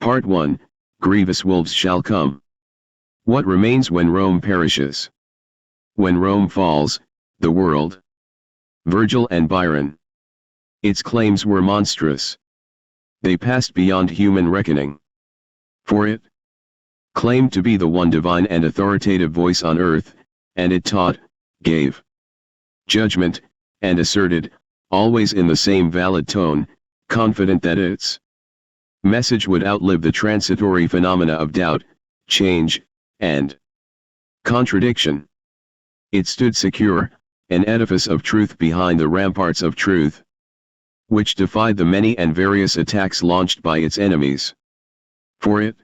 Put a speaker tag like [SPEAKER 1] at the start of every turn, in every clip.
[SPEAKER 1] Part 1, Grievous wolves shall come. What remains when Rome perishes? When Rome falls, the world. Virgil and Byron. Its claims were monstrous. They passed beyond human reckoning. For it claimed to be the one divine and authoritative voice on earth, and it taught, gave judgment, and asserted, always in the same valid tone, confident that its message would outlive the transitory phenomena of doubt, change, and contradiction. It stood secure, an edifice of truth behind the ramparts of truth, which defied the many and various attacks launched by its enemies. For it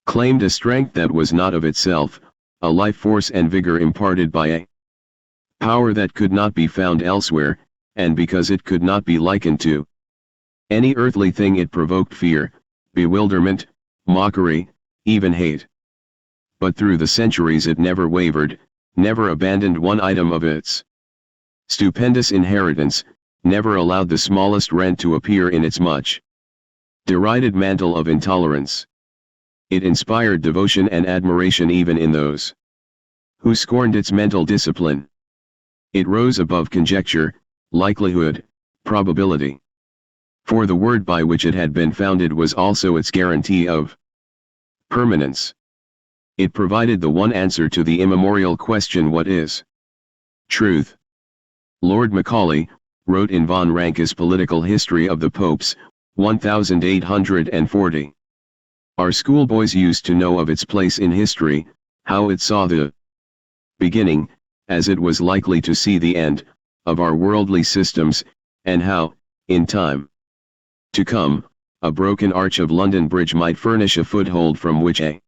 [SPEAKER 1] claimed a strength that was not of itself, a life force and vigor imparted by a power that could not be found elsewhere, and because it could not be likened to any earthly thing, it provoked fear, bewilderment, mockery, even hate. But through the centuries it never wavered, never abandoned one item of its stupendous inheritance, never allowed the smallest rent to appear in its much derided mantle of intolerance. It inspired devotion and admiration even in those who scorned its mental discipline. It rose above conjecture, likelihood, probability. For the word by which it had been founded was also its guarantee of permanence. It provided the one answer to the immemorial question, what is truth? Lord Macaulay wrote in von Ranke's Political History of the Popes, 1840. Our schoolboys used to know of its place in history, how it saw the beginning, as it was likely to see the end, of our worldly systems, and how, in time to come, a broken arch of London Bridge might furnish a foothold from which a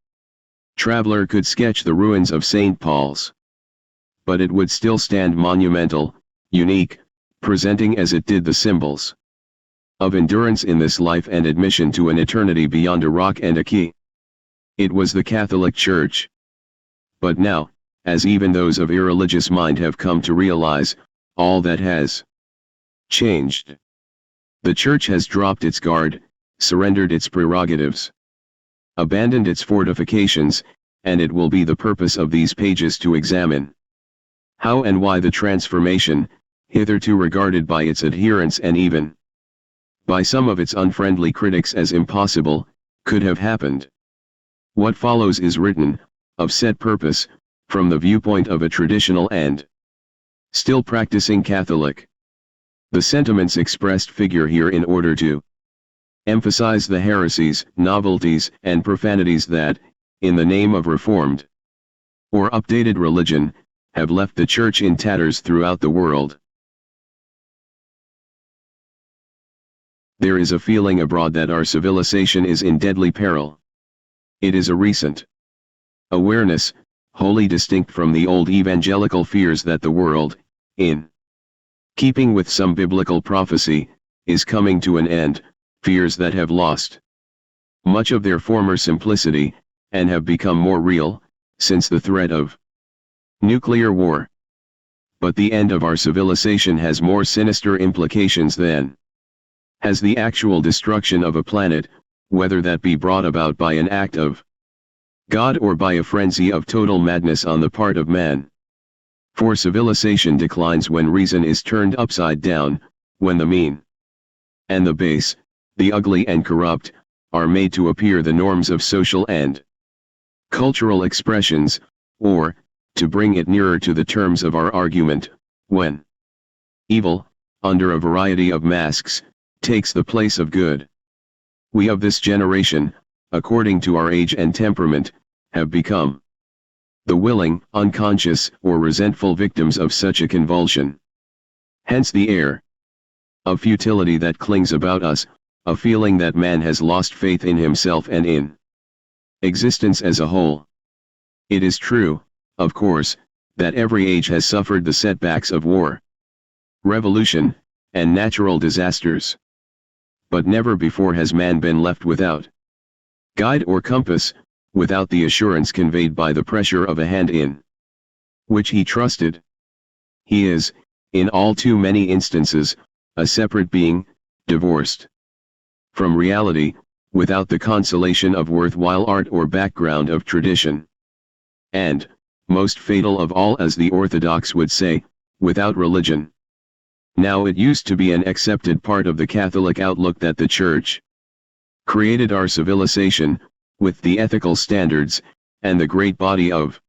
[SPEAKER 1] traveler could sketch the ruins of St. Paul's. But it would still stand monumental, unique, presenting as it did the symbols of endurance in this life and admission to an eternity beyond a rock and a key. It was the Catholic Church. But now, as even those of irreligious mind have come to realize, all that has changed. The Church has dropped its guard, surrendered its prerogatives, abandoned its fortifications, and it will be the purpose of these pages to examine how and why the transformation, hitherto regarded by its adherents and even by some of its unfriendly critics as impossible, could have happened. What follows is written, of set purpose, from the viewpoint of a traditional and still practicing Catholic. The sentiments expressed figure here in order to emphasize the heresies, novelties, and profanities that, in the name of Reformed or updated religion, have left the Church in tatters throughout the world. There is a feeling abroad that our civilization is in deadly peril. It is a recent awareness, wholly distinct from the old evangelical fears that the world, in keeping with some biblical prophecy, is coming to an end, fears that have lost much of their former simplicity, and have become more real, since the threat of nuclear war. But the end of our civilization has more sinister implications than has the actual destruction of a planet, whether that be brought about by an act of God or by a frenzy of total madness on the part of man. For civilization declines when reason is turned upside down, when the mean and the base, the ugly and corrupt, are made to appear the norms of social and cultural expressions, or, to bring it nearer to the terms of our argument, when evil, under a variety of masks, takes the place of good. We of this generation, according to our age and temperament, have become the willing, unconscious, or resentful victims of such a convulsion. Hence the air of futility that clings about us, a feeling that man has lost faith in himself and in existence as a whole. It is true, of course, that every age has suffered the setbacks of war, revolution, and natural disasters. But never before has man been left without guide or compass, without the assurance conveyed by the pressure of a hand in which he trusted. He is, in all too many instances, a separate being, divorced from reality, without the consolation of worthwhile art or background of tradition. And, most fatal of all, as the Orthodox would say, without religion. Now it used to be an accepted part of the Catholic outlook that the Church created our civilization, with the ethical standards, and the great body of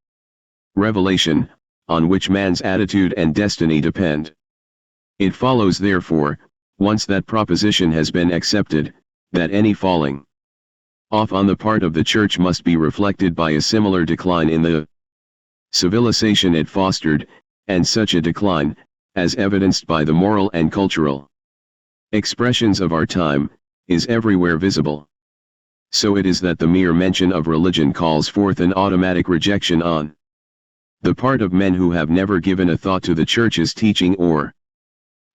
[SPEAKER 1] revelation, on which man's attitude and destiny depend. It follows therefore, once that proposition has been accepted, that any falling off on the part of the Church must be reflected by a similar decline in the civilization it fostered, and such a decline, as evidenced by the moral and cultural expressions of our time, is everywhere visible. So it is that the mere mention of religion calls forth an automatic rejection on the part of men who have never given a thought to the Church's teaching or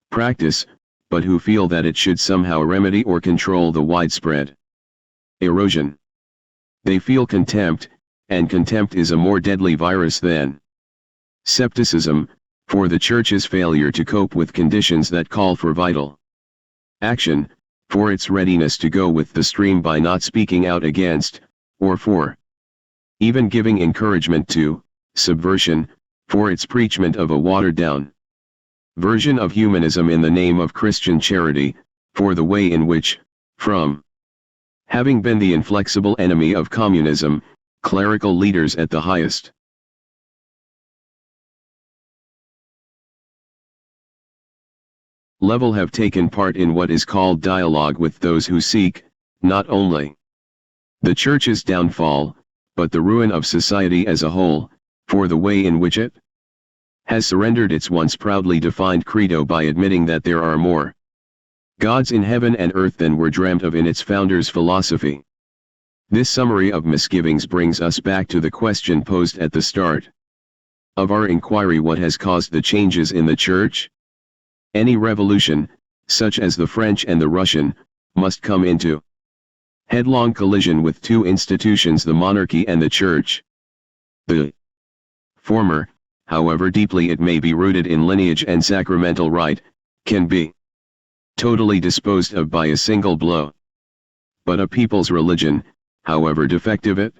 [SPEAKER 1] practice, but who feel that it should somehow remedy or control the widespread erosion. They feel contempt, and contempt is a more deadly virus than skepticism, for the Church's failure to cope with conditions that call for vital action, for its readiness to go with the stream by not speaking out against, or for even giving encouragement to, subversion, for its preachment of a watered-down version of humanism in the name of Christian charity, for the way in which, from having been the inflexible enemy of communism, clerical leaders at the highest level have taken part in what is called dialogue with those who seek, not only the Church's downfall, but the ruin of society as a whole, for the way in which it has surrendered its once proudly defined credo by admitting that there are more gods in heaven and earth than were dreamt of in its founder's philosophy. This summary of misgivings brings us back to the question posed at the start of our inquiry: what has caused the changes in the Church? Any revolution, such as the French and the Russian, must come into headlong collision with two institutions, the monarchy and the Church. The former, however deeply it may be rooted in lineage and sacramental rite, can be totally disposed of by a single blow. But a people's religion, however defective it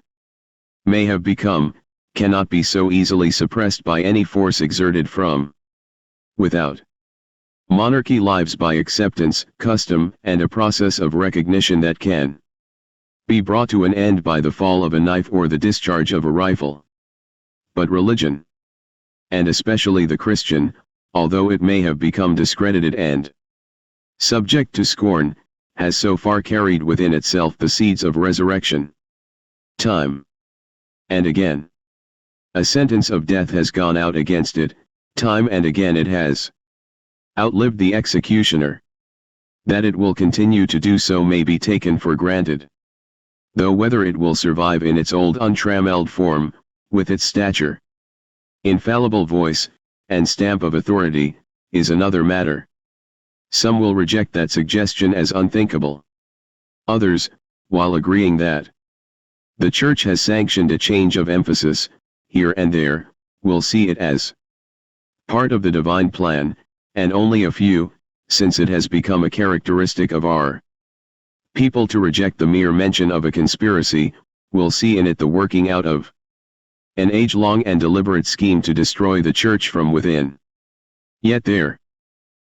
[SPEAKER 1] may have become, cannot be so easily suppressed by any force exerted from without. Monarchy lives by acceptance, custom, and a process of recognition that can be brought to an end by the fall of a knife or the discharge of a rifle. But religion, and especially the Christian, although it may have become discredited and subject to scorn, has so far carried within itself the seeds of resurrection. Time and again, a sentence of death has gone out against it, time and again it has outlived the executioner. That it will continue to do so may be taken for granted. Though whether it will survive in its old untrammeled form, with its stature, infallible voice, and stamp of authority, is another matter. Some will reject that suggestion as unthinkable. Others, while agreeing that the Church has sanctioned a change of emphasis, here and there, will see it as part of the divine plan, and only a few, since it has become a characteristic of our people to reject the mere mention of a conspiracy, will see in it the working out of an age-long and deliberate scheme to destroy the Church from within. Yet there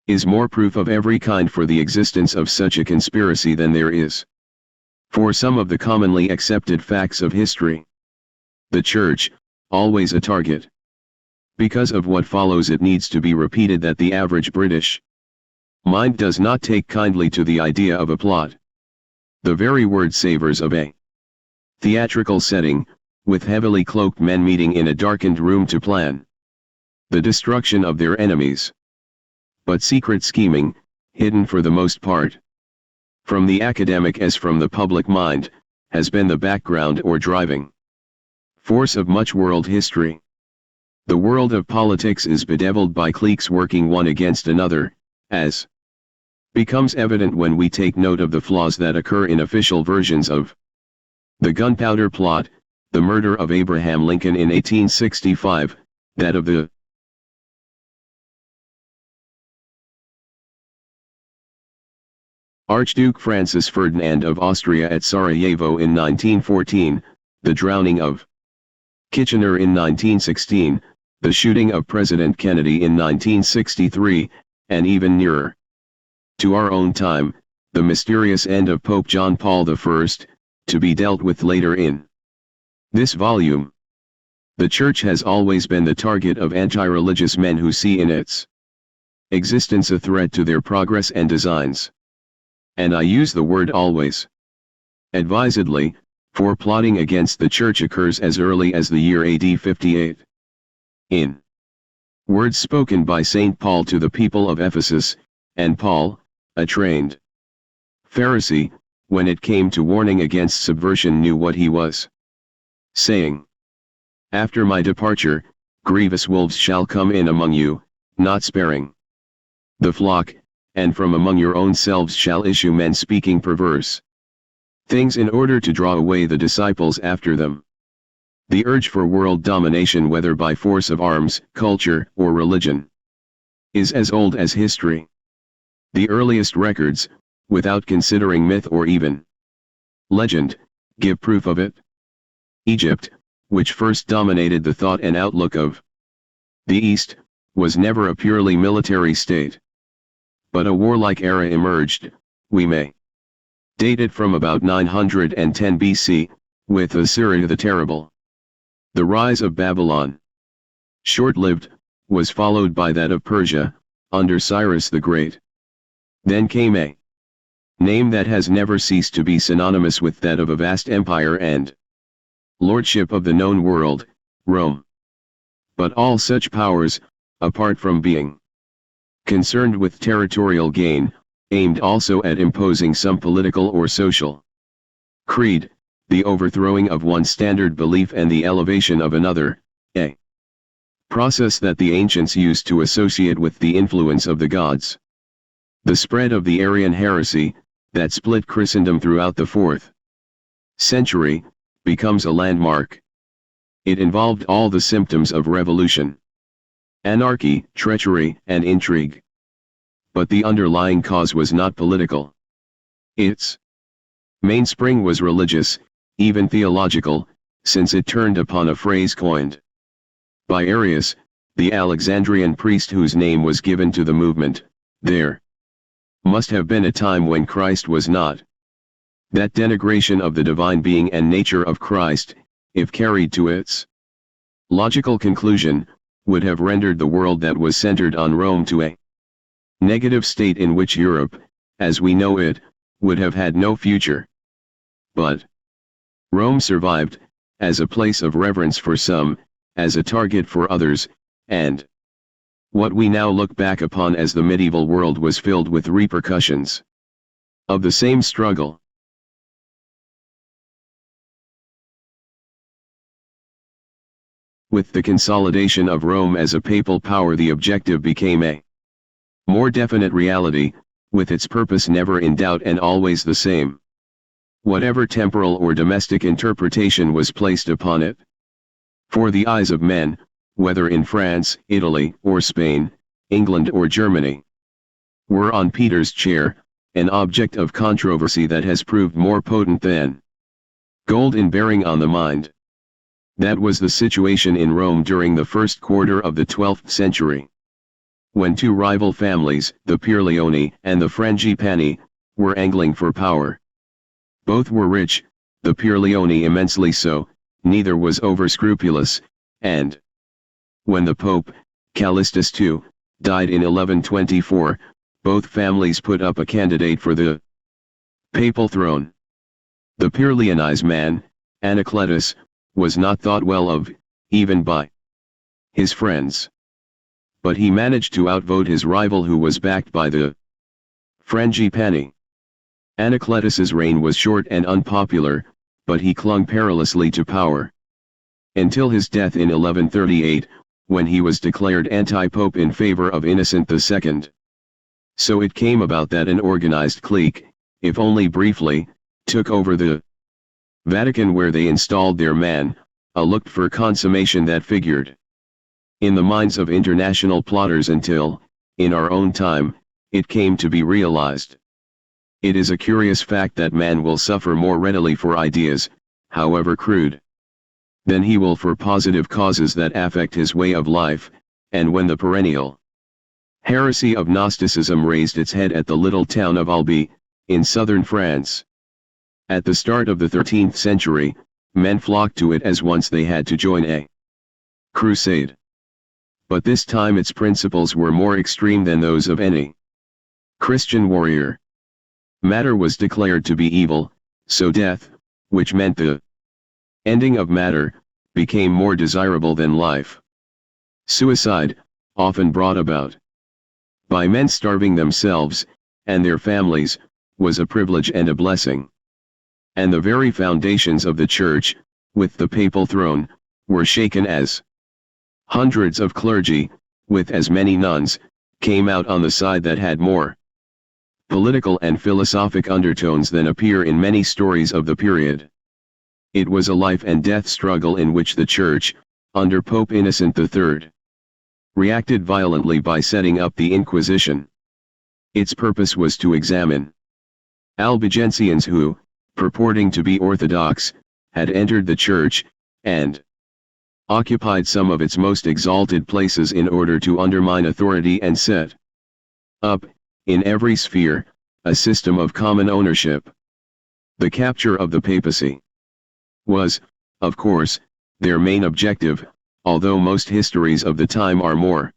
[SPEAKER 1] is more proof of every kind for the existence of such a conspiracy than there is for some of the commonly accepted facts of history. The Church, always a target. Because of what follows, it needs to be repeated that the average British mind does not take kindly to the idea of a plot. The very word savors of a theatrical setting, with heavily cloaked men meeting in a darkened room to plan the destruction of their enemies. But secret scheming, hidden for the most part from the academic as from the public mind, has been the background or driving force of much world history. The world of politics is bedeviled by cliques working one against another, as becomes evident when we take note of the flaws that occur in official versions of the Gunpowder Plot, the murder of Abraham Lincoln in 1865, that of the Archduke Francis Ferdinand of Austria at Sarajevo in 1914, the drowning of Kitchener in 1916, the shooting of President Kennedy in 1963, and even nearer to our own time, the mysterious end of Pope John Paul I, to be dealt with later in this volume. The Church has always been the target of anti-religious men who see in its existence a threat to their progress and designs. And I use the word always advisedly, for plotting against the Church occurs as early as the year AD 58. In words spoken by St. Paul to the people of Ephesus, and Paul, a trained Pharisee, when it came to warning against subversion, knew what he was saying. After my departure, grievous wolves shall come in among you, not sparing the flock, and from among your own selves shall issue men speaking perverse things in order to draw away the disciples after them. The urge for world domination, whether by force of arms, culture, or religion, is as old as history. The earliest records, without considering myth or even legend, give proof of it. Egypt, which first dominated the thought and outlook of the East, was never a purely military state. But a warlike era emerged, we may date it from about 910 BC, with Assyria the Terrible. The rise of Babylon, short-lived, was followed by that of Persia, under Cyrus the Great. Then came a name that has never ceased to be synonymous with that of a vast empire and lordship of the known world, Rome. But all such powers, apart from being concerned with territorial gain, aimed also at imposing some political or social creed, the overthrowing of one standard belief and the elevation of another, a process that the ancients used to associate with the influence of the gods. The spread of the Arian heresy, that split Christendom throughout the 4th century, becomes a landmark. It involved all the symptoms of revolution: anarchy, treachery, and intrigue. But the underlying cause was not political. Its mainspring was religious, even theological, since it turned upon a phrase coined by Arius, the Alexandrian priest whose name was given to the movement: there must have been a time when Christ was not. That denigration of the divine being and nature of Christ, if carried to its logical conclusion, would have rendered the world that was centered on Rome to a negative state in which Europe, as we know it, would have had no future. But Rome survived, as a place of reverence for some, as a target for others, and what we now look back upon as the medieval world was filled with repercussions of the same struggle. With the consolidation of Rome as a papal power, the objective became a more definite reality, with its purpose never in doubt and always the same, whatever temporal or domestic interpretation was placed upon it. For the eyes of men, whether in France, Italy, or Spain, England or Germany, were on Peter's chair, an object of controversy that has proved more potent than gold in bearing on the mind. That was the situation in Rome during the first quarter of the 12th century, when two rival families, the Pierleoni and the Frangipani, were angling for power. Both were rich, the Pierleoni immensely so, neither was over-scrupulous, and when the Pope, Callistus II, died in 1124, both families put up a candidate for the papal throne. The Pierleonese man, Anacletus, was not thought well of, even by his friends. But he managed to outvote his rival, who was backed by the Frangipani. Anacletus's reign was short and unpopular, but he clung perilously to power until his death in 1138, when he was declared anti-pope in favor of Innocent II. So it came about that an organized clique, if only briefly, took over the Vatican, where they installed their man, a looked-for consummation that figured in the minds of international plotters until, in our own time, it came to be realized. It is a curious fact that man will suffer more readily for ideas, however crude, than he will for positive causes that affect his way of life, and when the perennial heresy of Gnosticism raised its head at the little town of Albi, in southern France. At the start of the 13th century, men flocked to it as once they had to join a crusade. But this time its principles were more extreme than those of any Christian warrior. Matter was declared to be evil, so death, which meant the ending of matter, became more desirable than life. Suicide, often brought about by men starving themselves, and their families, was a privilege and a blessing. And the very foundations of the Church, with the papal throne, were shaken as hundreds of clergy, with as many nuns, came out on the side that had more political and philosophic undertones than appear in many stories of the period. It was a life and death struggle in which the Church, under Pope Innocent III, reacted violently by setting up the Inquisition. Its purpose was to examine Albigensians who, purporting to be Orthodox, had entered the Church, and occupied some of its most exalted places in order to undermine authority and set up, in every sphere, a system of common ownership. The capture of the papacy was, of course, their main objective, although most histories of the time are more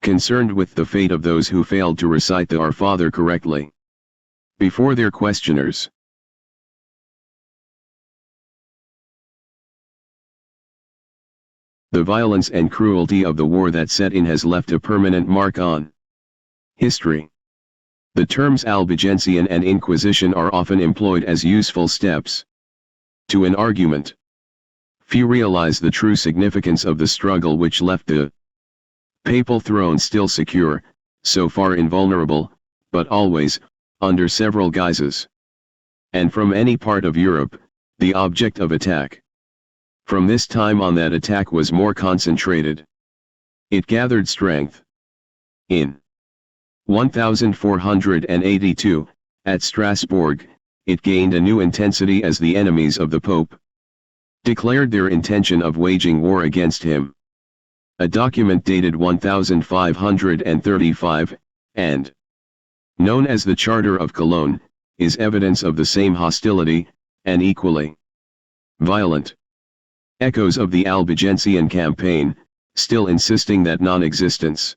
[SPEAKER 1] concerned with the fate of those who failed to recite the Our Father correctly before their questioners. The violence and cruelty of the war that set in has left a permanent mark on history. The terms Albigensian and Inquisition are often employed as useful steps to an argument. Few realize the true significance of the struggle which left the papal throne still secure, so far invulnerable, but always, under several guises, and from any part of Europe, the object of attack. From this time on that attack was more concentrated. It gathered strength. In 1482, at Strasbourg, it gained a new intensity as the enemies of the Pope declared their intention of waging war against him. A document dated 1535, and known as the Charter of Cologne, is evidence of the same hostility, and equally violent echoes of the Albigensian campaign, still insisting that non-existence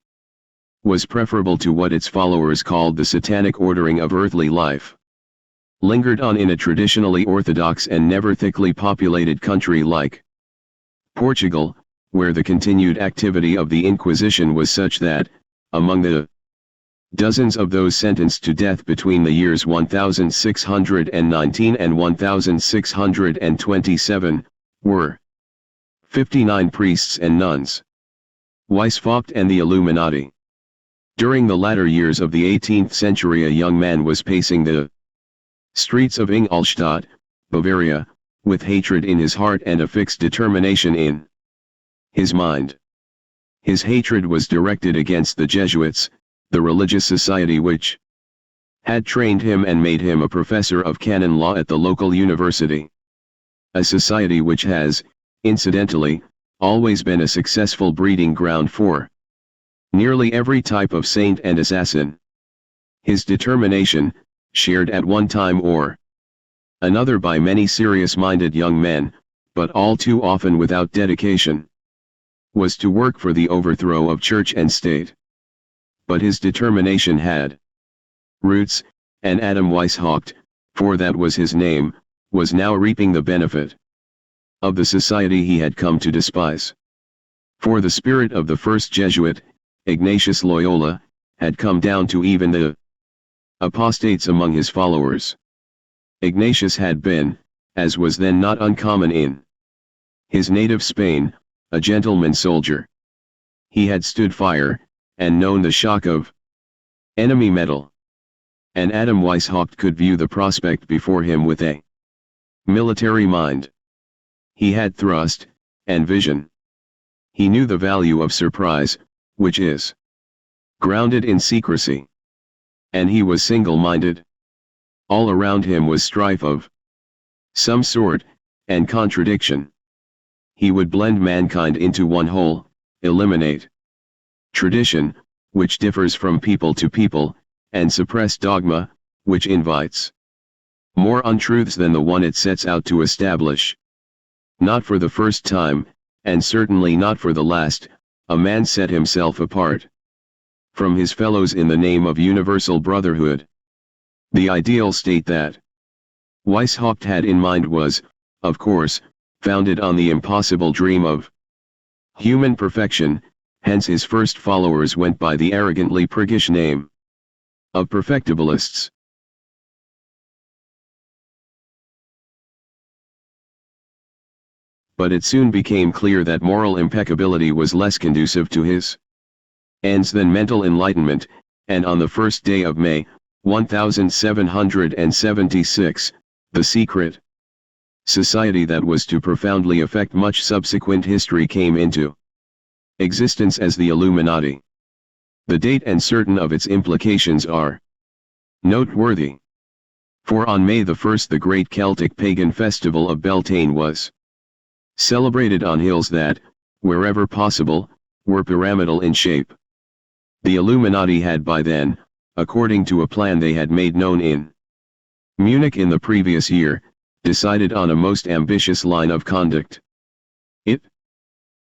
[SPEAKER 1] was preferable to what its followers called the satanic ordering of earthly life, lingered on in a traditionally orthodox and never thickly populated country like Portugal, where the continued activity of the Inquisition was such that, among the dozens of those sentenced to death between the years 1619 and 1627, were 59 priests and nuns. Weishaupt and the Illuminati. During the latter years of the 18th century, a young man was pacing the streets of Ingolstadt, Bavaria, with hatred in his heart and a fixed determination in his mind. His hatred was directed against the Jesuits, the religious society which had trained him and made him a professor of canon law at the local university. A society which has, incidentally, always been a successful breeding ground for nearly every type of saint and assassin. His determination, shared at one time or another by many serious-minded young men, but all too often without dedication, was to work for the overthrow of church and state. But his determination had roots, and Adam Weishaupt, for that was his name, was now reaping the benefit of the society he had come to despise. For the spirit of the first Jesuit, Ignatius Loyola, had come down to even the apostates among his followers. Ignatius had been, as was then not uncommon in his native Spain, a gentleman soldier. He had stood fire, and known the shock of enemy metal. And Adam Weishaupt could view the prospect before him with a military mind. He had thrust, and vision. He knew the value of surprise, which is grounded in secrecy. And he was single-minded. All around him was strife of some sort, and contradiction. He would blend mankind into one whole, eliminate tradition, which differs from people to people, and suppress dogma, which invites more untruths than the one it sets out to establish. Not for the first time, and certainly not for the last, a man set himself apart from his fellows in the name of universal brotherhood. The ideal state that Weishaupt had in mind was, of course, founded on the impossible dream of human perfection, hence his first followers went by the arrogantly priggish name of perfectibilists. But it soon became clear that moral impeccability was less conducive to his ends than mental enlightenment, and on the first day of May, 1776, the secret society that was to profoundly affect much subsequent history came into existence as the Illuminati. The date and certain of its implications are noteworthy. For on May the 1st the great Celtic pagan festival of Beltane was celebrated on hills that, wherever possible, were pyramidal in shape. The Illuminati had by then, according to a plan they had made known in Munich in the previous year, decided on a most ambitious line of conduct. It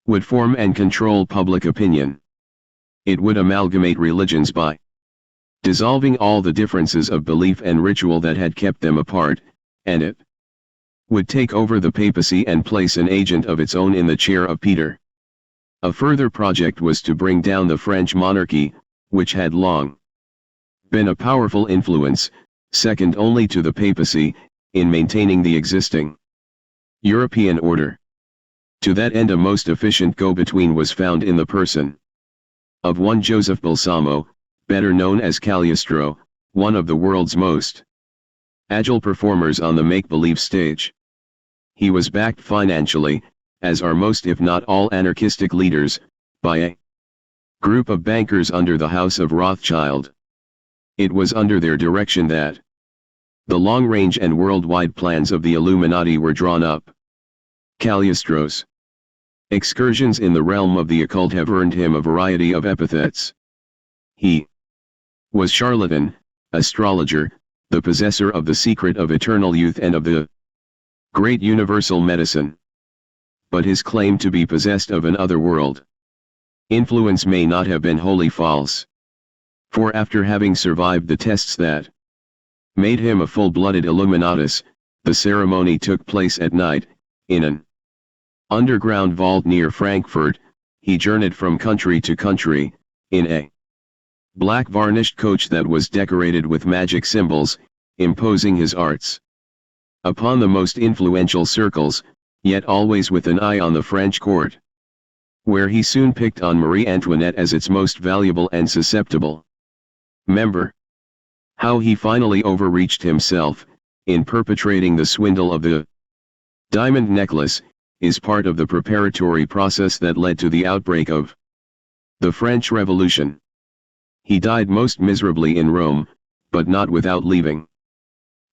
[SPEAKER 1] would form and control public opinion. It would amalgamate religions by dissolving all the differences of belief and ritual that had kept them apart, and it would take over the papacy and place an agent of its own in the chair of Peter. A further project was to bring down the French monarchy, which had long been a powerful influence, second only to the papacy, in maintaining the existing European order. To that end a most efficient go-between was found in the person of one Joseph Balsamo, better known as Cagliostro, one of the world's most agile performers on the make-believe stage. He was backed financially, as are most if not all anarchistic leaders, by a group of bankers under the House of Rothschild. It was under their direction that the long-range and worldwide plans of the Illuminati were drawn up. Cagliostro's excursions in the realm of the occult have earned him a variety of epithets. He was charlatan, astrologer, the possessor of the secret of eternal youth and of the great universal medicine. But his claim to be possessed of an other world influence may not have been wholly false. For after having survived the tests that made him a full-blooded Illuminatus, the ceremony took place at night, in an underground vault near Frankfurt. He journeyed from country to country, in a black varnished coach that was decorated with magic symbols, imposing his arts upon the most influential circles, yet always with an eye on the French court, where he soon picked on Marie Antoinette as its most valuable and susceptible member. How he finally overreached himself, in perpetrating the swindle of the diamond necklace, is part of the preparatory process that led to the outbreak of the French Revolution. He died most miserably in Rome, but not without leaving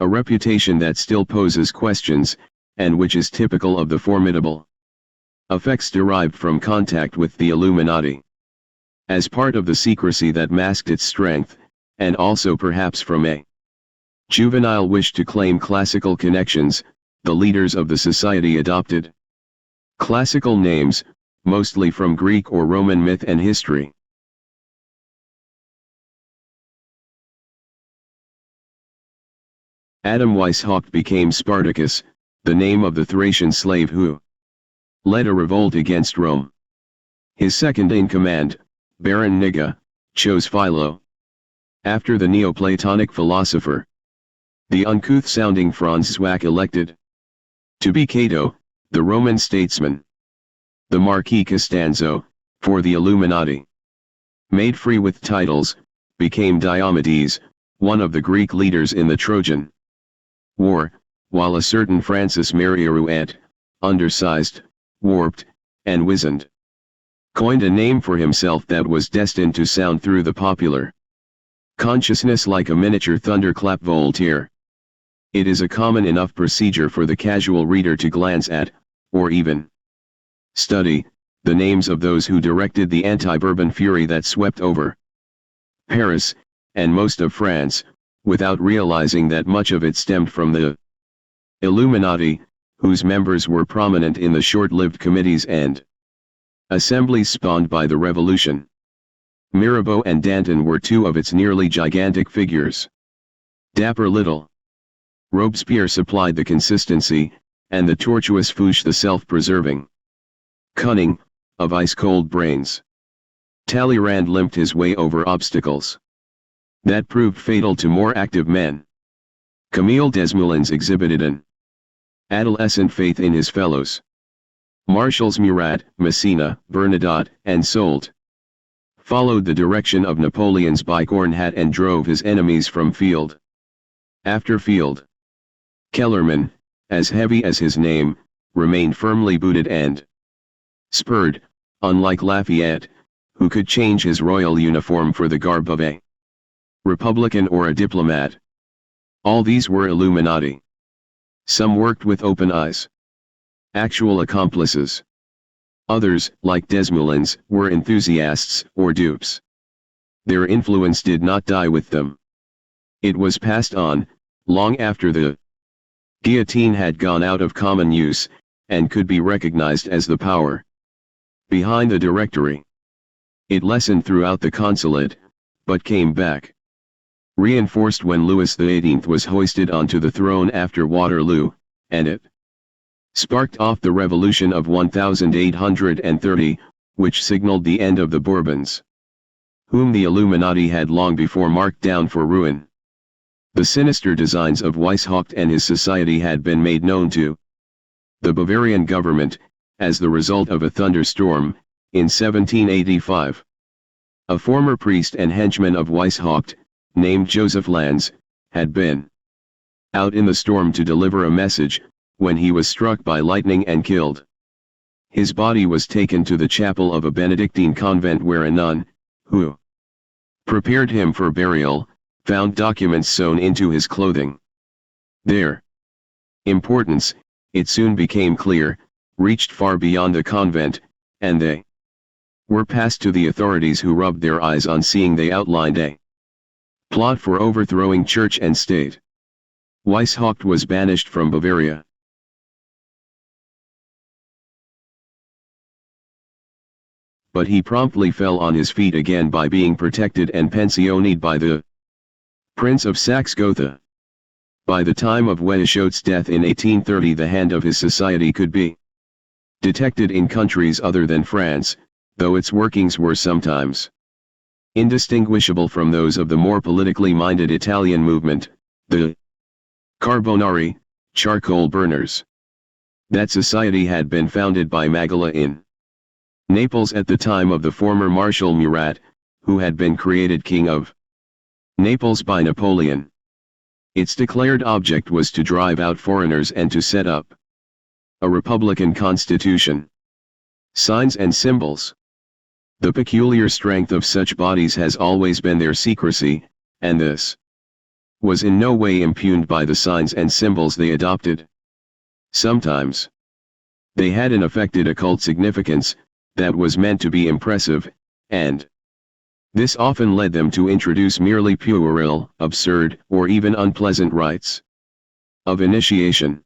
[SPEAKER 1] a reputation that still poses questions, and which is typical of the formidable effects derived from contact with the Illuminati. As part of the secrecy that masked its strength, and also perhaps from a juvenile wish to claim classical connections, the leaders of the society adopted classical names, mostly from Greek or Roman myth and history. Adam Weishaupt became Spartacus, the name of the Thracian slave who led a revolt against Rome. His second in command, Baron Niga, chose Philo after the Neoplatonic philosopher. The uncouth-sounding Franz Zwack elected to be Cato, the Roman statesman. The Marquis Costanzo, for the Illuminati, made free with titles, became Diomedes, one of the Greek leaders in the Trojan War, while a certain Francis Marierouet, undersized, warped, and wizened, coined a name for himself that was destined to sound through the popular consciousness like a miniature thunderclap. Voltaire It is a common enough procedure for the casual reader to glance at, or even study, the names of those who directed the anti-Bourbon fury that swept over Paris, and most of France, without realizing that much of it stemmed from the Illuminati, whose members were prominent in the short-lived committees and assemblies spawned by the Revolution. Mirabeau and Danton were two of its nearly gigantic figures. Dapper little Robespierre supplied the consistency, and the tortuous Fouché the self-preserving cunning, of ice-cold brains. Talleyrand limped his way over obstacles that proved fatal to more active men. Camille Desmoulins exhibited an adolescent faith in his fellows. Marshals Murat, Massena, Bernadotte, and Soult followed the direction of Napoleon's bicorn hat and drove his enemies from field after field. Kellerman, as heavy as his name, remained firmly booted and spurred, unlike Lafayette, who could change his royal uniform for the garb of a republican or a diplomat. All these were Illuminati. Some worked with open eyes, actual accomplices. Others, like Desmoulins, were enthusiasts or dupes. Their influence did not die with them. It was passed on, long after the guillotine had gone out of common use, and could be recognized as the power behind the Directory. It lessened throughout the consulate, but came back, reinforced when Louis XVIII was hoisted onto the throne after Waterloo, and it sparked off the revolution of 1830, which signaled the end of the Bourbons, whom the Illuminati had long before marked down for ruin. The sinister designs of Weishaupt and his society had been made known to the Bavarian government, as the result of a thunderstorm, in 1785. A former priest and henchman of Weishaupt, named Joseph Lanz, had been out in the storm to deliver a message, when he was struck by lightning and killed. His body was taken to the chapel of a Benedictine convent where a nun, who prepared him for burial, found documents sewn into his clothing. Their importance, it soon became clear, reached far beyond the convent, and they were passed to the authorities, who rubbed their eyes on seeing they outlined a plot for overthrowing church and state. Weishaupt was banished from Bavaria. But he promptly fell on his feet again by being protected and pensioned by the Prince of Saxe-Gotha. By the time of Weishaupt's death in 1830, the hand of his society could be detected in countries other than France, though its workings were sometimes indistinguishable from those of the more politically minded Italian movement, the Carbonari, charcoal burners. That society had been founded by Magella in Naples at the time of the former Marshal Murat, who had been created King of Naples by Napoleon. Its declared object was to drive out foreigners and to set up a republican constitution. Signs and symbols. The peculiar strength of such bodies has always been their secrecy, and this was in no way impugned by the signs and symbols they adopted. Sometimes they had an affected occult significance that was meant to be impressive, and this often led them to introduce merely puerile, absurd, or even unpleasant rites of initiation.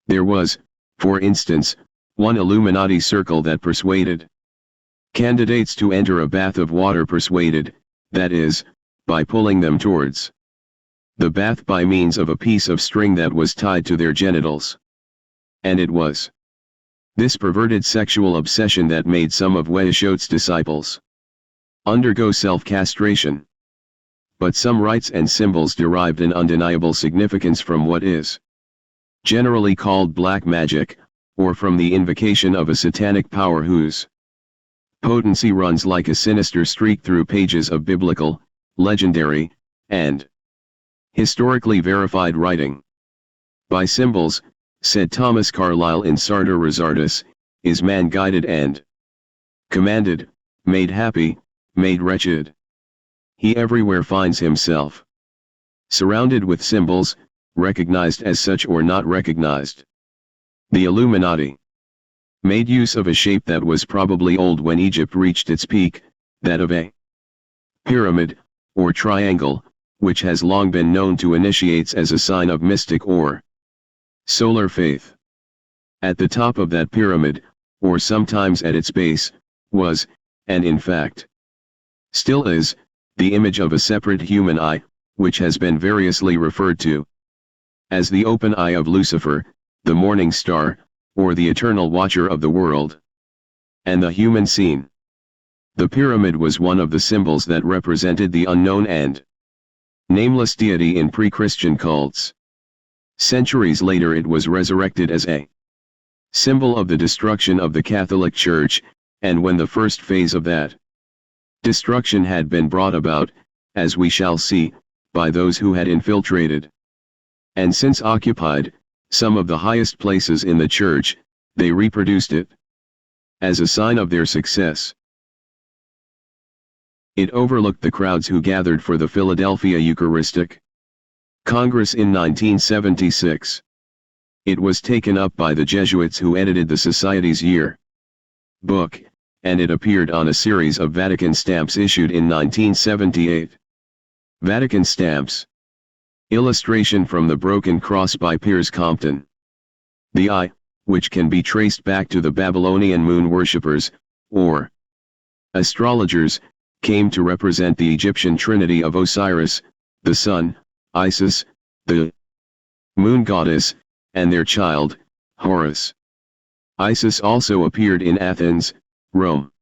[SPEAKER 1] There was, for instance, one Illuminati circle that persuaded candidates to enter a bath of water, persuaded, that is, by pulling them towards the bath by means of a piece of string that was tied to their genitals. And it was this perverted sexual obsession that made some of Weishaupt's disciples undergo self-castration. But some rites and symbols derived an undeniable significance from what is generally called black magic, or from the invocation of a satanic power whose potency runs like a sinister streak through pages of biblical, legendary, and historically verified writing. By symbols, said Thomas Carlyle in Sartor Resartus, is man guided and commanded, made happy, made wretched. He everywhere finds himself surrounded with symbols, recognized as such or not recognized. The Illuminati made use of a shape that was probably old when Egypt reached its peak, that of a pyramid, or triangle, which has long been known to initiates as a sign of mystic or solar faith. At the top of that pyramid, or sometimes at its base, was, and in fact still is, the image of a separate human eye, which has been variously referred to as the open eye of Lucifer, the morning star, or the eternal watcher of the world, and the human scene. The pyramid was one of the symbols that represented the unknown and nameless deity in pre-Christian cults. Centuries later it was resurrected as a symbol of the destruction of the Catholic Church, and when the first phase of that destruction had been brought about, as we shall see, by those who had infiltrated and since occupied some of the highest places in the church, they reproduced it as a sign of their success. It overlooked the crowds who gathered for the Philadelphia Eucharistic Congress in 1976. It was taken up by the Jesuits who edited the Society's year book, and it appeared on a series of Vatican stamps issued in 1978. Vatican stamps. Illustration from the Broken Cross by Piers Compton. The eye, which can be traced back to the Babylonian moon worshippers, or astrologers, came to represent the Egyptian trinity of Osiris, the sun, Isis, the moon goddess, and their child, Horus. Isis also appeared in Athens, Rome,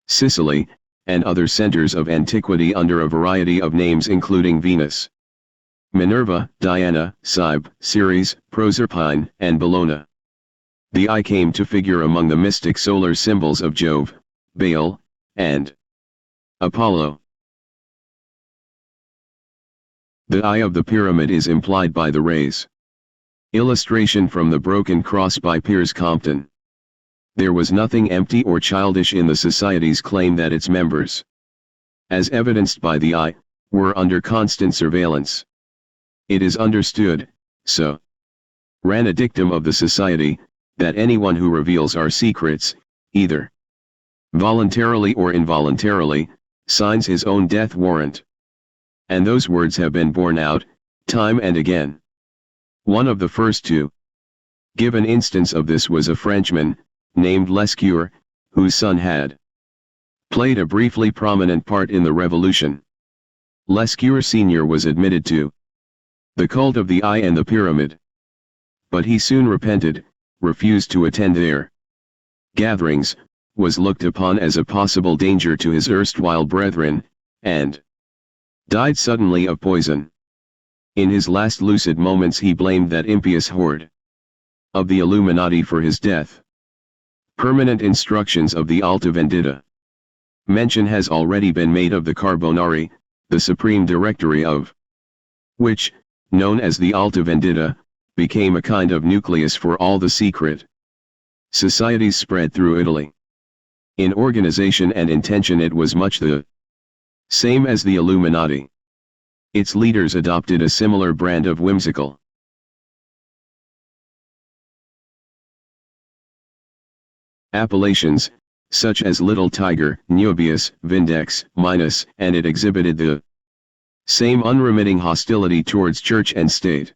[SPEAKER 1] Sicily, and other centers of antiquity under a variety of names including Venus, Minerva, Diana, Cybele, Ceres, Proserpine, and Bellona. The eye came to figure among the mystic solar symbols of Jove, Baal, and Apollo. The eye of the pyramid is implied by the rays. Illustration from the Broken Cross by Piers Compton. There was nothing empty or childish in the Society's claim that its members, as evidenced by the eye, were under constant surveillance. It is understood, so ran a dictum of the Society, that anyone who reveals our secrets, either voluntarily or involuntarily, signs his own death warrant. And those words have been borne out, time and again. One of the first to give an instance of this was a Frenchman, named Lescure, whose son had played a briefly prominent part in the Revolution. Lescure Sr. was admitted to the cult of the eye and the pyramid. But he soon repented, refused to attend their gatherings, was looked upon as a possible danger to his erstwhile brethren, and died suddenly of poison. In his last lucid moments he blamed that impious horde of the Illuminati for his death. Permanent instructions of the Alta Vendita. Mention has already been made of the Carbonari, the supreme directory of which, known as the Alta Vendita, became a kind of nucleus for all the secret societies spread through Italy. In organization and intention it was much the same as the Illuminati. Its leaders adopted a similar brand of whimsical appellations, such as Little Tiger, Nubius, Vindex, Minos, and it exhibited the same unremitting hostility towards church and state.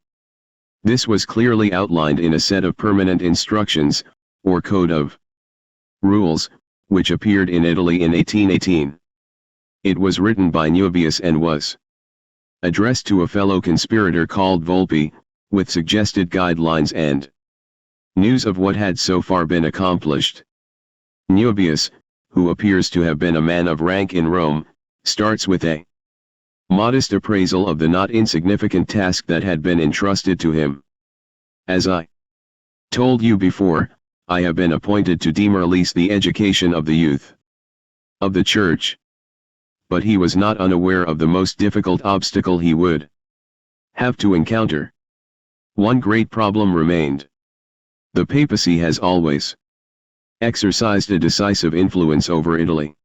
[SPEAKER 1] This was clearly outlined in a set of permanent instructions, or code of rules, which appeared in Italy in 1818. It was written by Nubius and was addressed to a fellow conspirator called Volpi, with suggested guidelines and news of what had so far been accomplished. Nubius, who appears to have been a man of rank in Rome, starts with a modest appraisal of the not insignificant task that had been entrusted to him. As I told you before, I have been appointed to demoralize the education of the youth of the Church. But he was not unaware of the most difficult obstacle he would have to encounter. One great problem remained. The papacy has always exercised a decisive influence over Italy.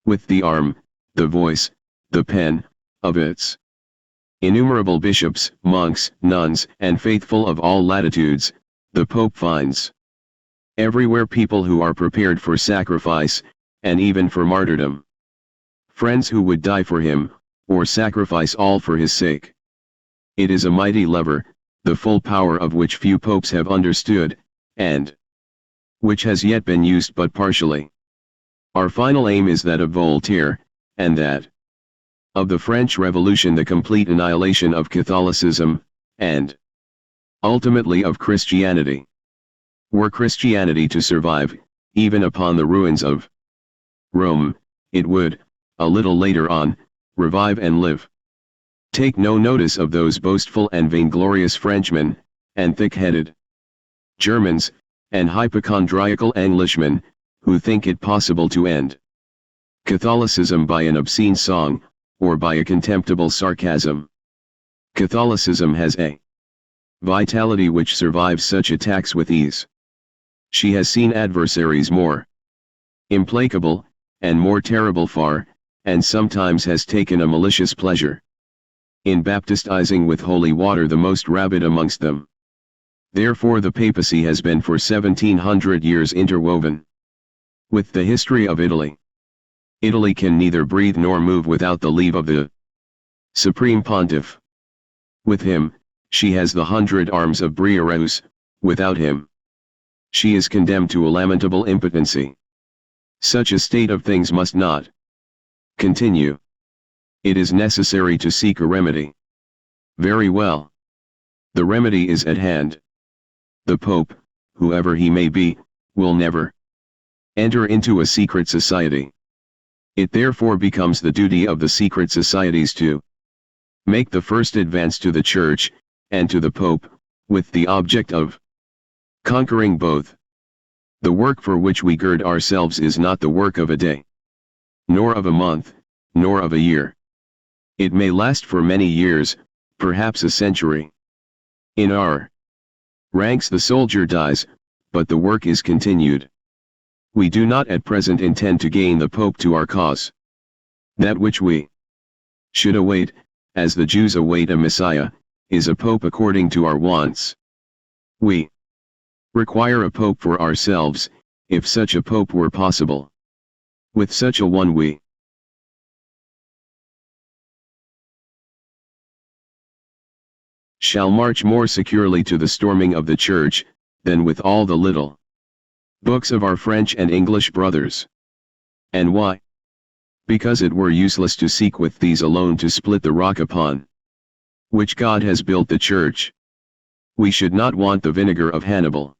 [SPEAKER 1] With the arm, the voice, the pen, of its Innumerable bishops, monks, nuns, and faithful of all latitudes, the Pope finds everywhere people who are prepared for sacrifice, and even for martyrdom. Friends who would die for him, or sacrifice all for his sake. It is a mighty lever, the full power of which few popes have understood, and which has yet been used but partially. Our final aim is that of Voltaire, and that of the French Revolution, the complete annihilation of Catholicism, and ultimately of Christianity. Were Christianity to survive, even upon the ruins of Rome, it would, a little later on, revive and live. Take no notice of those boastful and vainglorious Frenchmen, and thick-headed Germans, and hypochondriacal Englishmen, who think it possible to end Catholicism by an obscene song, or by a contemptible sarcasm. Catholicism has a vitality which survives such attacks with ease. She has seen adversaries more implacable, and more terrible far, and sometimes has taken a malicious pleasure in baptizing with holy water the most rabid amongst them. Therefore the papacy has been for 1700 years interwoven with the history of Italy. Italy can neither breathe nor move without the leave of the Supreme Pontiff. With him, she has the 100 arms of Briareus; without him, she is condemned to a lamentable impotency. Such a state of things must not continue. It is necessary to seek a remedy. Very well. The remedy is at hand. The Pope, whoever he may be, will never enter into a secret society. It therefore becomes the duty of the secret societies to make the first advance to the Church, and to the Pope, with the object of conquering both. The work for which we gird ourselves is not the work of a day, nor of a month, nor of a year. It may last for many years, perhaps a century. In our ranks the soldier dies, but the work is continued. We do not at present intend to gain the Pope to our cause. That which we should await, as the Jews await a Messiah, is a Pope according to our wants. We require a Pope for ourselves, if such a Pope were possible. With such a one we shall march more securely to the storming of the Church, than with all the little books of our French and English brothers. And why? Because it were useless to seek with these alone to split the rock upon which God has built the Church. We should not want the vinegar of Hannibal.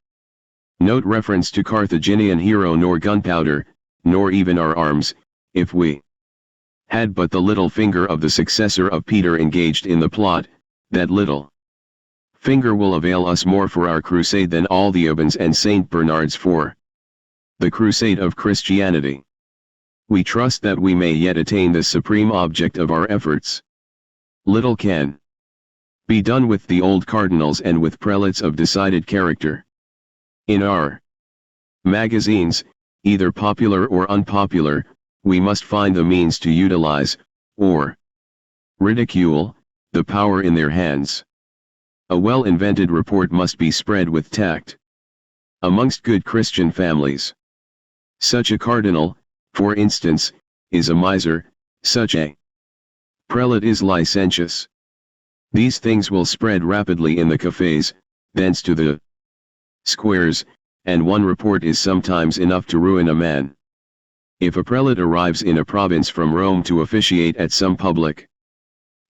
[SPEAKER 1] Note reference to Carthaginian hero, nor gunpowder, nor even our arms, if we had but the little finger of the successor of Peter engaged in the plot. That little finger will avail us more for our crusade than all the Aubins and Saint Bernards for the crusade of Christianity. We trust that we may yet attain the supreme object of our efforts. Little can be done with the old cardinals and with prelates of decided character. In our magazines, either popular or unpopular, we must find the means to utilize, or ridicule, the power in their hands. A well-invented report must be spread with tact amongst good Christian families. Such a cardinal, for instance, is a miser, such a prelate is licentious. These things will spread rapidly in the cafes, thence to the squares, and one report is sometimes enough to ruin a man. If a prelate arrives in a province from Rome to officiate at some public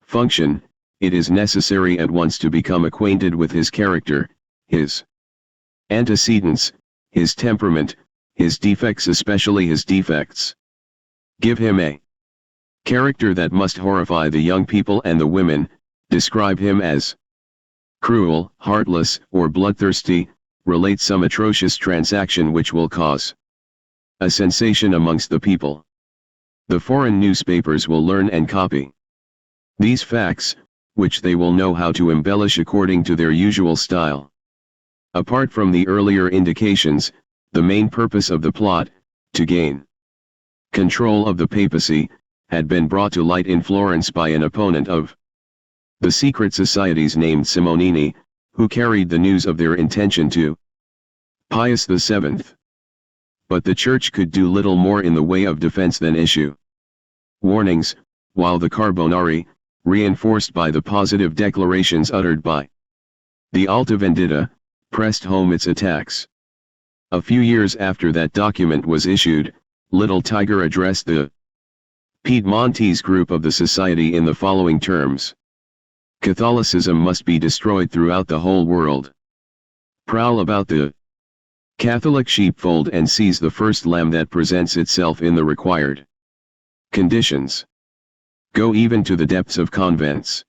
[SPEAKER 1] function, it is necessary at once to become acquainted with his character, his antecedents, his temperament, his defects, especially his defects. Give him a character that must horrify the young people and the women, describe him as cruel, heartless, or bloodthirsty, relate some atrocious transaction which will cause a sensation amongst the people. The foreign newspapers will learn and copy these facts, which they will know how to embellish according to their usual style. Apart from the earlier indications, the main purpose of the plot, to gain control of the papacy, had been brought to light in Florence by an opponent of the secret societies named Simonini, who carried the news of their intention to Pius VII. But the Church could do little more in the way of defense than issue warnings, while the Carbonari, reinforced by the positive declarations uttered by the Alta Vendita, pressed home its attacks. A few years after that document was issued, Little Tiger addressed the Piedmontese group of the Society in the following terms. Catholicism must be destroyed throughout the whole world. Prowl about the Catholic sheepfold and seize the first lamb that presents itself in the required conditions. Go even to the depths of convents.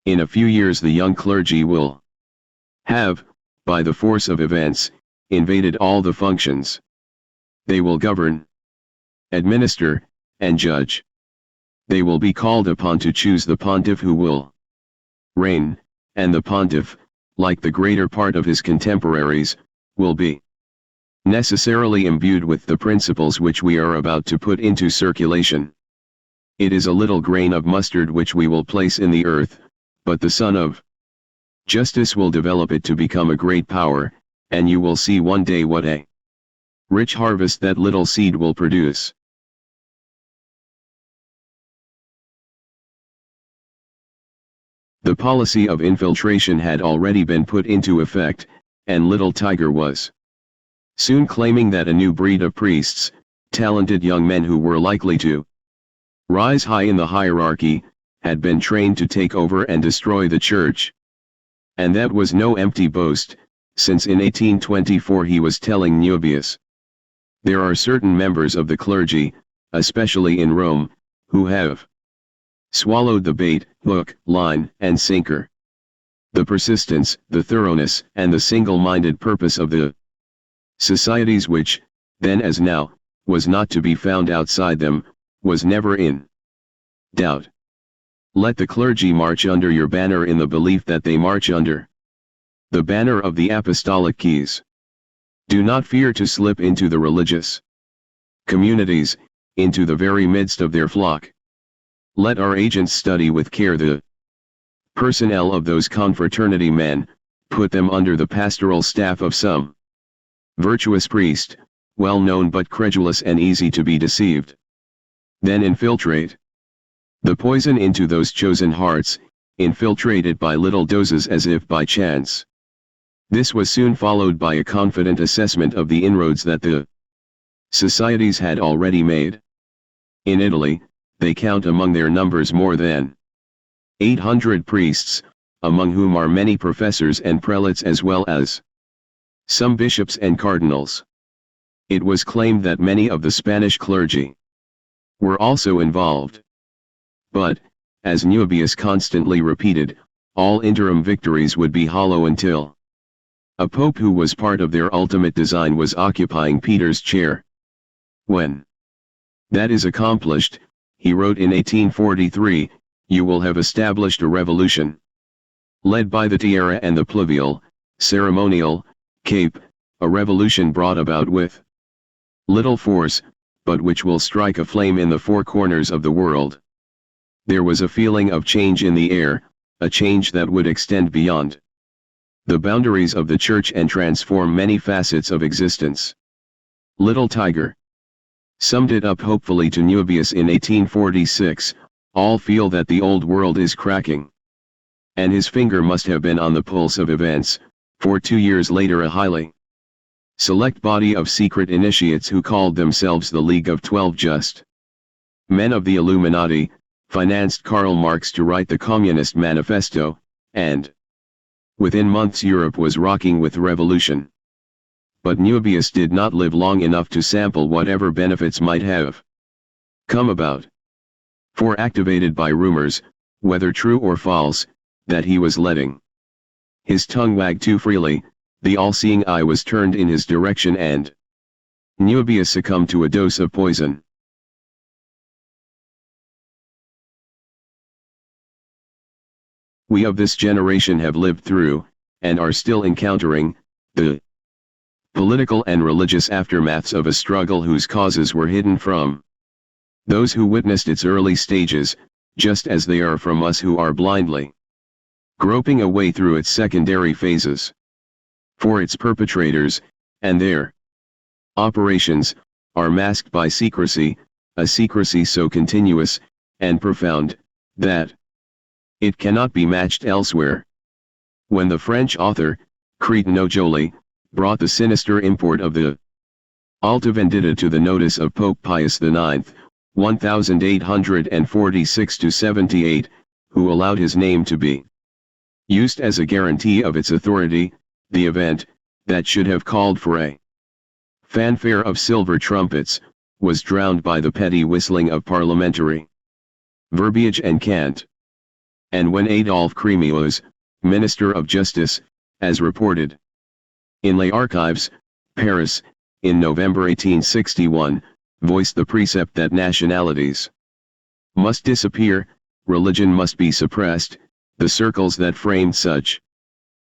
[SPEAKER 1] In a few years the young clergy will have, by the force of events, invaded all the functions. They will govern, administer, and judge. They will be called upon to choose the pontiff who will reign, and the pontiff, like the greater part of his contemporaries, will be necessarily imbued with the principles which we are about to put into circulation. It is a little grain of mustard which we will place in the earth, but the Son of Justice will develop it to become a great power, and you will see one day what a rich harvest that little seed will produce. The policy of infiltration had already been put into effect, and Little Tiger was soon claiming that a new breed of priests, talented young men who were likely to rise high in the hierarchy, had been trained to take over and destroy the Church. And that was no empty boast, since in 1824 he was telling Nubius, "There are certain members of the clergy, especially in Rome, who have swallowed the bait, hook, line, and sinker. The persistence, the thoroughness, and the single-minded purpose of the societies which, then as now, was not to be found outside them, was never in doubt. Let the clergy march under your banner in the belief that they march under the banner of the apostolic keys. Do not fear to slip into the religious communities, into the very midst of their flock. Let our agents study with care the personnel of those confraternity men, put them under the pastoral staff of some virtuous priest, well known but credulous and easy to be deceived. Then infiltrate the poison into those chosen hearts, infiltrate it by little doses as if by chance." This was soon followed by a confident assessment of the inroads that the societies had already made. In Italy, they count among their numbers more than 800 priests, among whom are many professors and prelates as well as some bishops and cardinals. It was claimed that many of the Spanish clergy were also involved. But, as Nubius constantly repeated, all interim victories would be hollow until a pope who was part of their ultimate design was occupying Peter's chair. When that is accomplished, he wrote in 1843, you will have established a revolution, led by the tiara and the pluvial, ceremonial, cape, a revolution brought about with little force, but which will strike a flame in the four corners of the world. There was a feeling of change in the air, a change that would extend beyond the boundaries of the Church and transform many facets of existence. Little Tiger summed it up hopefully to Nubius in 1846, all feel that the old world is cracking. And his finger must have been on the pulse of events, for 2 years later a highly select body of secret initiates who called themselves the League of 12 Just Men of the Illuminati, financed Karl Marx to write the Communist Manifesto, and within months Europe was rocking with revolution. But Nubius did not live long enough to sample whatever benefits might have come about. For activated by rumors, whether true or false, that he was letting his tongue wag too freely, the all-seeing eye was turned in his direction and Nubius succumbed to a dose of poison. We of this generation have lived through, and are still encountering, the political and religious aftermaths of a struggle whose causes were hidden from those who witnessed its early stages, just as they are from us who are blindly groping a way through its secondary phases. For its perpetrators, and their operations, are masked by secrecy, a secrecy so continuous, and profound, that it cannot be matched elsewhere. When the French author, Cretin Joly, brought the sinister import of the Alta Vendita to the notice of Pope Pius IX, 1846–78, who allowed his name to be used as a guarantee of its authority, the event, that should have called for a fanfare of silver trumpets, was drowned by the petty whistling of parliamentary verbiage and cant. And when Adolphe Crémieux, Minister of Justice, as reported in Les Archives, Paris, in November 1861, voiced the precept that nationalities must disappear, religion must be suppressed, the circles that framed such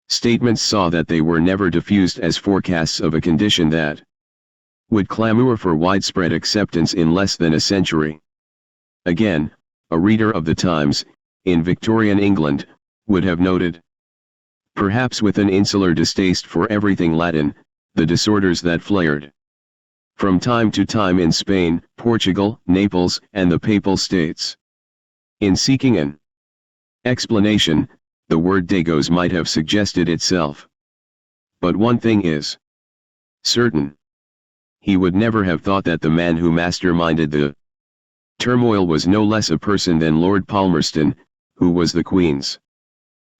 [SPEAKER 1] statements saw that they were never diffused as forecasts of a condition that would clamor for widespread acceptance in less than a century. Again, a reader of the Times, in Victorian England, would have noted, perhaps with an insular distaste for everything Latin, the disorders that flared from time to time in Spain, Portugal, Naples, and the Papal States. In seeking an explanation, the word Dagos might have suggested itself. But one thing is certain. He would never have thought that the man who masterminded the turmoil was no less a person than Lord Palmerston, who was the Queen's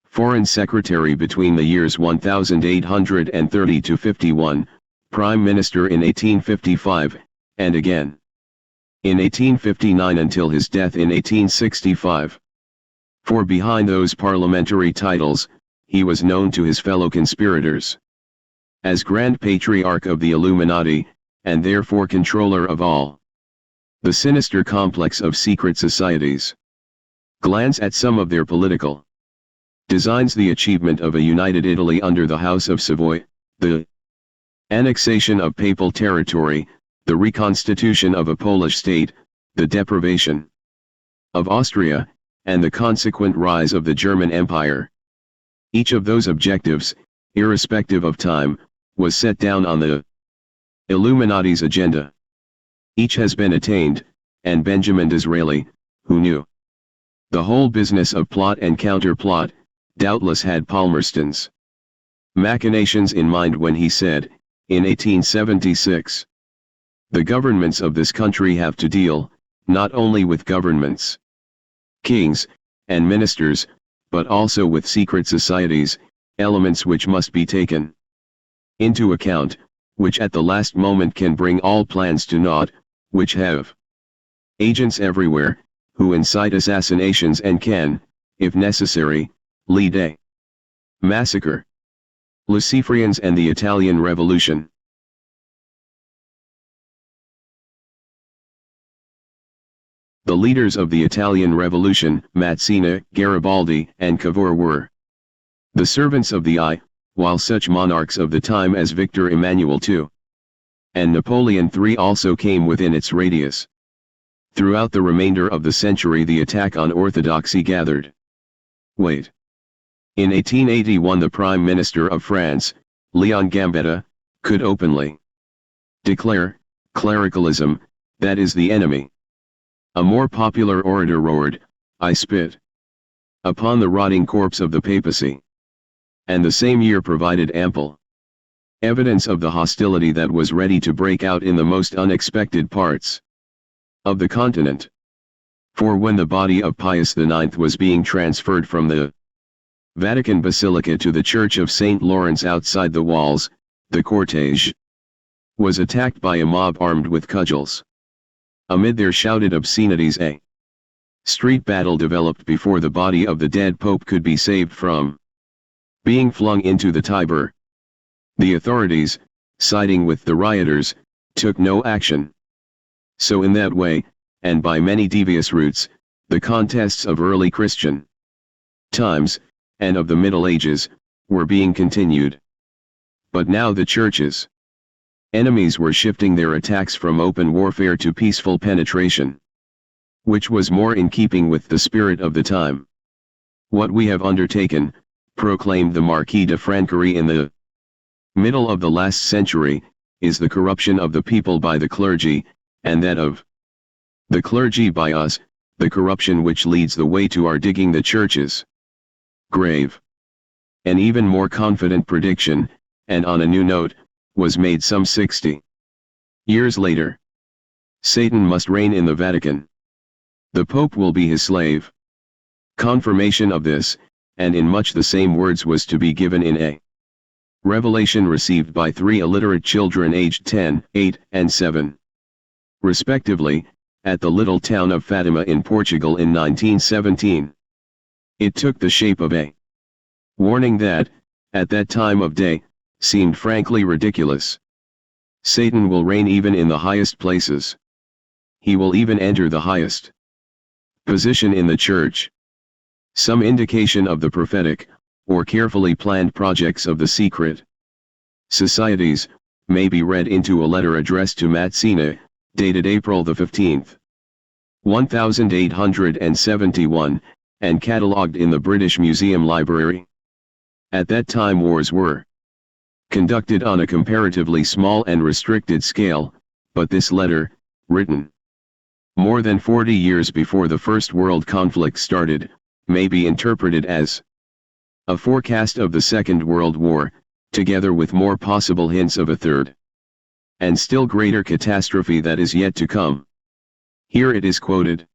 [SPEAKER 1] Foreign Secretary between the years 1830 to 51, Prime Minister in 1855, and again in 1859 until his death in 1865. For behind those parliamentary titles, he was known to his fellow conspirators as Grand Patriarch of the Illuminati, and therefore controller of all the sinister complex of secret societies. Glance at some of their political designs: the achievement of a united Italy under the House of Savoy, the annexation of papal territory, the reconstitution of a Polish state, the deprivation of Austria, and the consequent rise of the German Empire. Each of those objectives, irrespective of time, was set down on the Illuminati's agenda. Each has been attained, and Benjamin Disraeli, who knew the whole business of plot and counterplot, doubtless had Palmerston's machinations in mind when he said, in 1876, "The governments of this country have to deal, not only with governments, kings, and ministers, but also with secret societies, elements which must be taken into account, which at the last moment can bring all plans to naught, which have agents everywhere, who incite assassinations and can, if necessary, lead a massacre." Luciferians and the Italian Revolution. The leaders of the Italian Revolution, Mazzini, Garibaldi, and Cavour, were the servants of the eye, while such monarchs of the time as Victor Emmanuel II and Napoleon III also came within its radius. Throughout the remainder of the century the attack on orthodoxy gathered weight. In 1881 the Prime Minister of France, Leon Gambetta, could openly declare, "Clericalism, that is the enemy." A more popular orator roared, "I spit upon the rotting corpse of the papacy." And the same year provided ample evidence of the hostility that was ready to break out in the most unexpected parts of the continent. For when the body of Pius IX was being transferred from the Vatican Basilica to the Church of St. Lawrence outside the walls, the cortege was attacked by a mob armed with cudgels. Amid their shouted obscenities a street battle developed before the body of the dead pope could be saved from being flung into the Tiber. The authorities, siding with the rioters, took no action. So in that way, and by many devious routes, the contests of early Christian times, and of the Middle Ages, were being continued. But now the Church's enemies were shifting their attacks from open warfare to peaceful penetration, which was more in keeping with the spirit of the time. What we have undertaken, proclaimed the Marquis de Franquerie in the middle of the last century, is the corruption of the people by the clergy, and that of the clergy by us, the corruption which leads the way to our digging the churches grave. An even more confident prediction, and on a new note, was made some 60 years later. Satan must reign in the Vatican. The Pope will be his slave. Confirmation of this, and in much the same words, was to be given in a revelation received by 3 illiterate children aged 10, 8, and 7, respectively, at the little town of Fatima in Portugal in 1917. It took the shape of a warning that, at that time of day, seemed frankly ridiculous. Satan will reign even in the highest places. He will even enter the highest position in the church. Some indication of the prophetic, or carefully planned projects of the secret societies, may be read into a letter addressed to Mazzini, dated April 15, 1871, and catalogued in the British Museum Library. At that time wars were conducted on a comparatively small and restricted scale, but this letter, written more than 40 years before the First World Conflict started, may be interpreted as a forecast of the Second World War, together with more possible hints of a third and still greater catastrophe that is yet to come. Here it is quoted.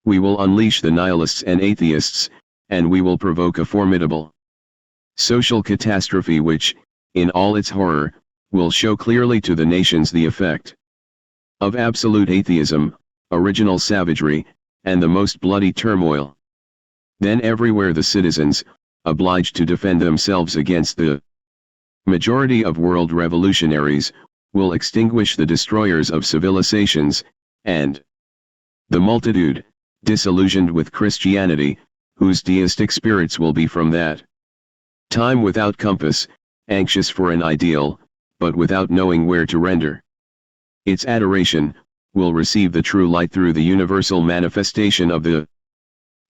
[SPEAKER 1] We will unleash the nihilists and atheists, and we will provoke a formidable social catastrophe which, in all its horror, will show clearly to the nations the effect of absolute atheism, original savagery, and the most bloody turmoil. Then everywhere the citizens, obliged to defend themselves against the majority of world revolutionaries, will extinguish the destroyers of civilizations, and the multitude, disillusioned with Christianity, whose deistic spirits will be from that time without compass, anxious for an ideal, but without knowing where to render its adoration, will receive the true light through the universal manifestation of the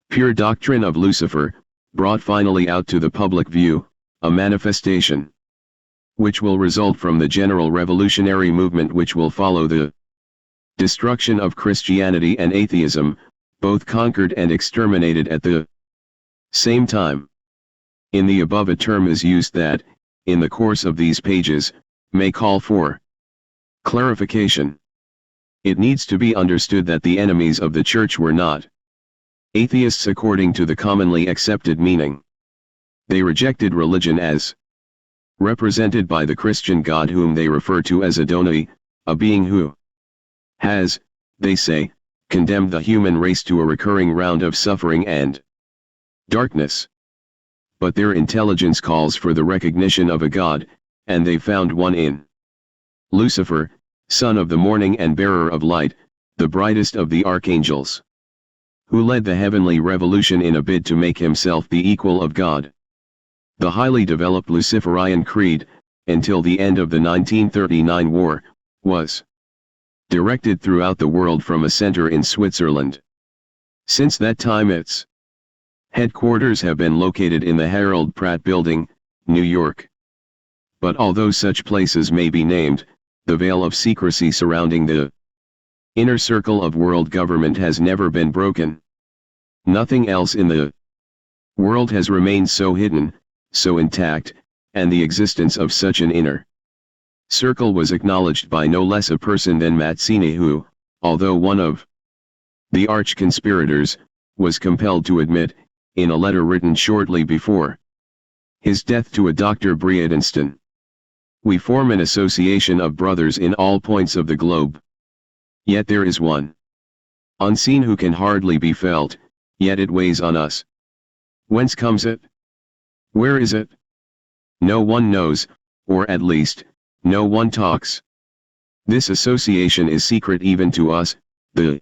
[SPEAKER 1] pure doctrine of Lucifer, brought finally out to the public view, a manifestation which will result from the general revolutionary movement which will follow the destruction of Christianity and atheism, both conquered and exterminated at the same time. In the above a term is used that, in the course of these pages, may call for clarification. It needs to be understood that the enemies of the Church were not atheists according to the commonly accepted meaning. They rejected religion as represented by the Christian God, whom they refer to as Adonai, a being who has, they say, condemned the human race to a recurring round of suffering and darkness. But their intelligence calls for the recognition of a God, and they found one in Lucifer, son of the morning and bearer of light, the brightest of the archangels, who led the heavenly revolution in a bid to make himself the equal of God. The highly developed Luciferian creed, until the end of the 1939 war, was directed throughout the world from a center in Switzerland. Since that time its headquarters have been located in the Harold Pratt Building, New York. But although such places may be named, the veil of secrecy surrounding the inner circle of world government has never been broken. Nothing else in the world has remained so hidden, so intact, and the existence of such an inner circle was acknowledged by no less a person than Mazzini, who, although one of the arch-conspirators, was compelled to admit, in a letter written shortly before his death to a Dr. Briadenston, "We form an association of brothers in all points of the globe. Yet there is one unseen who can hardly be felt, yet it weighs on us. Whence comes it? Where is it? No one knows, or at least, no one talks. This association is secret even to us, the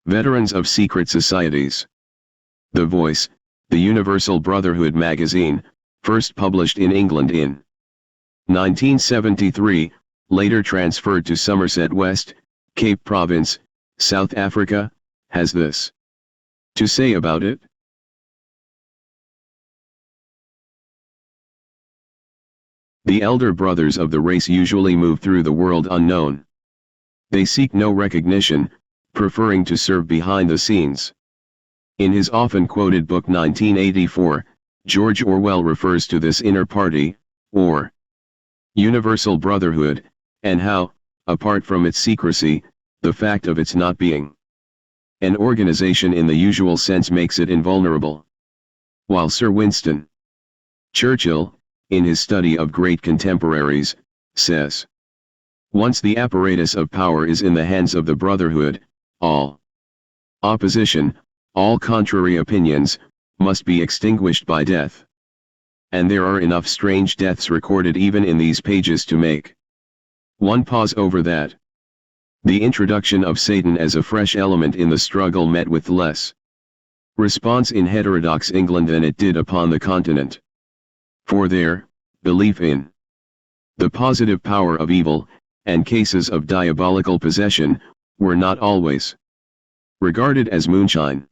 [SPEAKER 1] veterans of secret societies." The Voice, the Universal Brotherhood magazine, first published in England in 1973, later transferred to Somerset West, Cape Province, South Africa, has this to say about it. The elder brothers of the race usually move through the world unknown. They seek no recognition, preferring to serve behind the scenes. In his often quoted book 1984, George Orwell refers to this inner party, or universal brotherhood, and how, apart from its secrecy, the fact of its not being an organization in the usual sense makes it invulnerable. While Sir Winston Churchill, in his study of great contemporaries, says, "Once the apparatus of power is in the hands of the brotherhood, all opposition, all contrary opinions, must be extinguished by death." And there are enough strange deaths recorded even in these pages to make one pause over that. The introduction of Satan as a fresh element in the struggle met with less response in heterodox England than it did upon the continent. For there, belief in the positive power of evil, and cases of diabolical possession, were not always regarded as moonshine.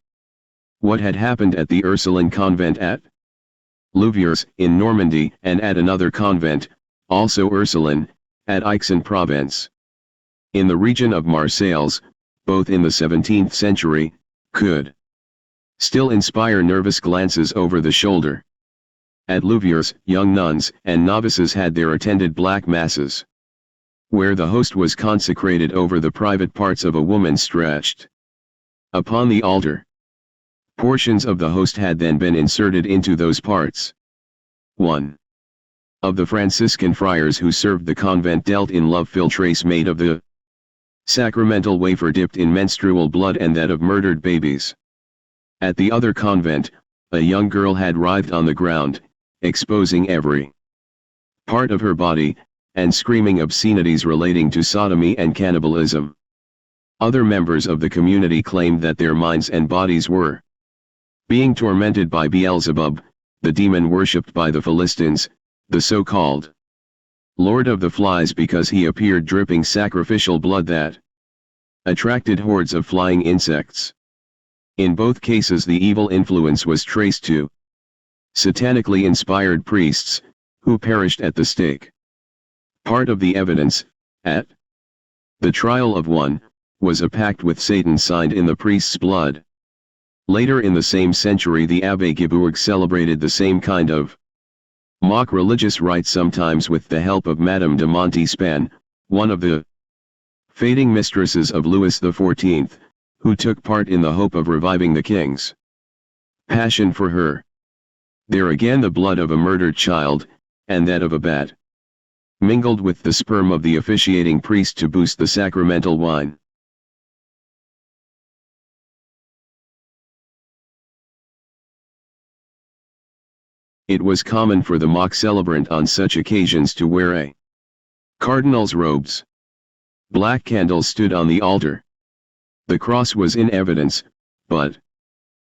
[SPEAKER 1] What had happened at the Ursuline convent at Louviers, in Normandy, and at another convent, also Ursuline, at Aix-en-Provence, in the region of Marseilles, both in the 17th century, could still inspire nervous glances over the shoulder. At Louviers, young nuns and novices had their attended black masses, where the host was consecrated over the private parts of a woman stretched upon the altar. Portions of the host had then been inserted into those parts. One of the Franciscan friars who served the convent dealt in love philtres made of the sacramental wafer dipped in menstrual blood and that of murdered babies. At the other convent, a young girl had writhed on the ground, exposing every part of her body, and screaming obscenities relating to sodomy and cannibalism. Other members of the community claimed that their minds and bodies were being tormented by Beelzebub, the demon worshipped by the Philistines, the so-called Lord of the Flies, because he appeared dripping sacrificial blood that attracted hordes of flying insects. In both cases the evil influence was traced to satanically inspired priests, who perished at the stake. Part of the evidence, at the trial of one, was a pact with Satan signed in the priest's blood. Later in the same century the Abbé Guibourg celebrated the same kind of mock religious rite, sometimes with the help of Madame de Montespan, one of the fading mistresses of Louis XIV, who took part in the hope of reviving the king's passion for her. There again the blood of a murdered child, and that of a bat, mingled with the sperm of the officiating priest to boost the sacramental wine. It was common for the mock celebrant on such occasions to wear a cardinal's robes. Black candles stood on the altar. The cross was in evidence, but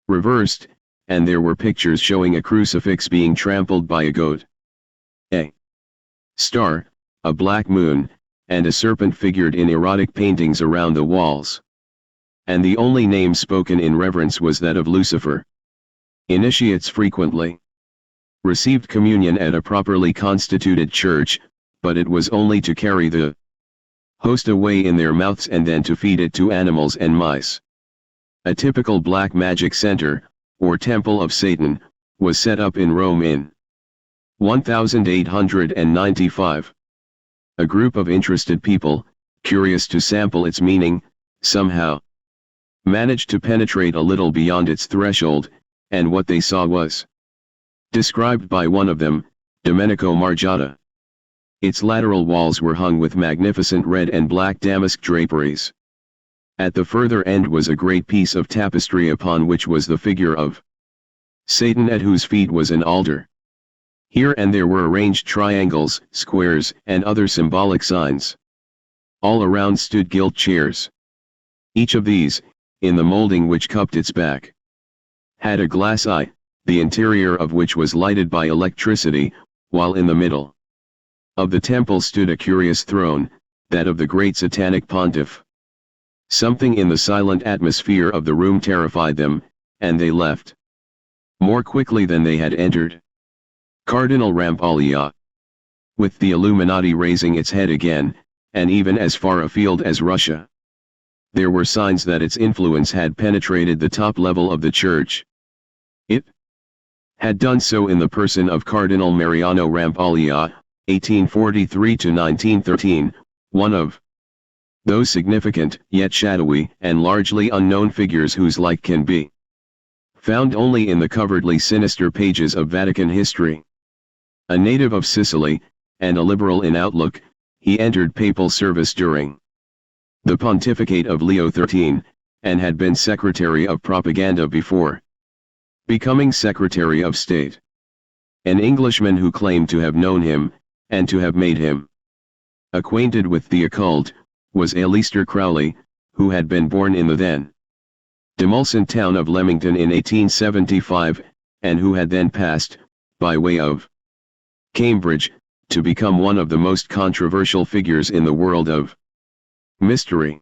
[SPEAKER 1] reversed, and there were pictures showing a crucifix being trampled by a goat, a star, a black moon, and a serpent figured in erotic paintings around the walls. And the only name spoken in reverence was that of Lucifer. Initiates frequently received communion at a properly constituted church, but it was only to carry the host away in their mouths and then to feed it to animals and mice. A typical black magic center, or temple of Satan, was set up in Rome in 1895. A group of interested people, curious to sample its meaning, somehow managed to penetrate a little beyond its threshold, and what they saw was described by one of them, Domenico Margiotta. Its lateral walls were hung with magnificent red and black damask draperies. At the further end was a great piece of tapestry upon which was the figure of Satan, at whose feet was an altar. Here and there were arranged triangles, squares, and other symbolic signs. All around stood gilt chairs. Each of these, in the molding which cupped its back, had a glass eye, the interior of which was lighted by electricity, while in the middle of the temple stood a curious throne, that of the great satanic pontiff. Something in the silent atmosphere of the room terrified them, and they left. More quickly than they had entered. Cardinal Rampolla. With the Illuminati raising its head again, and even as far afield as Russia. There were signs that its influence had penetrated the top level of the Church. It had done so in the person of Cardinal Mariano Rampolla, 1843 to 1913, one of those significant, yet shadowy, and largely unknown figures whose like can be found only in the covertly sinister pages of Vatican history. A native of Sicily, and a liberal in outlook, he entered papal service during the pontificate of Leo XIII, and had been Secretary of Propaganda before becoming Secretary of State. An Englishman who claimed to have known him, and to have made him acquainted with the occult, was Aleister Crowley, who had been born in the then demulcent town of Leamington in 1875, and who had then passed, by way of Cambridge, to become one of the most controversial figures in the world of mystery.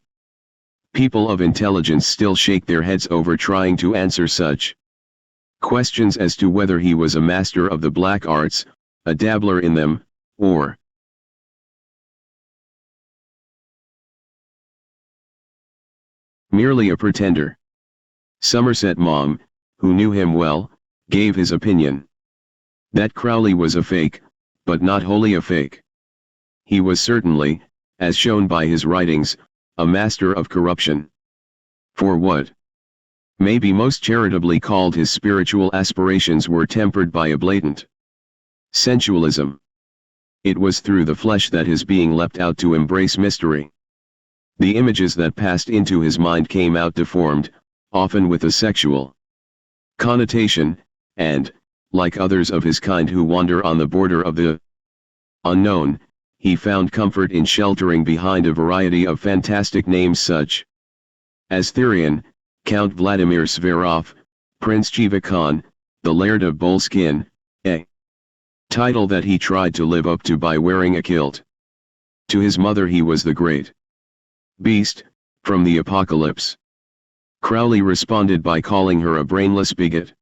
[SPEAKER 1] People of intelligence still shake their heads over trying to answer such questions as to whether he was a master of the black arts, a dabbler in them, or merely a pretender. Somerset Maugham, who knew him well, gave his opinion that Crowley was a fake, but not wholly a fake. He was certainly, as shown by his writings, a master of corruption. For what may be most charitably called his spiritual aspirations were tempered by a blatant sensualism. It was through the flesh that his being leapt out to embrace mystery. The images that passed into his mind came out deformed, often with a sexual connotation, and, like others of his kind who wander on the border of the unknown, he found comfort in sheltering behind a variety of fantastic names such as Therion, Count Vladimir Zverov, Prince Jiva Khan, the Laird of Boleskine, a title that he tried to live up to by wearing a kilt. To his mother he was the great beast, from the apocalypse. Crowley responded by calling her a brainless bigot.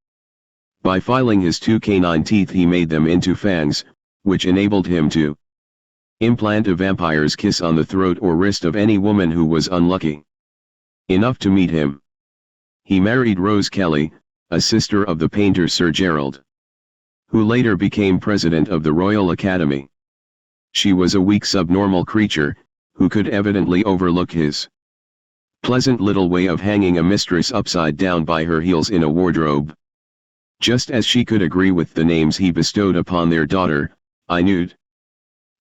[SPEAKER 1] By filing his two canine teeth he made them into fangs, which enabled him to implant a vampire's kiss on the throat or wrist of any woman who was unlucky enough to meet him. He married Rose Kelly, a sister of the painter Sir Gerald, who later became president of the Royal Academy. She was a weak subnormal creature, who could evidently overlook his pleasant little way of hanging a mistress upside down by her heels in a wardrobe. Just as she could agree with the names he bestowed upon their daughter, Inud,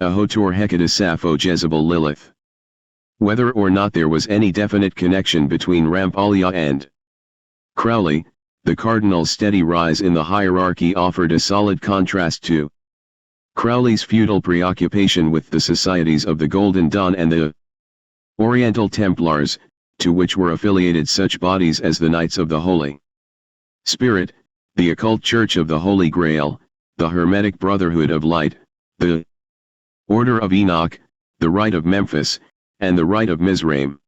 [SPEAKER 1] Ahotor Hecate Sappho Jezebel Lilith. Whether or not there was any definite connection between Rampolla and Crowley, the cardinal's steady rise in the hierarchy offered a solid contrast to Crowley's futile preoccupation with the societies of the Golden Dawn and the Oriental Templars, to which were affiliated such bodies as the Knights of the Holy Spirit, the Occult Church of the Holy Grail, the Hermetic Brotherhood of Light, the Order of Enoch, the Rite of Memphis, and the Rite of Mizraim.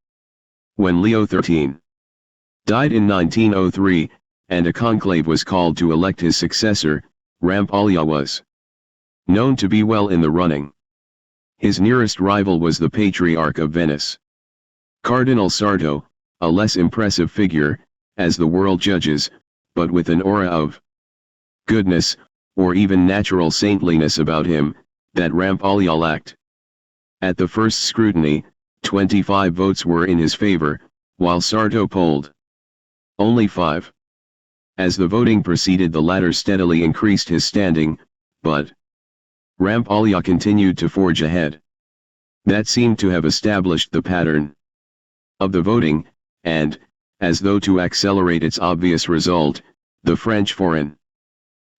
[SPEAKER 1] When Leo XIII died in 1903, and a conclave was called to elect his successor, Rampolla was known to be well in the running. His nearest rival was the Patriarch of Venice, Cardinal Sarto, a less impressive figure, as the world judges, but with an aura of goodness, or even natural saintliness about him, that Rampolla lacked. At the first scrutiny, 25 votes were in his favor, while Sarto polled only 5. As the voting proceeded, the latter steadily increased his standing, but Rampolla continued to forge ahead. That seemed to have established the pattern of the voting, and, as though to accelerate its obvious result, the French foreign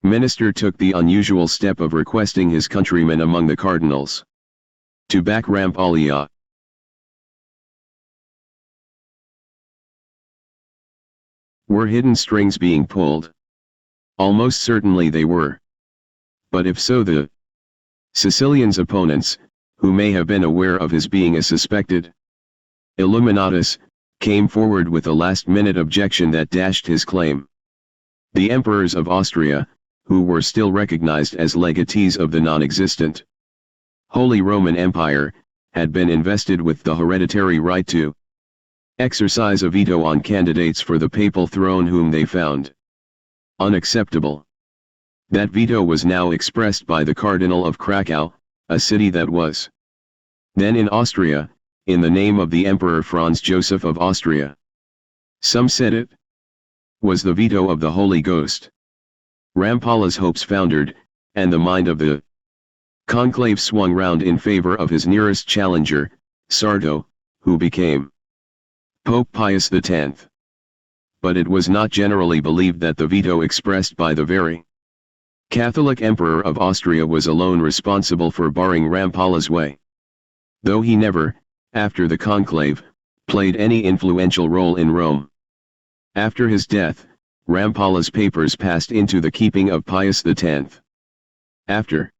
[SPEAKER 1] minister took the unusual step of requesting his countrymen among the cardinals to back Rampolla. Were hidden strings being pulled? Almost certainly they were. But if so, the Sicilian's opponents, who may have been aware of his being a suspected Illuminatus, came forward with a last-minute objection that dashed his claim. The emperors of Austria, who were still recognized as legatees of the non-existent Holy Roman Empire, had been invested with the hereditary right to exercise a veto on candidates for the papal throne whom they found unacceptable. That veto was now expressed by the Cardinal of Krakow, a city that was then in Austria, in the name of the Emperor Franz Joseph of Austria. Some said it was the veto of the Holy Ghost. Rampala's hopes foundered, and the mind of the conclave swung round in favor of his nearest challenger, Sarto, who became Pope Pius X. But it was not generally believed that the veto expressed by the very Catholic Emperor of Austria was alone responsible for barring Rampala's way. Though he never, after the conclave, played any influential role in Rome. After his death, Rampala's papers passed into the keeping of Pius X. After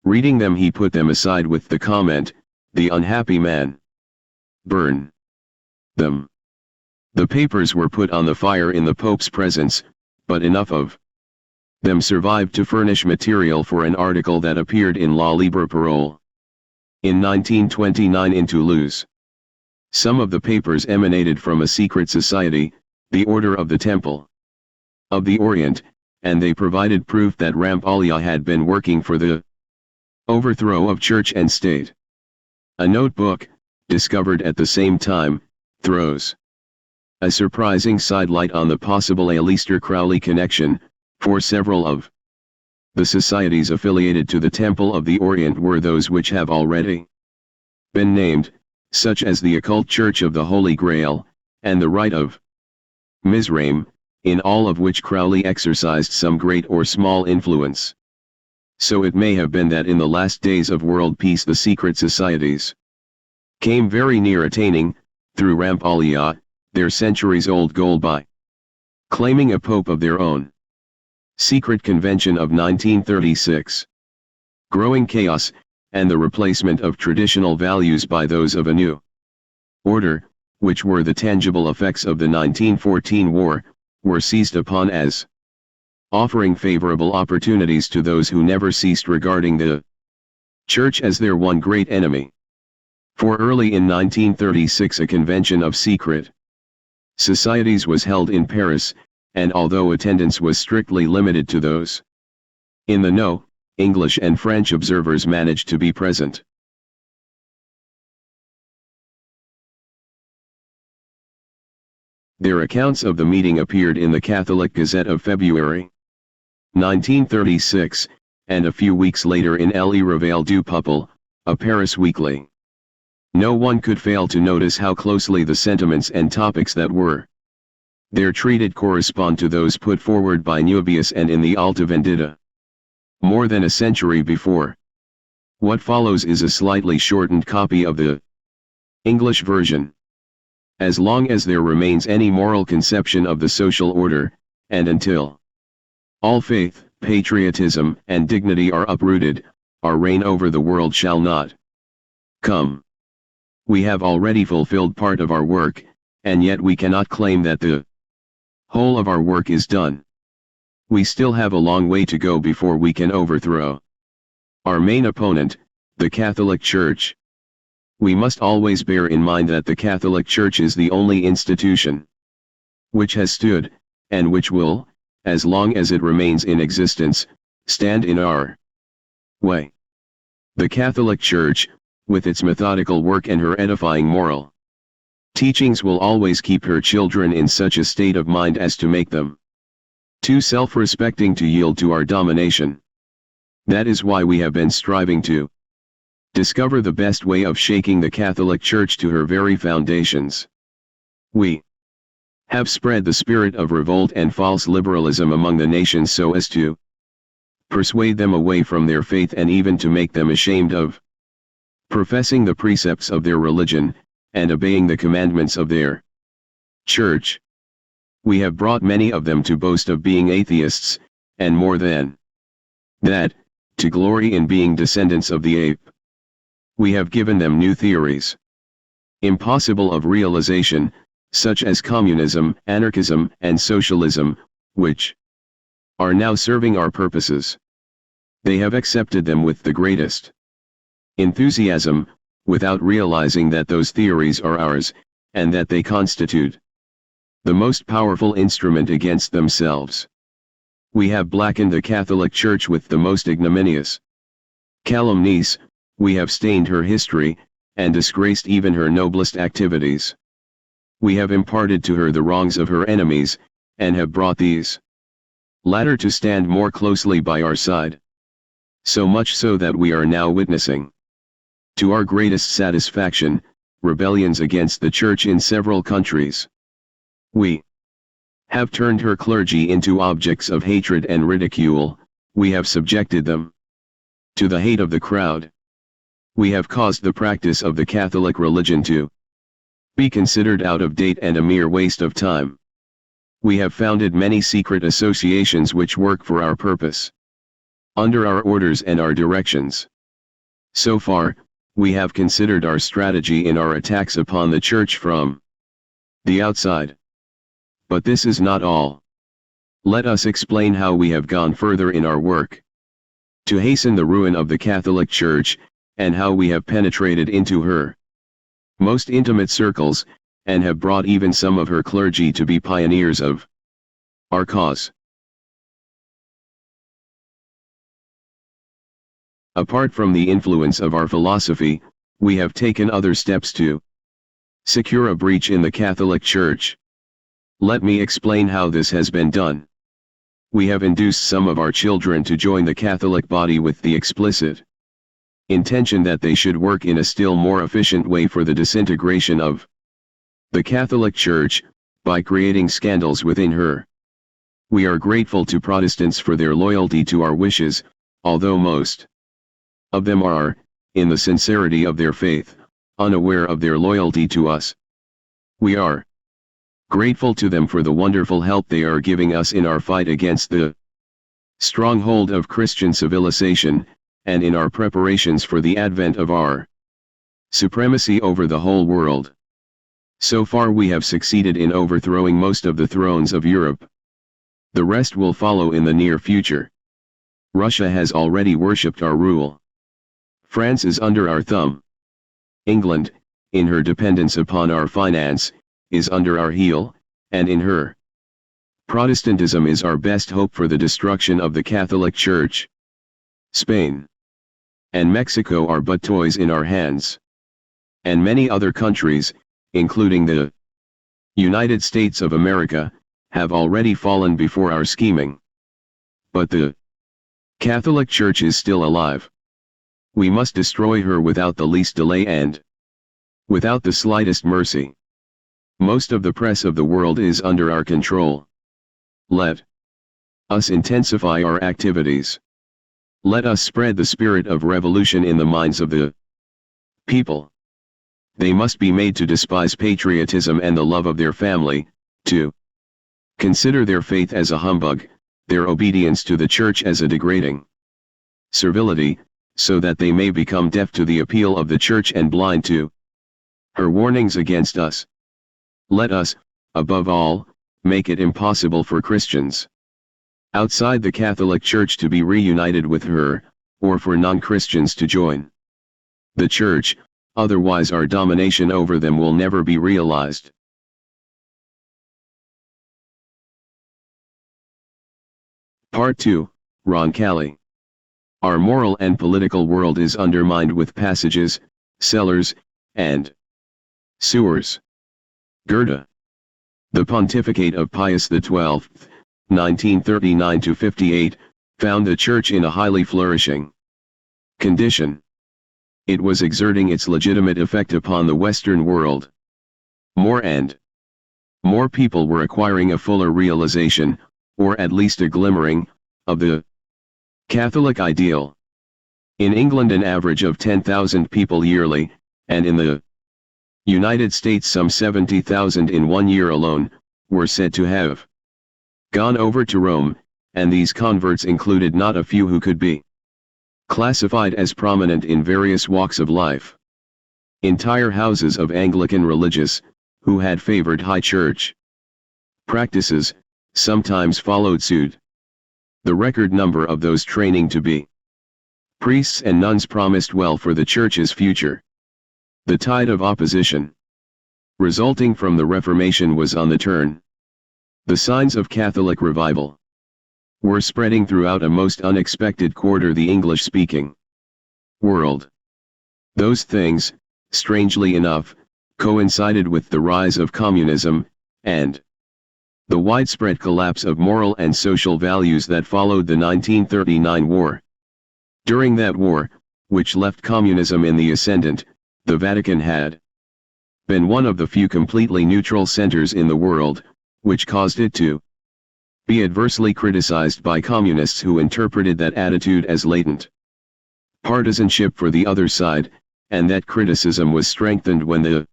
[SPEAKER 1] reading them he put them aside with the comment, "The unhappy man. Burn them." The papers were put on the fire in the Pope's presence, but enough of them survived to furnish material for an article that appeared in La Libre Parole in 1929 in Toulouse. Some of the papers emanated from a secret society, the Order of the Temple of the Orient, and they provided proof that Rampalla had been working for the overthrow of church and state. A notebook, discovered at the same time, throws a surprising sidelight on the possible Aleister Crowley connection, for several of the societies affiliated to the Temple of the Orient were those which have already been named, such as the Occult Church of the Holy Grail, and the Rite of Mizraim, in all of which Crowley exercised some great or small influence. So it may have been that in the last days of world peace the secret societies came very near attaining, through Rampalla, their centuries-old goal by claiming a pope of their own. Secret Convention of 1936. Growing chaos, and the replacement of traditional values by those of a new order, which were the tangible effects of the 1914 war, were seized upon as offering favorable opportunities to those who never ceased regarding the Church as their one great enemy. For early in 1936 a convention of secret societies was held in Paris, and although attendance was strictly limited to those in the know, English and French observers managed to be present. Their accounts of the meeting appeared in the Catholic Gazette of February 1936, and a few weeks later in Le Réveil du Peuple, a Paris weekly. No one could fail to notice how closely the sentiments and topics that were there treated correspond to those put forward by Nubius and in the Alta Vendita more than a century before. What follows is a slightly shortened copy of the English version. As long as there remains any moral conception of the social order, and until all faith, patriotism, and dignity are uprooted, our reign over the world shall not come. We have already fulfilled part of our work, and yet we cannot claim that the whole of our work is done. We still have a long way to go before we can overthrow our main opponent, the Catholic Church. We must always bear in mind that the Catholic Church is the only institution which has stood, and which will, as long as it remains in existence, stand in our way. The Catholic Church, with its methodical work and her edifying moral teachings, will always keep her children in such a state of mind as to make them too self-respecting to yield to our domination. That is why we have been striving to discover the best way of shaking the Catholic Church to her very foundations. We have spread the spirit of revolt and false liberalism among the nations so as to persuade them away from their faith and even to make them ashamed of professing the precepts of their religion, and obeying the commandments of their church. We have brought many of them to boast of being atheists, and more than that, to glory in being descendants of the ape. We have given them new theories, impossible of realization, such as communism, anarchism, and socialism, which are now serving our purposes. They have accepted them with the greatest enthusiasm, without realizing that those theories are ours, and that they constitute the most powerful instrument against themselves. We have blackened the Catholic Church with the most ignominious calumnies, we have stained her history, and disgraced even her noblest activities. We have imparted to her the wrongs of her enemies, and have brought these latter to stand more closely by our side. So much so that we are now witnessing, to our greatest satisfaction, rebellions against the Church in several countries. We have turned her clergy into objects of hatred and ridicule, we have subjected them to the hate of the crowd. We have caused the practice of the Catholic religion to be considered out of date and a mere waste of time. We have founded many secret associations which work for our purpose, under our orders and our directions. So far, we have considered our strategy in our attacks upon the Church from the outside. But this is not all. Let us explain how we have gone further in our work to hasten the ruin of the Catholic Church, and how we have penetrated into her most intimate circles, and have brought even some of her clergy to be pioneers of our cause. Apart from the influence of our philosophy, we have taken other steps to secure a breach in the Catholic Church. Let me explain how this has been done. We have induced some of our children to join the Catholic body with the explicit intention that they should work in a still more efficient way for the disintegration of the Catholic Church, by creating scandals within her. We are grateful to Protestants for their loyalty to our wishes, although most of them are, in the sincerity of their faith, unaware of their loyalty to us. We are grateful to them for the wonderful help they are giving us in our fight against the stronghold of Christian civilization, and in our preparations for the advent of our supremacy over the whole world. So far we have succeeded in overthrowing most of the thrones of Europe. The rest will follow in the near future. Russia has already worshipped our rule. France is under our thumb. England, in her dependence upon our finance, is under our heel, and in her Protestantism is our best hope for the destruction of the Catholic Church. Spain and Mexico are but toys in our hands. And many other countries, including the United States of America, have already fallen before our scheming. But the Catholic Church is still alive. We must destroy her without the least delay and without the slightest mercy. Most of the press of the world is under our control. Let us intensify our activities. Let us spread the spirit of revolution in the minds of the people. They must be made to despise patriotism and the love of their family, to consider their faith as a humbug, their obedience to the Church as a degrading servility, so that they may become deaf to the appeal of the Church and blind to her warnings against us. Let us, above all, make it impossible for Christians outside the Catholic Church to be reunited with her, or for non-Christians to join the Church, otherwise our domination over them will never be realized. Part 2, Roncalli. Our moral and political world is undermined with passages, cellars, and sewers. Goethe. The pontificate of Pius XII, 1939–58, found the Church in a highly flourishing condition. It was exerting its legitimate effect upon the Western world. More and more people were acquiring a fuller realization, or at least a glimmering, of the Catholic ideal. In England an average of 10,000 people yearly, and in the United States some 70,000 in 1 year alone, were said to have gone over to Rome, and these converts included not a few who could be classified as prominent in various walks of life. Entire houses of Anglican religious, who had favored high church practices, sometimes followed suit. The record number of those training to be priests and nuns promised well for the church's future. The tide of opposition resulting from the Reformation was on the turn. The signs of Catholic revival were spreading throughout a most unexpected quarter, the English-speaking world. Those things, strangely enough, coincided with the rise of communism, and the widespread collapse of moral and social values that followed the 1939 war. During that war, which left communism in the ascendant, the Vatican had been one of the few completely neutral centers in the world, which caused it to be adversely criticized by communists who interpreted that attitude as latent partisanship for the other side, and that criticism was strengthened when the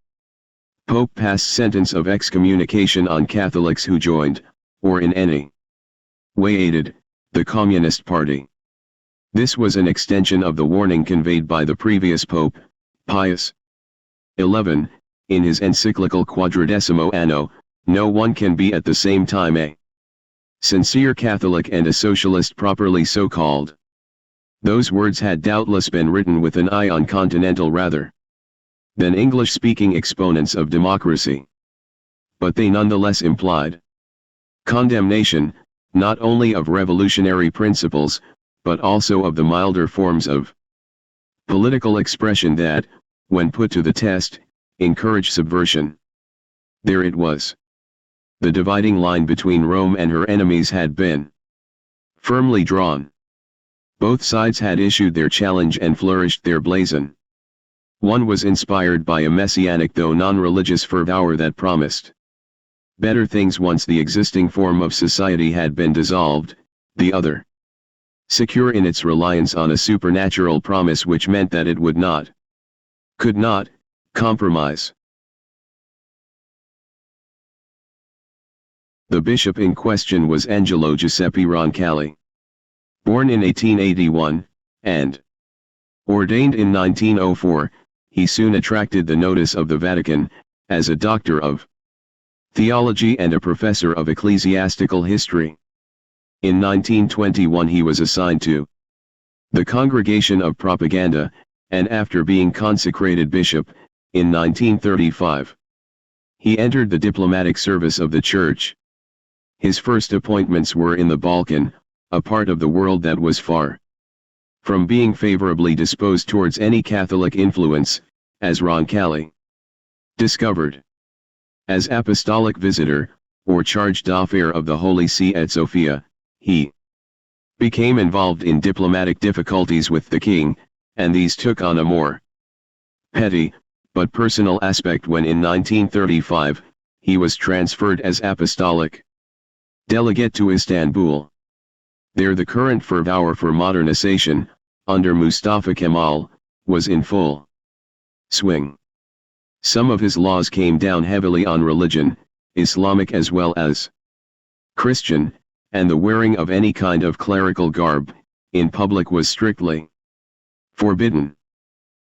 [SPEAKER 1] Pope passed sentence of excommunication on Catholics who joined, or in any way aided, the Communist Party. This was an extension of the warning conveyed by the previous Pope, Pius XI, in his encyclical Quadragesimo Anno, no one can be at the same time a sincere Catholic and a socialist properly so called. Those words had doubtless been written with an eye on continental rather than English-speaking exponents of democracy. But they nonetheless implied condemnation, not only of revolutionary principles, but also of the milder forms of political expression that, when put to the test, encourage subversion. There it was. The dividing line between Rome and her enemies had been firmly drawn. Both sides had issued their challenge and flourished their blazon. One was inspired by a messianic though non-religious fervor that promised better things once the existing form of society had been dissolved, the other secure in its reliance on a supernatural promise which meant that it would not, could not, compromise. The bishop in question was Angelo Giuseppe Roncalli. Born in 1881, and ordained in 1904, he soon attracted the notice of the Vatican, as a doctor of theology and a professor of ecclesiastical history. In 1921 he was assigned to the Congregation of Propaganda, and after being consecrated bishop, in 1935, he entered the diplomatic service of the Church. His first appointments were in the Balkan, a part of the world that was far from being favorably disposed towards any Catholic influence, as Roncalli discovered. As apostolic visitor, or charge d'affaires of the Holy See at Sofia, he became involved in diplomatic difficulties with the king, and these took on a more petty, but personal aspect when in 1935, he was transferred as apostolic delegate to Istanbul. There the current fervor for modernization, under Mustafa Kemal, was in full swing. Some of his laws came down heavily on religion, Islamic as well as Christian, and the wearing of any kind of clerical garb, in public was strictly forbidden.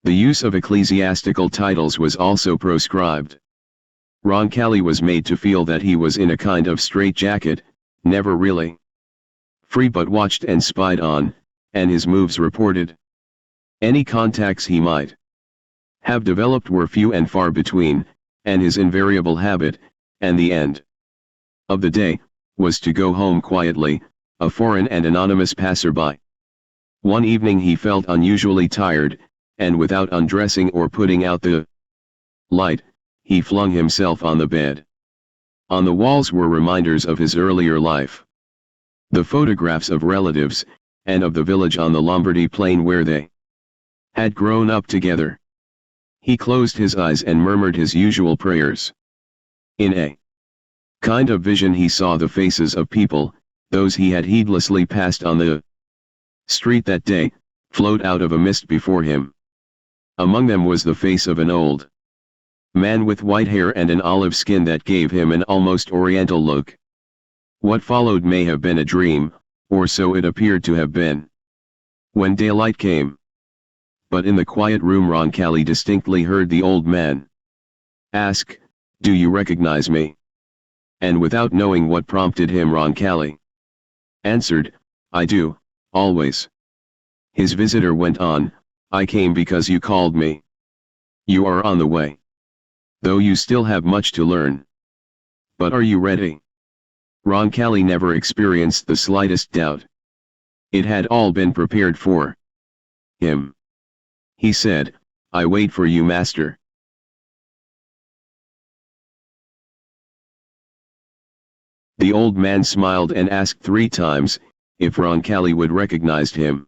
[SPEAKER 1] The use of ecclesiastical titles was also proscribed. Roncalli was made to feel that he was in a kind of straitjacket, never really free but watched and spied on, and his moves reported. Any contacts he might have developed were few and far between, and his invariable habit, and the end of the day, was to go home quietly, a foreign and anonymous passerby. One evening he felt unusually tired, and without undressing or putting out the light, he flung himself on the bed. On the walls were reminders of his earlier life. The photographs of relatives, and of the village on the Lombardy plain where they had grown up together. He closed his eyes and murmured his usual prayers. In a kind of vision he saw the faces of people, those he had heedlessly passed on the street that day, float out of a mist before him. Among them was the face of an old man with white hair and an olive skin that gave him an almost oriental look. What followed may have been a dream, or so it appeared to have been. When daylight came, but in the quiet room Roncalli distinctly heard the old man ask, "Do you recognize me?" And without knowing what prompted him, Roncalli answered, "I do, always." His visitor went on, "I came because you called me. You are on the way. Though you still have much to learn. But are you ready?" Roncalli never experienced the slightest doubt. It had all been prepared for him. He said, "I wait for you, master." The old man smiled and asked 3 times, if Roncalli would recognize him.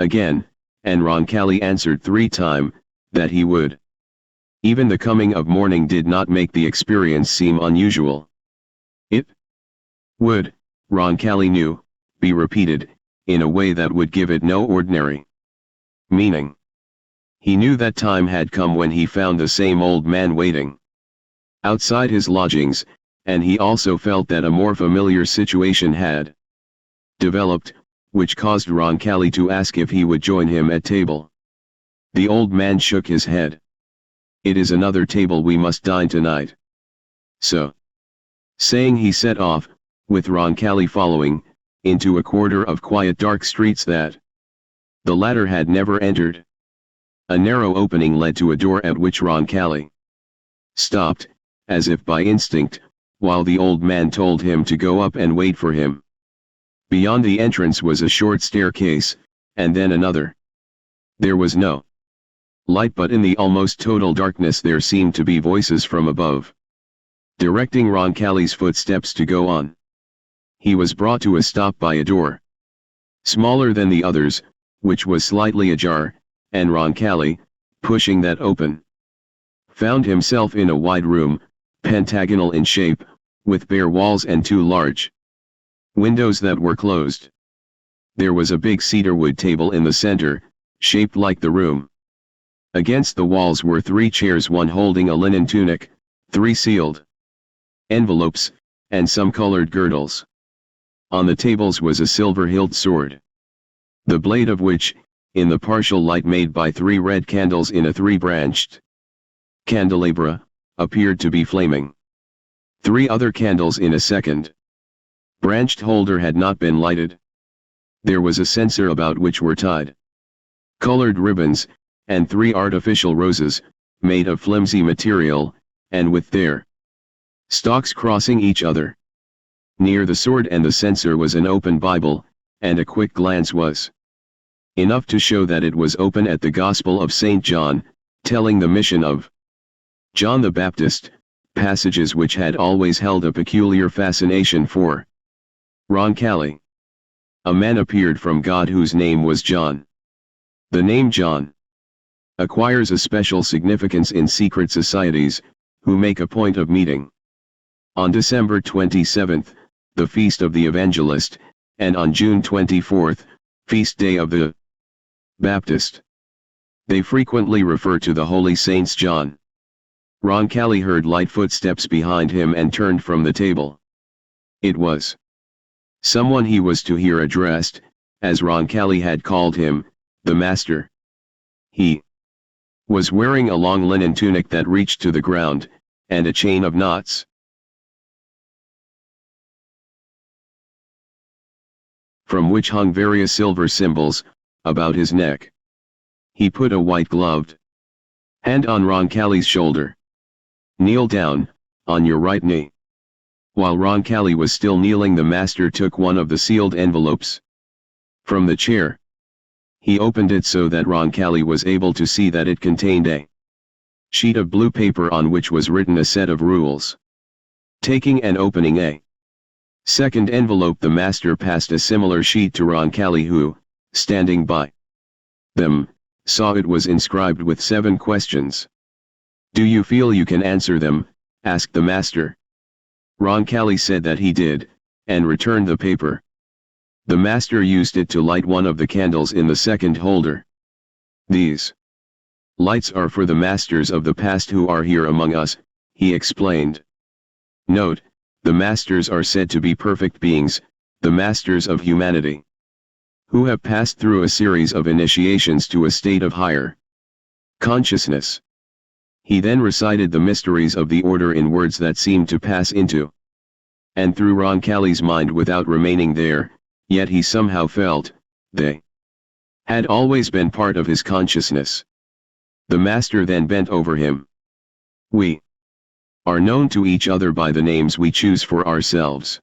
[SPEAKER 1] Again, and Roncalli answered 3 times, that he would. Even the coming of morning did not make the experience seem unusual. It would, Roncalli knew, be repeated, in a way that would give it no ordinary meaning. He knew that time had come when he found the same old man waiting outside his lodgings, and he also felt that a more familiar situation had developed, which caused Roncalli to ask if he would join him at table. The old man shook his head. "It is another table we must dine tonight." So saying, he set off, with Roncalli following, into a quarter of quiet dark streets that the latter had never entered. A narrow opening led to a door at which Roncalli stopped, as if by instinct, while the old man told him to go up and wait for him. Beyond the entrance was a short staircase, and then another. There was no light, but in the almost total darkness there seemed to be voices from above, directing Roncalli's footsteps to go on. He was brought to a stop by a door, smaller than the others, which was slightly ajar, and Roncalli, pushing that open, found himself in a wide room, pentagonal in shape, with bare walls and 2 large windows that were closed. There was a big cedarwood table in the center, shaped like the room. Against the walls were 3 chairs, one holding a linen tunic, 3 sealed envelopes, and some colored girdles. On the tables was a silver-hilt sword, the blade of which, in the partial light made by 3 red candles in a 3-branched candelabra, appeared to be flaming. 3 other candles in a second branched holder had not been lighted. There was a censer about which were tied colored ribbons, and 3 artificial roses, made of flimsy material, and with their stalks crossing each other. Near the sword and the censer was an open Bible, and a quick glance was enough to show that it was open at the Gospel of St. John, telling the mission of John the Baptist, passages which had always held a peculiar fascination for Roncalli. A man appeared from God whose name was John. The name John acquires a special significance in secret societies, who make a point of meeting on December 27th, the feast of the Evangelist, and on June 24th, feast day of the Baptist. They frequently refer to the holy saints John. Roncalli heard light footsteps behind him and turned from the table. It was someone he was to hear addressed, as Roncalli had called him, the master. He was wearing a long linen tunic that reached to the ground, and a chain of knots, from which hung various silver symbols, about his neck. He put a white-gloved hand on Roncalli's shoulder. "Kneel down, on your right knee." While Roncalli was still kneeling, the master took one of the sealed envelopes from the chair. He opened it so that Roncalli was able to see that it contained a sheet of blue paper on which was written a set of rules. Taking and opening a second envelope, the master passed a similar sheet to Roncalli, who, standing by them, saw it was inscribed with 7 questions. "Do you feel you can answer them?" asked the master. Roncalli said that he did, and returned the paper. The master used it to light one of the candles in the second holder. "These lights are for the masters of the past who are here among us," he explained. Note: the masters are said to be perfect beings, the masters of humanity, who have passed through a series of initiations to a state of higher consciousness. He then recited the mysteries of the order in words that seemed to pass into and through Roncalli's mind without remaining there, yet he somehow felt they had always been part of his consciousness. The master then bent over him. We are known to each other by the names we choose for ourselves.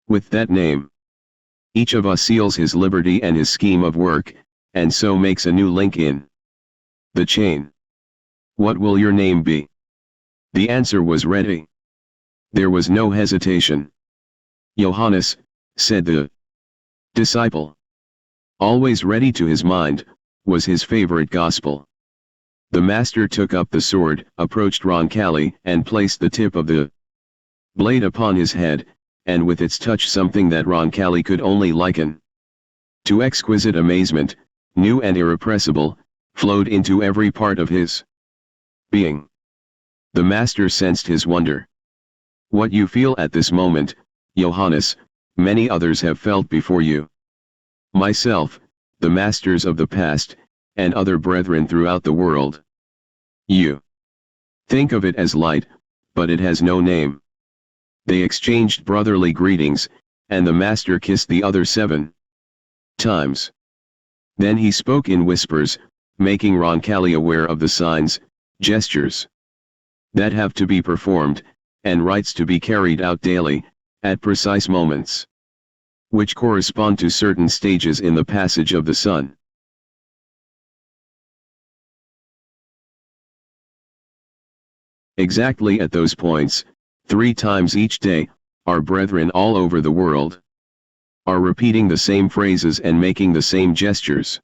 [SPEAKER 1] With that name, each of us seals his liberty and his scheme of work, and so makes a new link in the chain. What will your name be? The answer was ready. There was no hesitation. Johannes, said the disciple. Always ready to his mind, was his favorite gospel. The master took up the sword, approached Roncalli, and placed the tip of the blade upon his head, and with its touch something that Roncalli could only liken to exquisite amazement, new and irrepressible, flowed into every part of his being. The master sensed his wonder. What you feel at this moment, Johannes, many others have felt before you. Myself, the masters of the past, and other brethren throughout the world. You think of it as light, but it has no name. They exchanged brotherly greetings, and the master kissed the other 7 times. Then he spoke in whispers, making Roncalli aware of the signs, gestures that have to be performed, and rites to be carried out daily, at precise moments, which correspond to certain stages in the passage of the sun. Exactly at those points, 3 times each day, our brethren all over the world are repeating the same phrases and making the same gestures.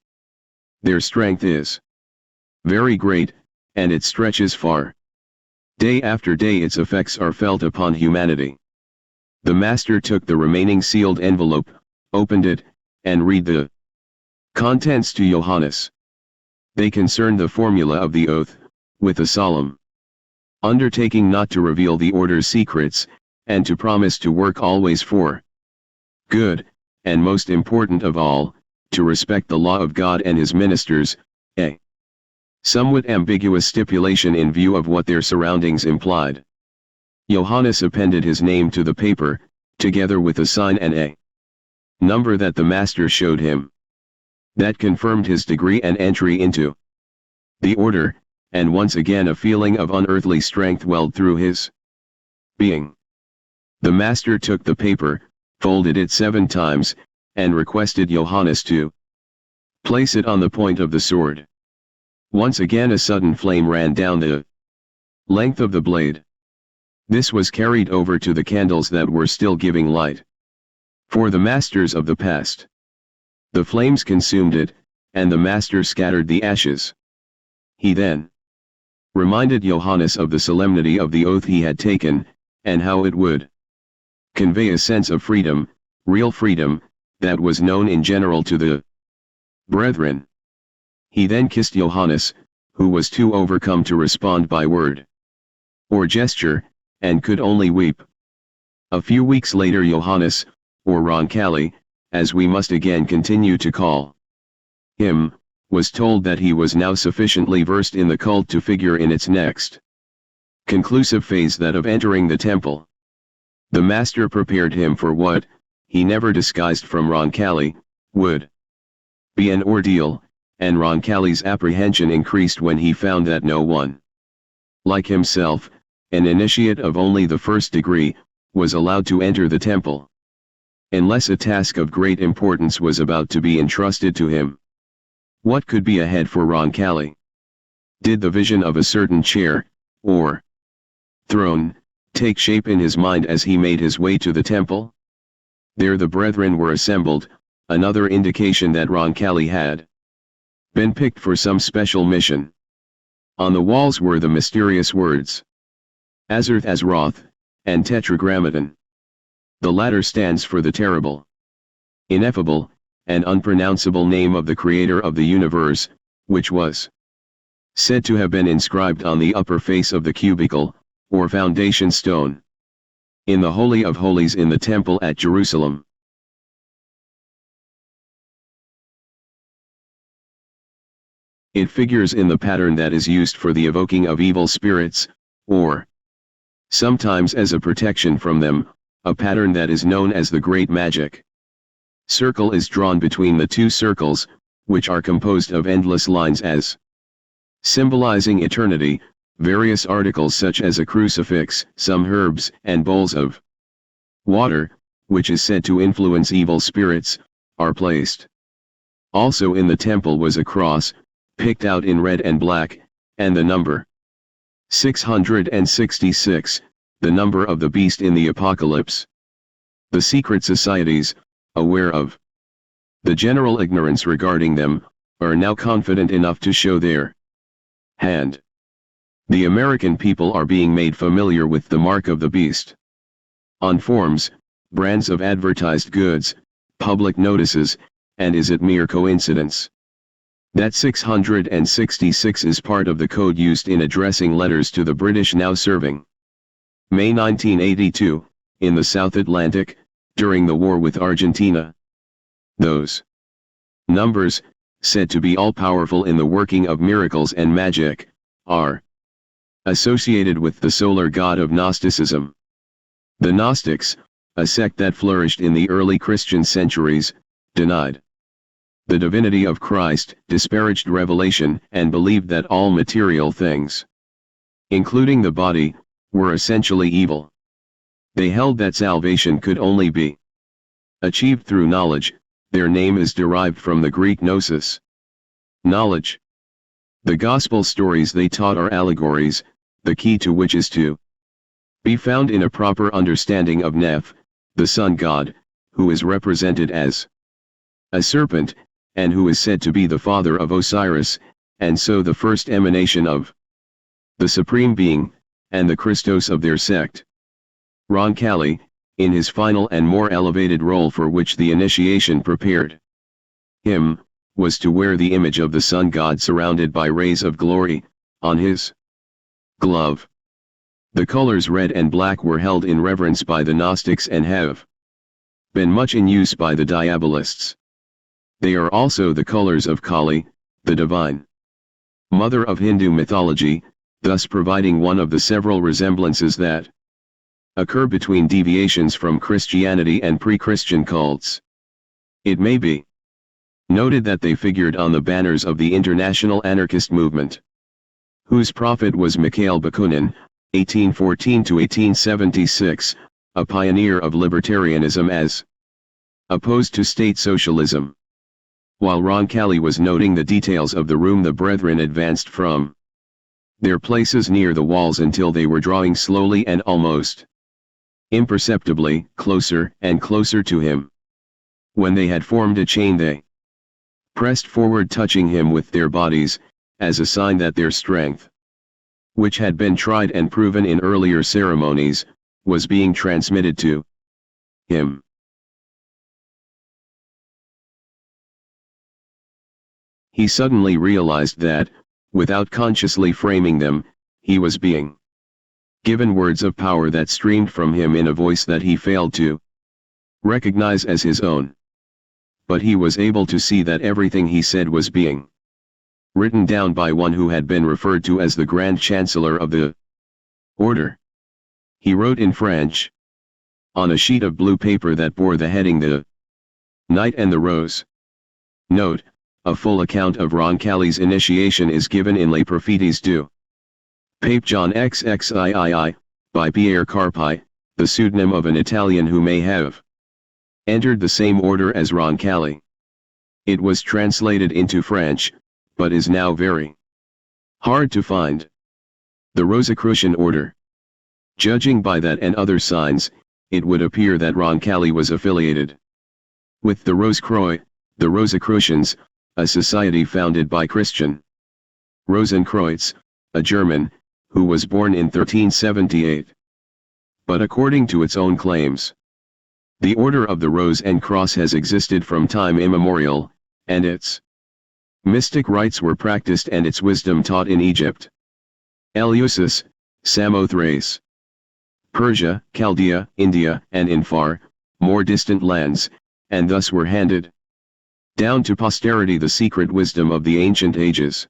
[SPEAKER 1] Their strength is very great, and it stretches far. Day after day its effects are felt upon humanity. The master took the remaining sealed envelope, opened it, and read the contents to Johannes. They concerned the formula of the oath, with a solemn undertaking not to reveal the order's secrets, and to promise to work always for good, and most important of all, to respect the law of God and his ministers, a somewhat ambiguous stipulation in view of what their surroundings implied. Johannes appended his name to the paper, together with a sign and a number that the master showed him. That confirmed his degree and entry into the order, and once again a feeling of unearthly strength welled through his being. The master took the paper, folded it 7 times, and requested Johannes to place it on the point of the sword. Once again a sudden flame ran down the length of the blade. This was carried over to the candles that were still giving light for the masters of the past. The flames consumed it, and the master scattered the ashes. He then reminded Johannes of the solemnity of the oath he had taken, and how it would convey a sense of freedom, real freedom, that was known in general to the brethren. He then kissed Johannes, who was too overcome to respond by word or gesture, and could only weep. A few weeks later Johannes, or Roncalli, as we must again continue to call him, was told that he was now sufficiently versed in the cult to figure in its next conclusive phase, that of entering the temple. The master prepared him for what, he never disguised from Roncalli, would be an ordeal, and Roncalli's apprehension increased when he found that no one like himself, an initiate of only the 1st degree, was allowed to enter the temple unless a task of great importance was about to be entrusted to him. What could be ahead for Roncalli? Did the vision of a certain chair, or throne, take shape in his mind as he made his way to the temple? There the brethren were assembled, another indication that Roncalli had been picked for some special mission. On the walls were the mysterious words Azarth Azroth, and Tetragrammaton. The latter stands for the terrible, ineffable, and unpronounceable name of the Creator of the universe, which was said to have been inscribed on the upper face of the cubicle, or foundation stone, in the Holy of Holies in the temple at Jerusalem. It figures in the pattern that is used for the evoking of evil spirits, or sometimes as a protection from them, a pattern that is known as the Great Magic. Circle is drawn between the two circles, which are composed of endless lines as symbolizing eternity. Various articles such as a crucifix, some herbs, and bowls of water, which is said to influence evil spirits, are placed. Also in the temple was a cross, picked out in red and black, and the number 666, the number of the beast in the Apocalypse. The secret societies, aware of the general ignorance regarding them, are now confident enough to show their hand. The American people are being made familiar with the mark of the beast. On forms, brands of advertised goods, public notices, and is it mere coincidence that 666 is part of the code used in addressing letters to the British now serving May 1982, in the South Atlantic, during the war with Argentina? Those numbers, said to be all-powerful in the working of miracles and magic, are associated with the solar god of Gnosticism. The Gnostics, a sect that flourished in the early Christian centuries, denied the divinity of Christ, disparaged revelation, and believed that all material things, including the body, were essentially evil. They held that salvation could only be achieved through knowledge. Their name is derived from the Greek gnosis, knowledge. The gospel stories they taught are allegories, the key to which is to be found in a proper understanding of Neph, the sun god, who is represented as a serpent, and who is said to be the father of Osiris, and so the first emanation of the Supreme Being, and the Christos of their sect. Roncalli, in his final and more elevated role for which the initiation prepared him, was to wear the image of the sun god surrounded by rays of glory, on his glove. The colors red and black were held in reverence by the Gnostics and have been much in use by the Diabolists. They are also the colors of Kali, the divine mother of Hindu mythology, thus providing one of the several resemblances that occur between deviations from Christianity and pre-Christian cults. It may be noted that they figured on the banners of the international anarchist movement, whose prophet was Mikhail Bakunin, 1814–1876, a pioneer of libertarianism as opposed to state socialism. While Roncalli was noting the details of the room, the brethren advanced from their places near the walls until they were drawing slowly and almost imperceptibly closer and closer to him. When they had formed a chain, they pressed forward, touching him with their bodies, as a sign that their strength, which had been tried and proven in earlier ceremonies, was being transmitted to him. He suddenly realized that, without consciously framing them, he was being given words of power that streamed from him in a voice that he failed to recognize as his own. But he was able to see that everything he said was being written down by one who had been referred to as the Grand Chancellor of the Order. He wrote in French, on a sheet of blue paper that bore the heading "The Knight and the Rose." Note: a full account of Roncalli's initiation is given in Les Prophéties du Pape John XXIII, by Pierre Carpi, the pseudonym of an Italian who may have entered the same order as Roncalli. It was translated into French, but is now very hard to find. The Rosicrucian order. Judging by that and other signs, it would appear that Roncalli was affiliated with the Rose-Croix, the Rosicrucians, a society founded by Christian Rosenkreuz, a German, who was born in 1378. But according to its own claims, the Order of the Rose and Cross has existed from time immemorial, and its mystic rites were practiced and its wisdom taught in Egypt, Eleusis, Samothrace, Persia, Chaldea, India, and in far, more distant lands, and thus were handed down to posterity the secret wisdom of the ancient ages.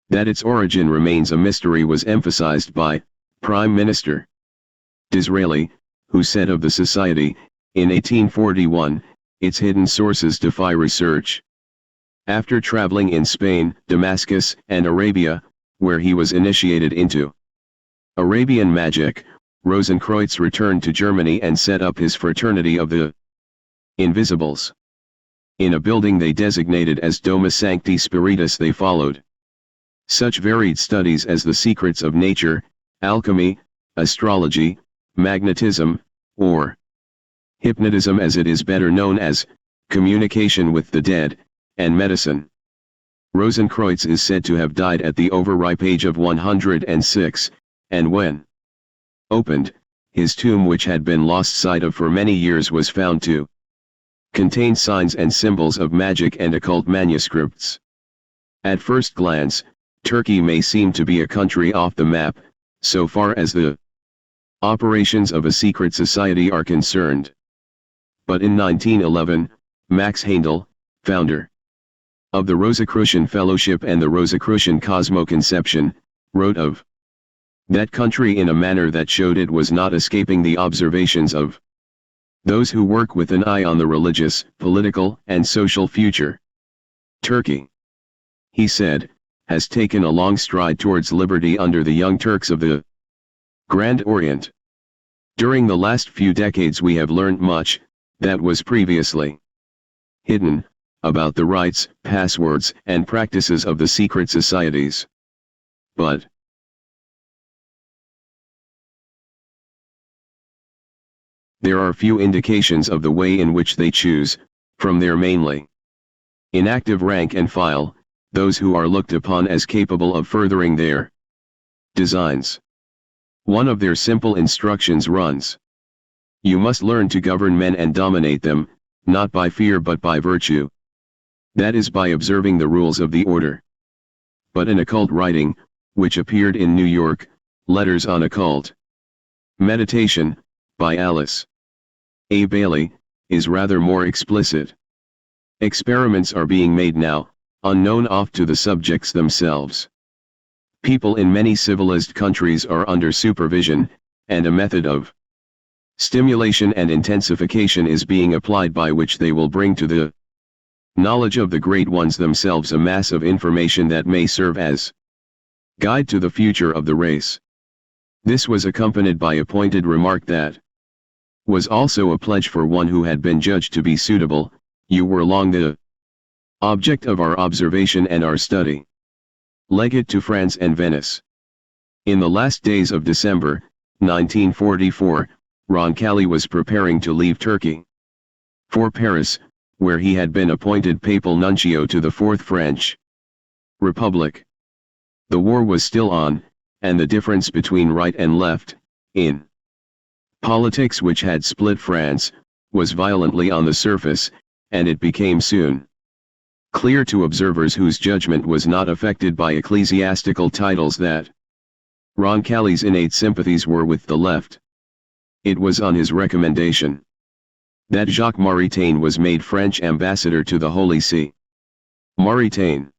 [SPEAKER 1] That its origin remains a mystery was emphasized by Prime Minister Disraeli, who said of the society, in 1841, its hidden sources defy research. After traveling in Spain, Damascus, and Arabia, where he was initiated into Arabian magic, Rosenkreutz returned to Germany and set up his Fraternity of the Invisibles. In a building they designated as Domus Sancti Spiritus they followed such varied studies as the secrets of nature, alchemy, astrology, magnetism, or hypnotism as it is better known as, communication with the dead, and medicine. Rosenkreutz is said to have died at the overripe age of 106, and when opened, his tomb, which had been lost sight of for many years, was found to contain signs and symbols of magic and occult manuscripts. At first glance, Turkey may seem to be a country off the map, so far as the operations of a secret society are concerned. But in 1911, Max Handel, founder of the Rosicrucian Fellowship and the Rosicrucian Cosmoconception, wrote of that country in a manner that showed it was not escaping the observations of those who work with an eye on the religious, political, and social future. Turkey, he said, has taken a long stride towards liberty under the Young Turks of the Grand Orient. During the last few decades we have learned much that was previously hidden about the rites, passwords, and practices of the secret societies. But there are few indications of the way in which they choose, from their mainly inactive rank and file, those who are looked upon as capable of furthering their designs. One of their simple instructions runs: you must learn to govern men and dominate them, not by fear but by virtue. That is, by observing the rules of the order. But an occult writing, which appeared in New York, Letters on Occult Meditation, by Alice A. Bailey, is rather more explicit. Experiments are being made now, unknown oft to the subjects themselves. People in many civilized countries are under supervision, and a method of stimulation and intensification is being applied by which they will bring to the knowledge of the great ones themselves a mass of information that may serve as guide to the future of the race. This was accompanied by a pointed remark that was also a pledge for one who had been judged to be suitable: you were long the object of our observation and our study. Legate to France and Venice. In the last days of December, 1944, Roncalli was preparing to leave Turkey for Paris, where he had been appointed papal nuncio to the Fourth French Republic. The war was still on, and the difference between right and left, in politics which had split France, was violently on the surface, and it became soon clear to observers whose judgment was not affected by ecclesiastical titles that Roncalli's innate sympathies were with the left. It was on his recommendation that Jacques Maritain was made French ambassador to the Holy See. Maritain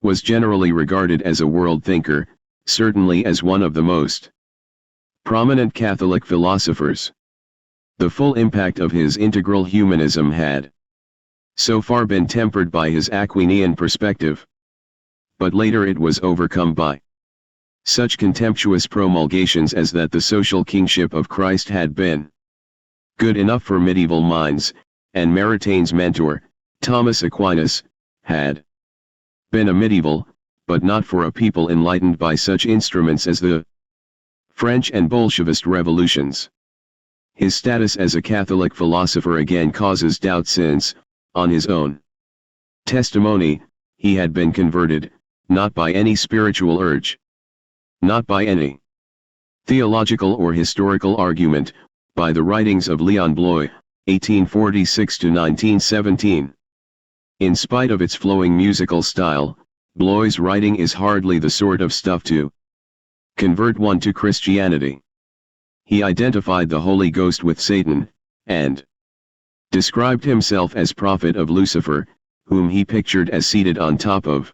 [SPEAKER 1] was generally regarded as a world thinker, certainly as one of the most prominent Catholic philosophers. The full impact of his integral humanism had so far been tempered by his Aquinian perspective, but later it was overcome by such contemptuous promulgations as that the social kingship of Christ had been good enough for medieval minds, and Maritain's mentor, Thomas Aquinas, had been a medieval, but not for a people enlightened by such instruments as the French and Bolshevist revolutions. His status as a Catholic philosopher again causes doubt since, on his own testimony, he had been converted, not by any spiritual urge, not by any theological or historical argument, by the writings of Leon Bloy, 1846–1917. In spite of its flowing musical style, Bloy's writing is hardly the sort of stuff to convert one to Christianity. He identified the Holy Ghost with Satan, and described himself as prophet of Lucifer, whom he pictured as seated on top of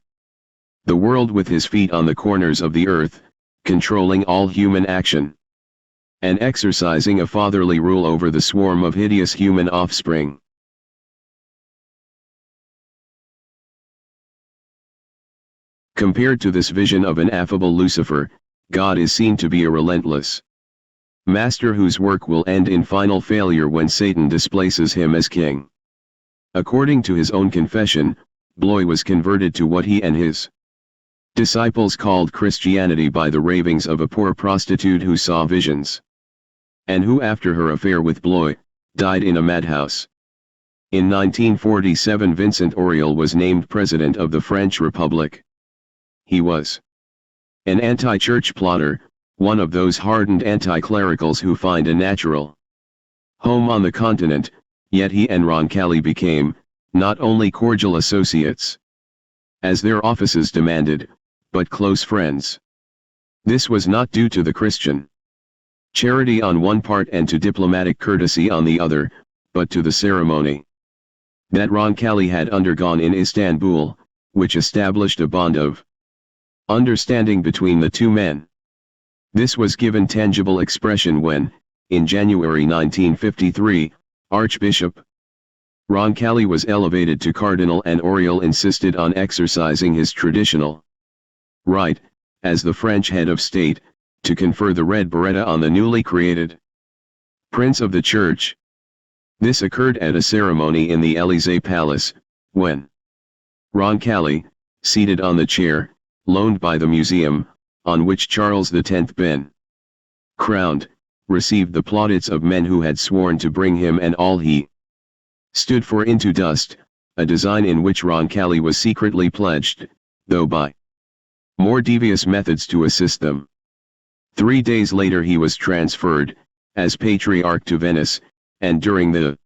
[SPEAKER 1] the world with his feet on the corners of the earth, controlling all human action, and exercising a fatherly rule over the swarm of hideous human offspring. Compared to this vision of an affable Lucifer, God is seen to be a relentless master whose work will end in final failure when Satan displaces him as king. According to his own confession, Bloy was converted to what he and his disciples called Christianity by the ravings of a poor prostitute who saw visions, and who after her affair with Bloy, died in a madhouse. In 1947 Vincent Auriol was named President of the French Republic. He was an anti-church plotter, one of those hardened anti-clericals who find a natural home on the continent, yet he and Roncalli became, not only cordial associates, as their offices demanded, but close friends. This was not due to the Christian charity on one part and to diplomatic courtesy on the other, but to the ceremony that Roncalli had undergone in Istanbul, which established a bond of understanding between the two men. This was given tangible expression when, in January 1953, Archbishop Roncalli was elevated to cardinal and Auriol insisted on exercising his traditional right, as the French head of state, to confer the red biretta on the newly created Prince of the Church. This occurred at a ceremony in the Élysée Palace, when Roncalli, seated on the chair, loaned by the museum, on which Charles X been crowned, received the plaudits of men who had sworn to bring him and all he stood for into dust, a design in which Roncalli was secretly pledged, though by more devious methods to assist them. 3 days later he was transferred, as Patriarch to Venice, and during the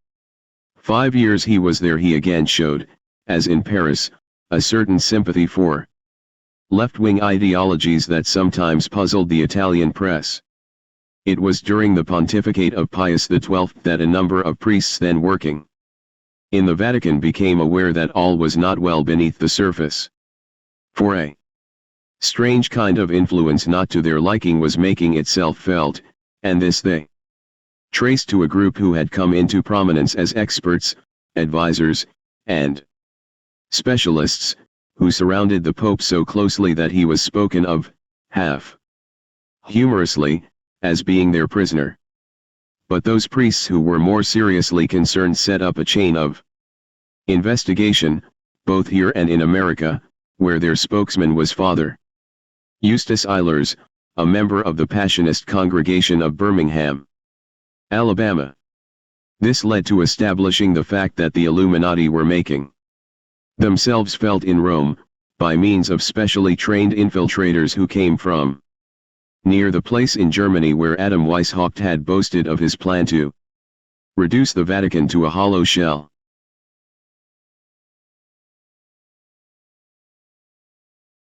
[SPEAKER 1] 5 years he was there he again showed, as in Paris, a certain sympathy for left-wing ideologies that sometimes puzzled the Italian press. It was during the pontificate of Pius XII that a number of priests then working in the Vatican became aware that all was not well beneath the surface. For a strange kind of influence not to their liking was making itself felt, and this they traced to a group who had come into prominence as experts, advisors, and specialists, who surrounded the Pope so closely that he was spoken of, half humorously, as being their prisoner. But those priests who were more seriously concerned set up a chain of investigation, both here and in America, where their spokesman was Father Eustace Eilers, a member of the Passionist congregation of Birmingham, Alabama. This led to establishing the fact that the Illuminati were making themselves felt in Rome, by means of specially trained infiltrators who came from near the place in Germany where Adam Weishaupt had boasted of his plan to reduce the Vatican to a hollow shell.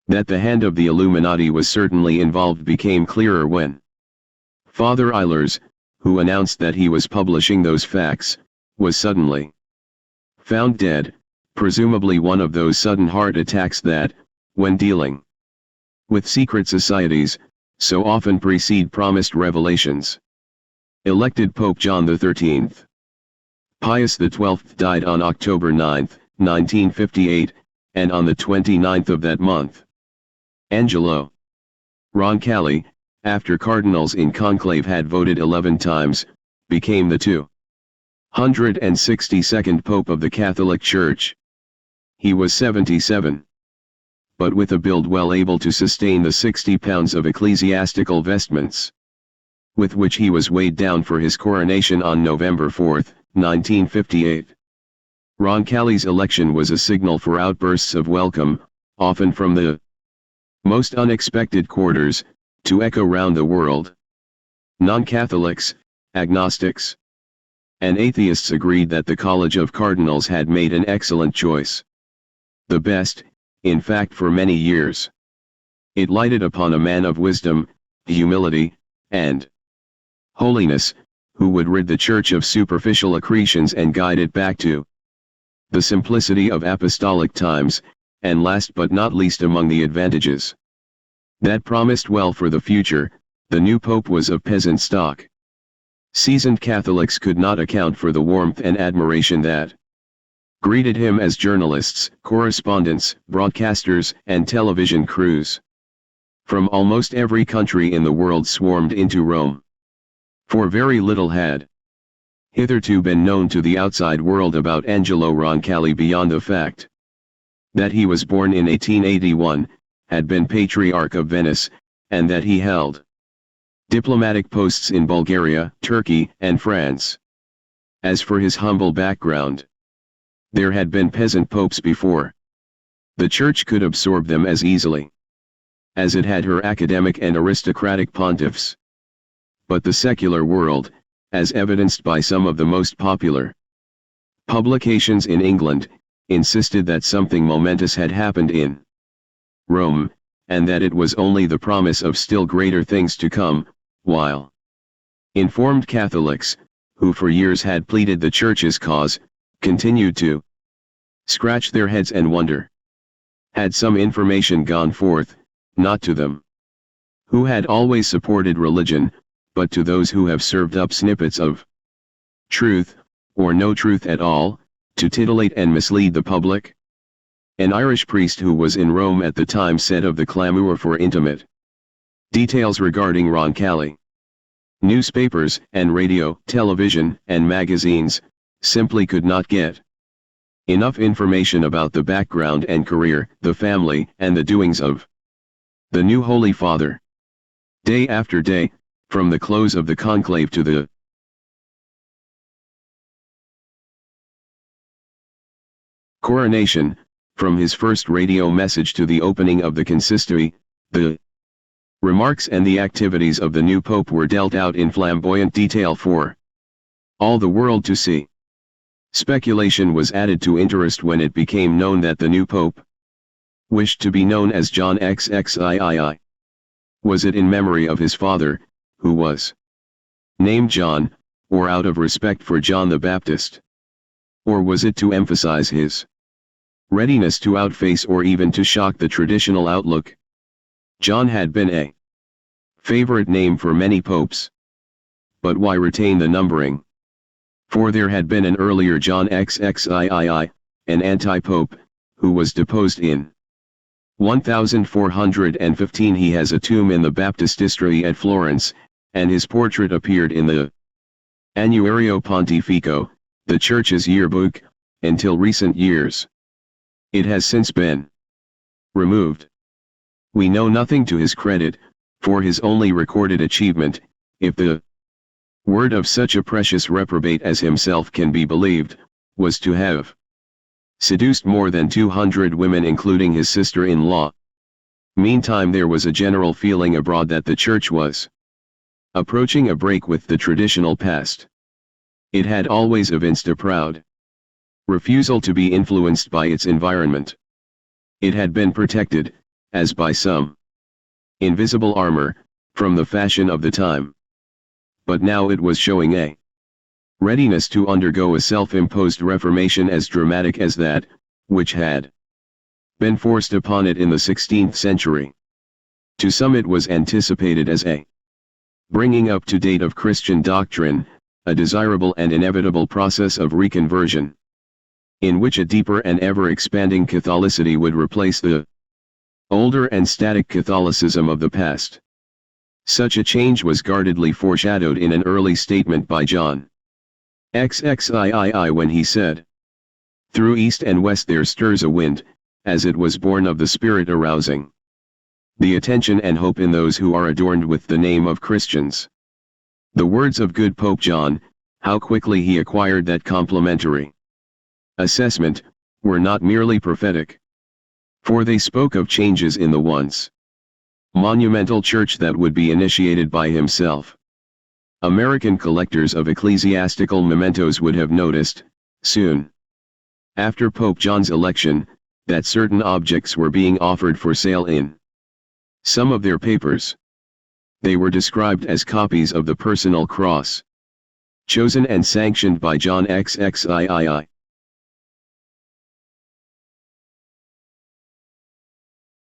[SPEAKER 1] That the hand of the Illuminati was certainly involved became clearer when Father Eilers, who announced that he was publishing those facts, was suddenly found dead, presumably one of those sudden heart attacks that, when dealing with secret societies, so often precede promised revelations. Elected Pope John XIII. Pius XII died on October 9, 1958, and on the 29th of that month, Angelo Roncalli, after cardinals in conclave had voted 11 times, became the 262nd Pope of the Catholic Church. He was 77. But with a build well able to sustain the 60 pounds of ecclesiastical vestments with which he was weighed down for his coronation on November 4, 1958. Roncalli's election was a signal for outbursts of welcome, often from the most unexpected quarters, to echo round the world. Non-Catholics, agnostics, and atheists agreed that the College of Cardinals had made an excellent choice. The best, in fact, for many years. It lighted upon a man of wisdom, humility, and holiness, who would rid the Church of superficial accretions and guide it back to the simplicity of apostolic times, and last but not least among the advantages that promised well for the future, the new pope was of peasant stock. Seasoned Catholics could not account for the warmth and admiration that greeted him as journalists, correspondents, broadcasters, and television crews from almost every country in the world swarmed into Rome. For very little had hitherto been known to the outside world about Angelo Roncalli beyond the fact that he was born in 1881, had been Patriarch of Venice, and that he held diplomatic posts in Bulgaria, Turkey, and France. As for his humble background, there had been peasant popes before. The Church could absorb them as easily as it had her academic and aristocratic pontiffs. But the secular world, as evidenced by some of the most popular publications in England, insisted that something momentous had happened in Rome, and that it was only the promise of still greater things to come, while informed Catholics, who for years had pleaded the Church's cause, continued to scratch their heads and wonder. Had some information gone forth, not to them who had always supported religion, but to those who have served up snippets of truth, or no truth at all, to titillate and mislead the public? An Irish priest who was in Rome at the time said of the clamor for intimate details regarding Roncalli, newspapers and radio, television, and magazines simply could not get enough information about the background and career, the family, and the doings of the new Holy Father. Day after day, from the close of the conclave to the coronation, from his first radio message to the opening of the consistory, the remarks and the activities of the new pope were dealt out in flamboyant detail for all the world to see. Speculation was added to interest when it became known that the new pope wished to be known as John XXIII. Was it in memory of his father, who was named John, or out of respect for John the Baptist? Or was it to emphasize his readiness to outface or even to shock the traditional outlook? John had been a favorite name for many popes. But why retain the numbering? For there had been an earlier John XXIII, an anti-pope, who was deposed in 1415. He has a tomb in the Baptistery at Florence, and his portrait appeared in the Annuario Pontificio, the Church's yearbook, until recent years. It has since been removed. We know nothing to his credit, for his only recorded achievement, if the word of such a precious reprobate as himself can be believed, was to have seduced more than 200 women including his sister-in-law. Meantime there was a general feeling abroad that the Church was approaching a break with the traditional past. It had always evinced a proud refusal to be influenced by its environment. It had been protected, as by some invisible armor, from the fashion of the time. But now it was showing a readiness to undergo a self-imposed reformation as dramatic as that, which had been forced upon it in the 16th century. To some it was anticipated as a bringing up to date of Christian doctrine, a desirable and inevitable process of reconversion, in which a deeper and ever-expanding Catholicity would replace the older and static Catholicism of the past. Such a change was guardedly foreshadowed in an early statement by John XXIII when he said, "Through east and west there stirs a wind, as it was born of the Spirit arousing the attention and hope in those who are adorned with the name of Christians." The words of good Pope John, how quickly he acquired that complimentary assessment, were not merely prophetic. For they spoke of changes in the once monumental church that would be initiated by himself. American collectors of ecclesiastical mementos would have noticed, soon after Pope John's election, that certain objects were being offered for sale in some of their papers. They were described as copies of the personal cross, chosen and sanctioned by John XXIII.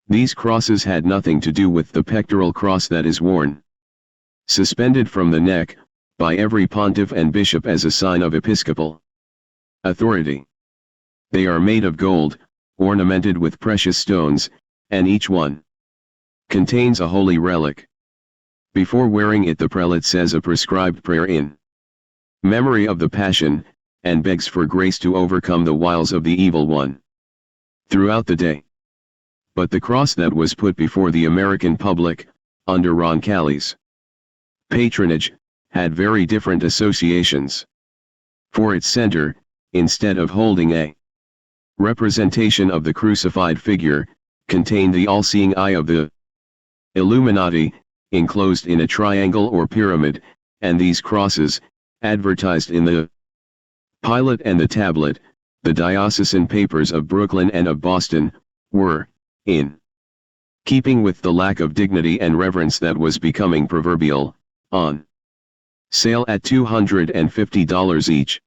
[SPEAKER 1] These crosses had nothing to do with the pectoral cross that is worn, suspended from the neck, by every pontiff and bishop as a sign of episcopal authority. They are made of gold, ornamented with precious stones, and each one contains a holy relic. Before wearing it, the prelate says a prescribed prayer in memory of the Passion, and begs for grace to overcome the wiles of the evil one throughout the day. But the cross that was put before the American public, under Roncalli's patronage, had very different associations. For its center, instead of holding a representation of the crucified figure, contained the all-seeing eye of the Illuminati, enclosed in a triangle or pyramid, and these crosses, advertised in the Pilot and the Tablet, the diocesan papers of Brooklyn and of Boston, were, in keeping with the lack of dignity and reverence that was becoming proverbial, on sale at $250 each.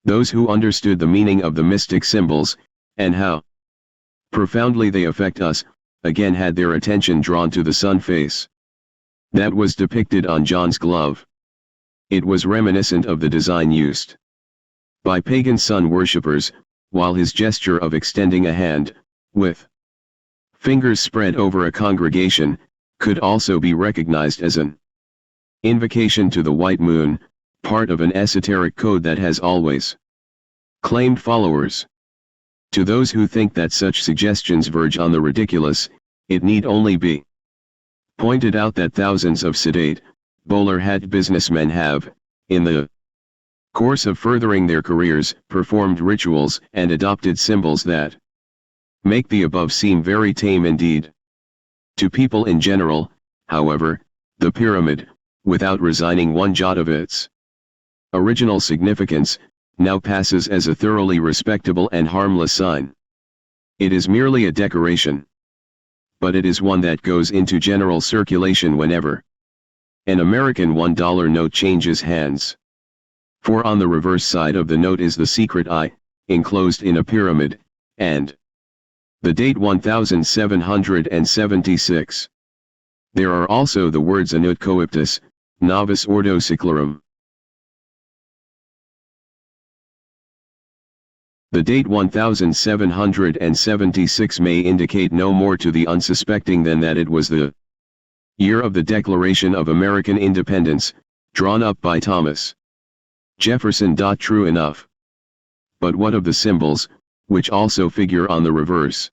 [SPEAKER 1] Those who understood the meaning of the mystic symbols, and how profoundly they affect us, again had their attention drawn to the sun face that was depicted on John's glove. It was reminiscent of the design used by pagan sun worshippers, while his gesture of extending a hand, with fingers spread over a congregation, could also be recognized as an invocation to the white moon, part of an esoteric code that has always claimed followers. To those who think that such suggestions verge on the ridiculous, it need only be pointed out that thousands of sedate, bowler-hat businessmen have, in the course of furthering their careers, performed rituals and adopted symbols that make the above seem very tame indeed. To people in general, however, the pyramid, without resigning one jot of its original significance, now passes as a thoroughly respectable and harmless sign. It is merely a decoration, but it is one that goes into general circulation whenever an American $1 note changes hands. For on the reverse side of the note is the secret eye, enclosed in a pyramid, and the date 1776. There are also the words Anut Coeptus, Novus Ordo Seclorum. The date 1776 may indicate no more to the unsuspecting than that it was the year of the Declaration of American Independence, drawn up by Thomas Jefferson. True enough. But what of the symbols, which also figure on the reverse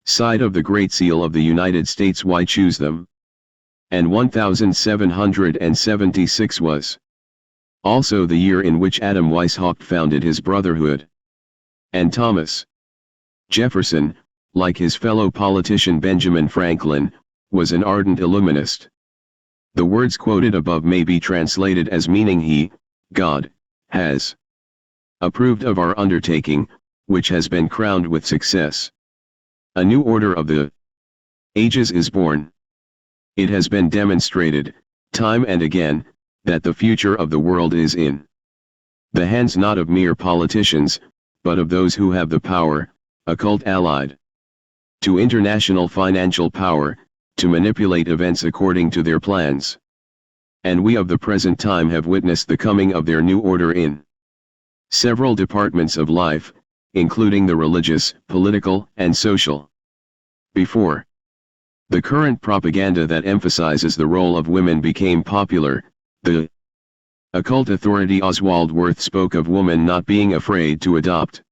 [SPEAKER 1] side of the Great Seal of the United States? Why choose them? And 1776 was also the year in which Adam Weishaupt founded his Brotherhood. And Thomas Jefferson, like his fellow politician Benjamin Franklin, was an ardent Illuminist. The words quoted above may be translated as meaning He, God, has approved of our undertaking, which has been crowned with success. A new order of the ages is born. It has been demonstrated, time and again, that the future of the world is in the hands not of mere politicians, but of those who have the power, occult allied to international financial power, to manipulate events according to their plans. And we of the present time have witnessed the coming of their new order in several departments of life, including the religious, political, and social. Before the current propaganda that emphasizes the role of women became popular, the occult authority Oswald Wirth spoke of woman not being afraid to adopt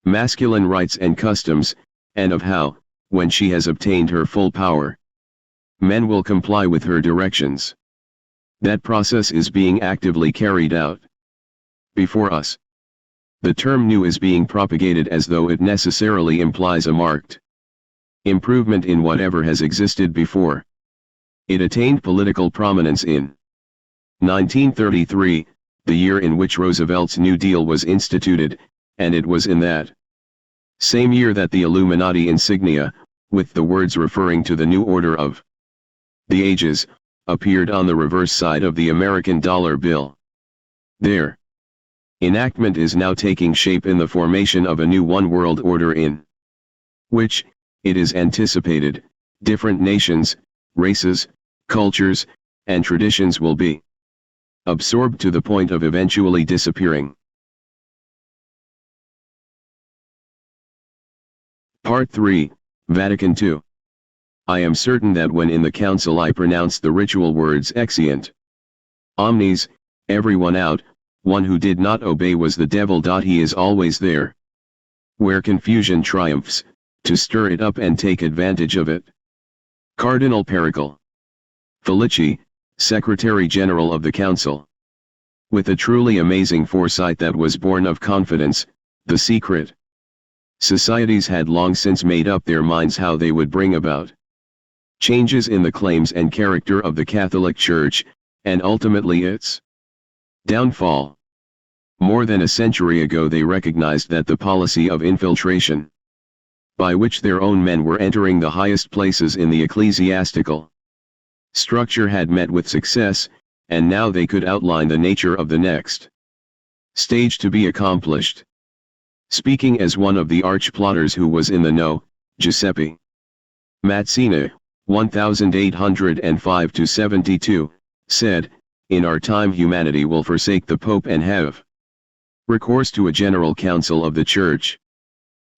[SPEAKER 1] masculine rights and customs, and of how, when she has obtained her full power, men will comply with her directions. That process is being actively carried out before us. The term new is being propagated as though it necessarily implies a marked improvement in whatever has existed before. It attained political prominence in 1933, the year in which Roosevelt's New Deal was instituted, and it was in that same year that the Illuminati insignia, with the words referring to the new order of the ages, appeared on the reverse side of the American dollar bill. Their enactment is now taking shape in the formation of a new one-world order in which, it is anticipated, different nations, races, cultures, and traditions will be absorbed to the point of eventually disappearing. Part 3, Vatican II. I am certain that when in the council I pronounced the ritual words exeunt omnes, everyone out, one who did not obey was the devil. He is always there, where confusion triumphs, to stir it up and take advantage of it. Cardinal Pericle Felici, Secretary General of the Council. With a truly amazing foresight that was born of confidence, the secret societies had long since made up their minds how they would bring about changes in the claims and character of the Catholic Church, and ultimately its downfall. More than a century ago they recognized that the policy of infiltration, by which their own men were entering the highest places in the ecclesiastical structure, had met with success, and now they could outline the nature of the next stage to be accomplished. Speaking as one of the arch-plotters who was in the know, Giuseppe Mazzina, 1805-72, said, "In our time humanity will forsake the Pope and have recourse to a general council of the Church."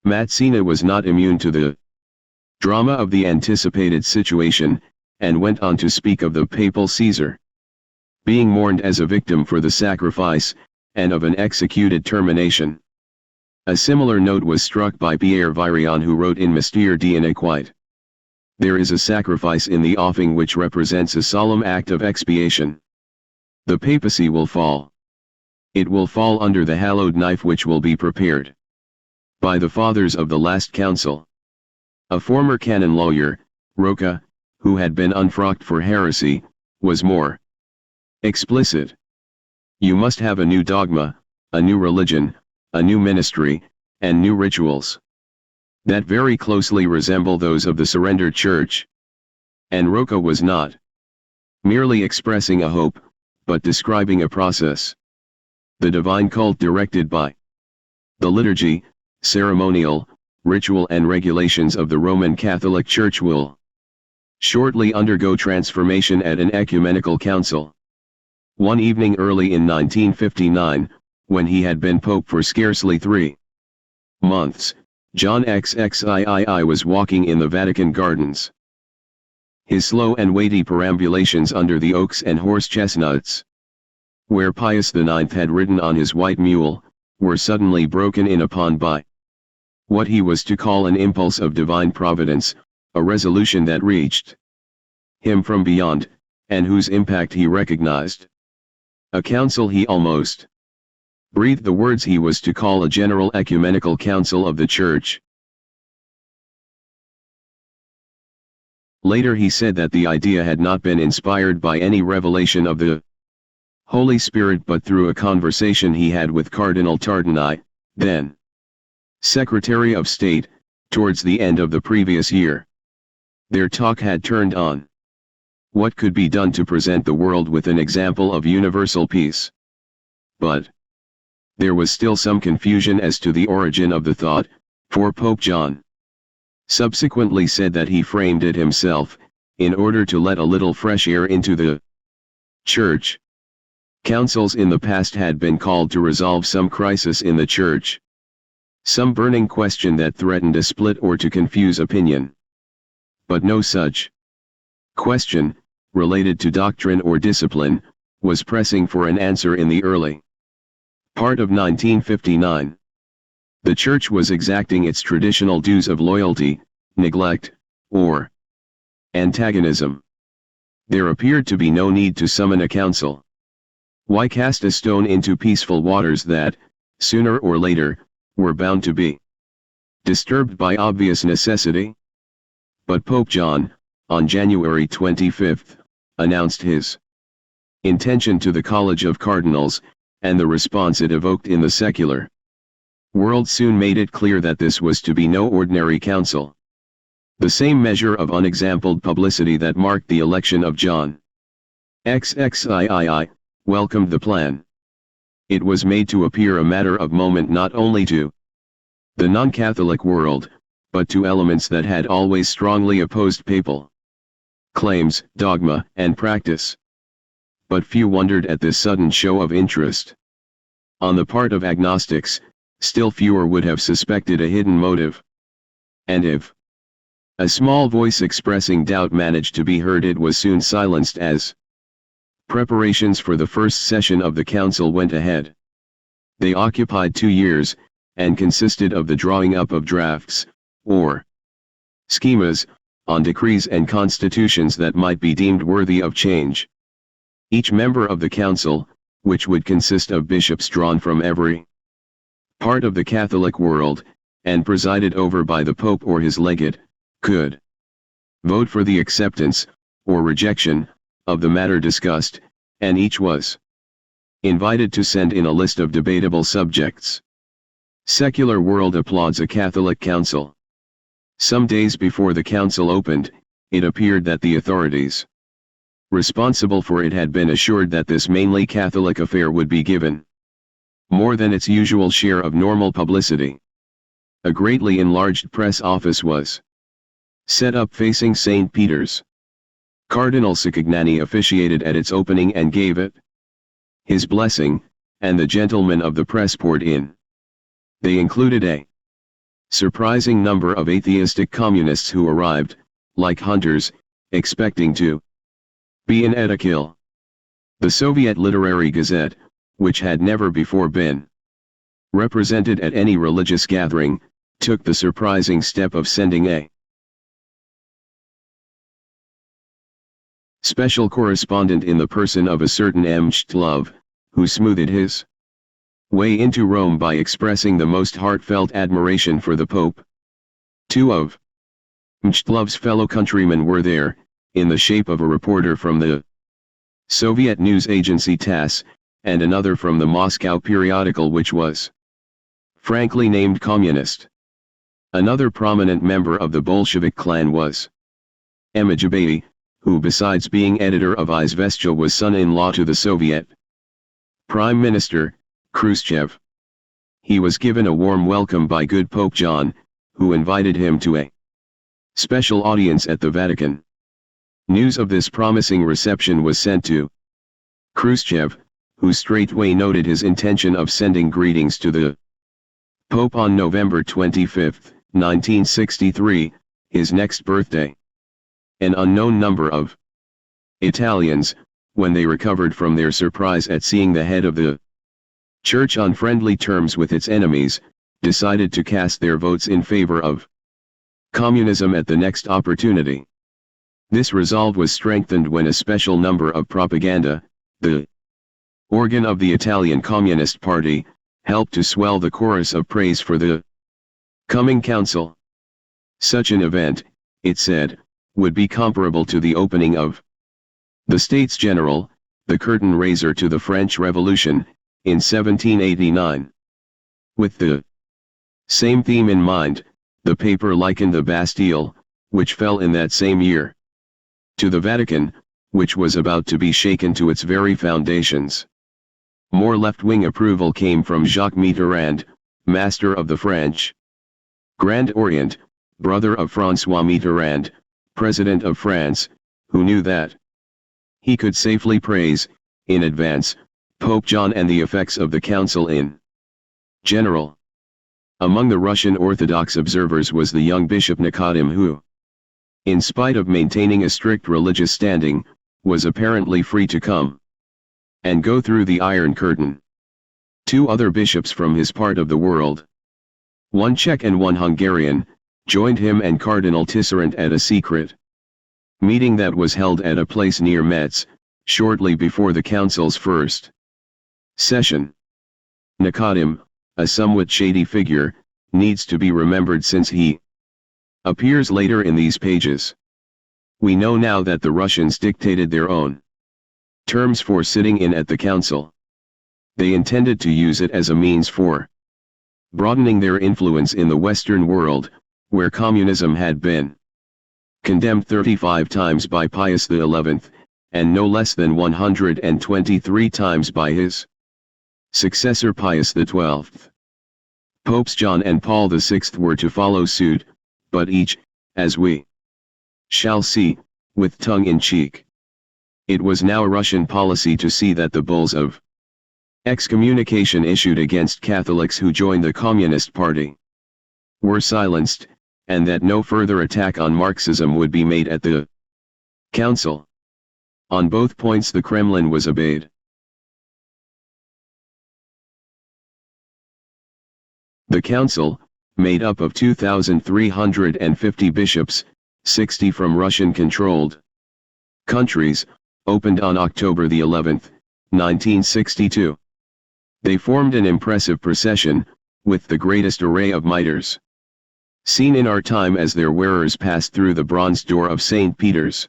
[SPEAKER 1] Mazzina was not immune to the drama of the anticipated situation, and went on to speak of the papal Caesar being mourned as a victim for the sacrifice, and of an executed termination. A similar note was struck by Pierre Virion, who wrote in Mystère d'Iniquité, "There is a sacrifice in the offing which represents a solemn act of expiation. The papacy will fall. It will fall under the hallowed knife which will be prepared by the fathers of the last council." A former canon lawyer, Rocca, who had been unfrocked for heresy, was more explicit. "You must have a new dogma, a new religion, a new ministry, and new rituals that very closely resemble those of the surrendered Church." And Rocca was not merely expressing a hope, but describing a process. The divine cult directed by the liturgy, ceremonial, ritual and regulations of the Roman Catholic Church will shortly undergo transformation at an ecumenical council. One evening early in 1959, when he had been pope for scarcely 3 months, John XXIII was walking in the Vatican gardens. His slow and weighty perambulations under the oaks and horse chestnuts, where Pius IX had ridden on his white mule, were suddenly broken in upon by what he was to call an impulse of divine providence, a resolution that reached him from beyond, and whose impact he recognized. A council, he almost breathed the words he was to call a general ecumenical council of the Church. Later he said that the idea had not been inspired by any revelation of the Holy Spirit but through a conversation he had with Cardinal Tardini, then Secretary of State, towards the end of the previous year. Their talk had turned on what could be done to present the world with an example of universal peace. But there was still some confusion as to the origin of the thought, for Pope John subsequently said that he framed it himself, in order to let a little fresh air into the Church. Councils in the past had been called to resolve some crisis in the Church, some burning question that threatened a split or to confuse opinion. But no such question, related to doctrine or discipline, was pressing for an answer in the early part of 1959. The Church was exacting its traditional dues of loyalty, neglect, or antagonism. There appeared to be no need to summon a council. Why cast a stone into peaceful waters that, sooner or later, were bound to be disturbed by obvious necessity? But Pope John, on January 25, announced his intention to the College of Cardinals, and the response it evoked in the secular world soon made it clear that this was to be no ordinary council. The same measure of unexampled publicity that marked the election of John XXIII welcomed the plan. It was made to appear a matter of moment not only to the non-Catholic world, but to elements that had always strongly opposed papal claims, dogma, and practice. But few wondered at this sudden show of interest. On the part of agnostics, still fewer would have suspected a hidden motive. And if a small voice expressing doubt managed to be heard, it was soon silenced as preparations for the first session of the council went ahead. They occupied 2 years, and consisted of the drawing up of drafts, or schemas, on decrees and constitutions that might be deemed worthy of change. Each member of the council, which would consist of bishops drawn from every part of the Catholic world, and presided over by the Pope or his legate, could vote for the acceptance, or rejection, of the matter discussed, and each was invited to send in a list of debatable subjects. Secular world applauds a Catholic council. Some days before the council opened, it appeared that the authorities responsible for it had been assured that this mainly Catholic affair would be given more than its usual share of normal publicity. A greatly enlarged press office was set up facing St. Peter's. Cardinal Cicognani officiated at its opening and gave it his blessing, and the gentlemen of the press poured in. They included a surprising number of atheistic communists who arrived, like hunters, expecting to be in at a kill. The Soviet Literary Gazette, which had never before been represented at any religious gathering, took the surprising step of sending a special correspondent in the person of a certain M. Mchtlov, who smoothed his way into Rome by expressing the most heartfelt admiration for the Pope. 2 of Mchtlov's fellow countrymen were there, in the shape of a reporter from the Soviet news agency TASS, and another from the Moscow periodical which was frankly named Communist. Another prominent member of the Bolshevik clan was Emijabaty, who besides being editor of Izvestia was son-in-law to the Soviet Prime Minister, Khrushchev. He was given a warm welcome by good Pope John, who invited him to a special audience at the Vatican. News of this promising reception was sent to Khrushchev, who straightway noted his intention of sending greetings to the Pope on November 25, 1963, his next birthday. An unknown number of Italians, when they recovered from their surprise at seeing the head of the Church on friendly terms with its enemies, decided to cast their votes in favor of communism at the next opportunity. This resolve was strengthened when a special number of propaganda, the organ of the Italian Communist Party, helped to swell the chorus of praise for the coming council. Such an event, it said, would be comparable to the opening of the States General, the curtain raiser to the French Revolution, in 1789. With the same theme in mind, the paper likened the Bastille, which fell in that same year, to the Vatican, which was about to be shaken to its very foundations. More left-wing approval came from Jacques Mitterrand, master of the French Grand Orient, brother of François Mitterrand, President of France, who knew that he could safely praise, in advance, Pope John and the effects of the council in general. Among the Russian Orthodox observers was the young Bishop Nikodim who, in spite of maintaining a strict religious standing, was apparently free to come and go through the Iron Curtain. 2 other bishops from his part of the world, one Czech and one Hungarian, joined him and Cardinal Tisserant at a secret meeting that was held at a place near Metz, shortly before the council's first session. Nikodim, a somewhat shady figure, needs to be remembered since he appears later in these pages. We know now that the Russians dictated their own terms for sitting in at the council. They intended to use it as a means for broadening their influence in the Western world, where communism had been condemned 35 times by Pius XI, and no less than 123 times by his successor Pius XII. Popes John and Paul VI were to follow suit, but each, as we shall see, with tongue in cheek. It was now Russian policy to see that the bulls of excommunication issued against Catholics who joined the Communist Party were silenced, and that no further attack on Marxism would be made at the Council. On both points the Kremlin was obeyed. The Council, made up of 2,350 bishops, 60 from Russian-controlled countries, opened on October the 11th, 1962. They formed an impressive procession, with the greatest array of mitres seen in our time as their wearers passed through the bronze door of St. Peter's.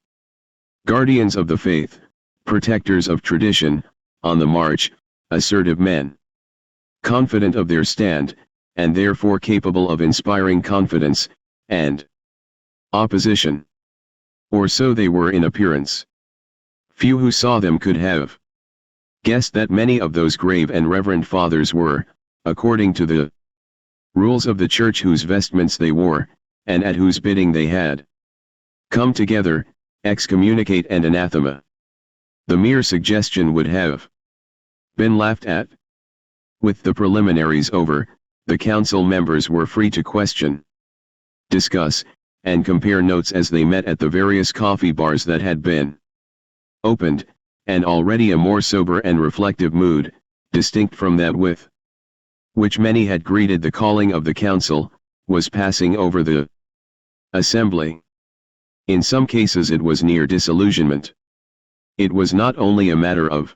[SPEAKER 1] Guardians of the faith, protectors of tradition, on the march, assertive men, confident of their stand, and therefore capable of inspiring confidence, and opposition. Or so they were in appearance. Few who saw them could have guessed that many of those grave and reverend fathers were, according to the rules of the Church whose vestments they wore, and at whose bidding they had come together, excommunicate and anathema. The mere suggestion would have been laughed at. With the preliminaries over, the council members were free to question, discuss, and compare notes as they met at the various coffee bars that had been opened, and already a more sober and reflective mood, distinct from that with which many had greeted the calling of the council, was passing over the assembly. In some cases it was near disillusionment. It was not only a matter of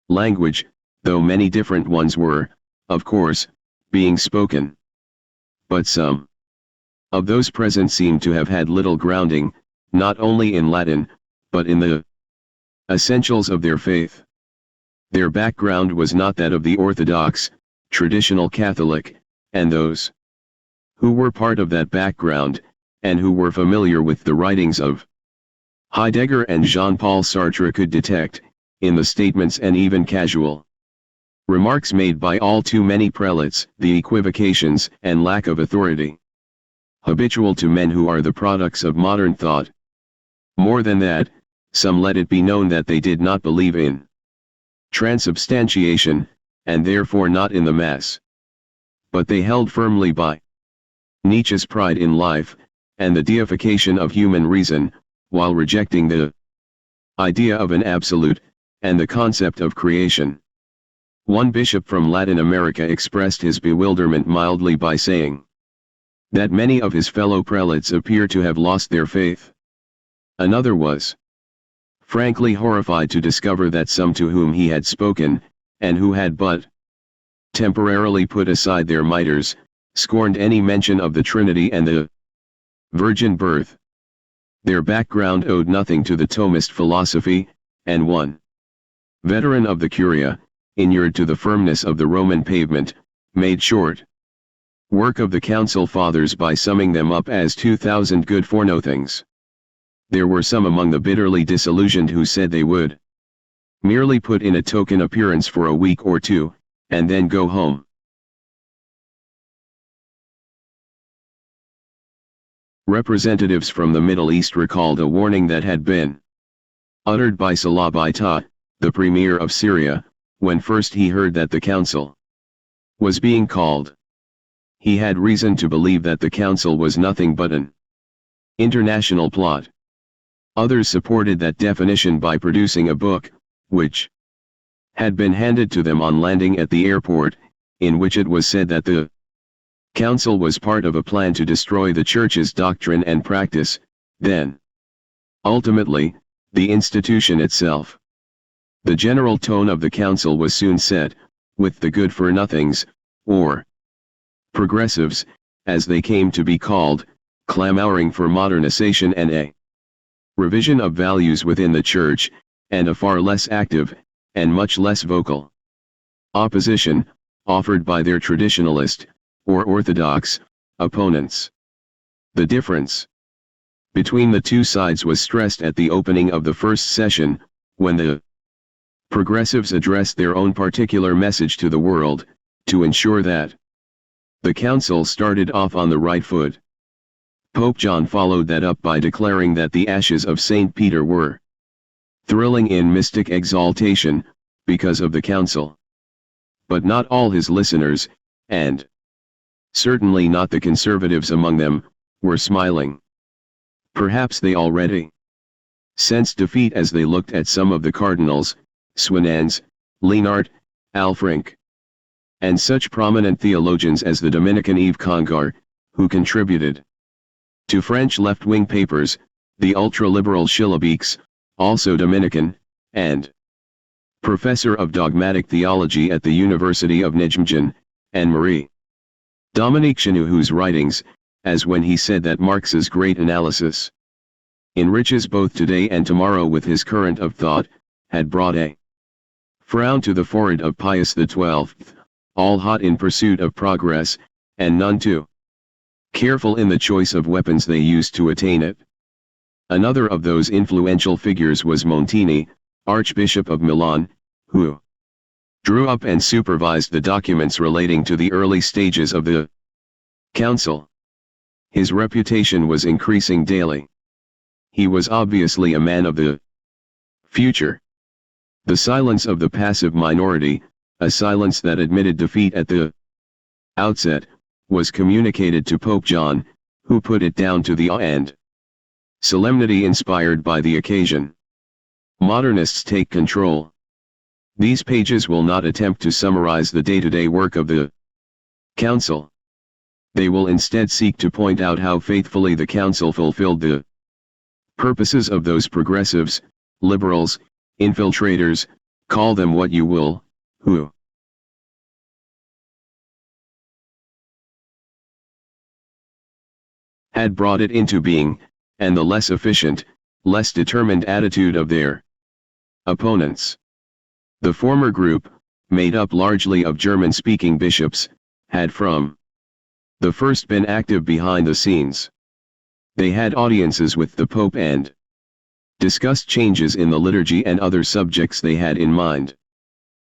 [SPEAKER 1] language, though many different ones were, of course, being spoken. But some of those present seemed to have had little grounding, not only in Latin, but in the essentials of their faith. Their background was not that of the Orthodox, traditional Catholic, and those who were part of that background, and who were familiar with the writings of Heidegger and Jean-Paul Sartre could detect, in the statements and even casual remarks made by all too many prelates, the equivocations and lack of authority habitual to men who are the products of modern thought. More than that, some let it be known that they did not believe in transubstantiation, and therefore not in the Mass. But they held firmly by Nietzsche's pride in life, and the deification of human reason, while rejecting the idea of an absolute, and the concept of creation. One bishop from Latin America expressed his bewilderment mildly by saying that many of his fellow prelates appear to have lost their faith. Another was frankly horrified to discover that some to whom he had spoken, and who had but temporarily put aside their mitres, scorned any mention of the Trinity and the virgin birth. Their background owed nothing to the Thomist philosophy, and one veteran of the Curia, inured to the firmness of the Roman pavement, made short work of the Council Fathers by summing them up as 2,000 good for nothings. There were some among the bitterly disillusioned who said they would merely put in a token appearance for a week or two, and then go home. Representatives from the Middle East recalled a warning that had been uttered by Salah Baita, the premier of Syria, when first he heard that the council was being called. He had reason to believe that the council was nothing but an international plot. Others supported that definition by producing a book, which had been handed to them on landing at the airport, in which it was said that the council was part of a plan to destroy the Church's doctrine and practice, then, ultimately, the institution itself. The general tone of the council was soon set, with the good-for-nothings, or progressives, as they came to be called, clamoring for modernization and a revision of values within the Church, and a far less active, and much less vocal opposition, offered by their traditionalist, or orthodox, opponents. The difference between the two sides was stressed at the opening of the first session, when the progressives addressed their own particular message to the world, to ensure that the council started off on the right foot. Pope John followed that up by declaring that the ashes of Saint Peter were thrilling in mystic exaltation, because of the council. But not all his listeners, and certainly not the conservatives among them, were smiling. Perhaps they already sensed defeat as they looked at some of the cardinals, Swinans, Lienart, Alfrink, and such prominent theologians as the Dominican Yves Congar, who contributed to French left-wing papers, the ultra-liberal Chilabiques, also Dominican, and professor of dogmatic theology at the University of Nijmegen, and Marie Dominique Chanou, whose writings, as when he said that Marx's great analysis enriches both today and tomorrow with his current of thought, had brought a frown to the forehead of Pius XII, all hot in pursuit of progress, and none too careful in the choice of weapons they used to attain it. Another of those influential figures was Montini, Archbishop of Milan, who drew up and supervised the documents relating to the early stages of the council. His reputation was increasing daily. He was obviously a man of the future. The silence of the passive minority, a silence that admitted defeat at the outset, was communicated to Pope John, who put it down to the awe and solemnity inspired by the occasion. Modernists take control. These pages will not attempt to summarize the day-to-day work of the council. They will instead seek to point out how faithfully the council fulfilled the purposes of those progressives, liberals, infiltrators, call them what you will, who had brought it into being, and the less efficient, less determined attitude of their opponents. The former group, made up largely of German-speaking bishops, had from the first been active behind the scenes. They had audiences with the Pope and discussed changes in the liturgy and other subjects they had in mind.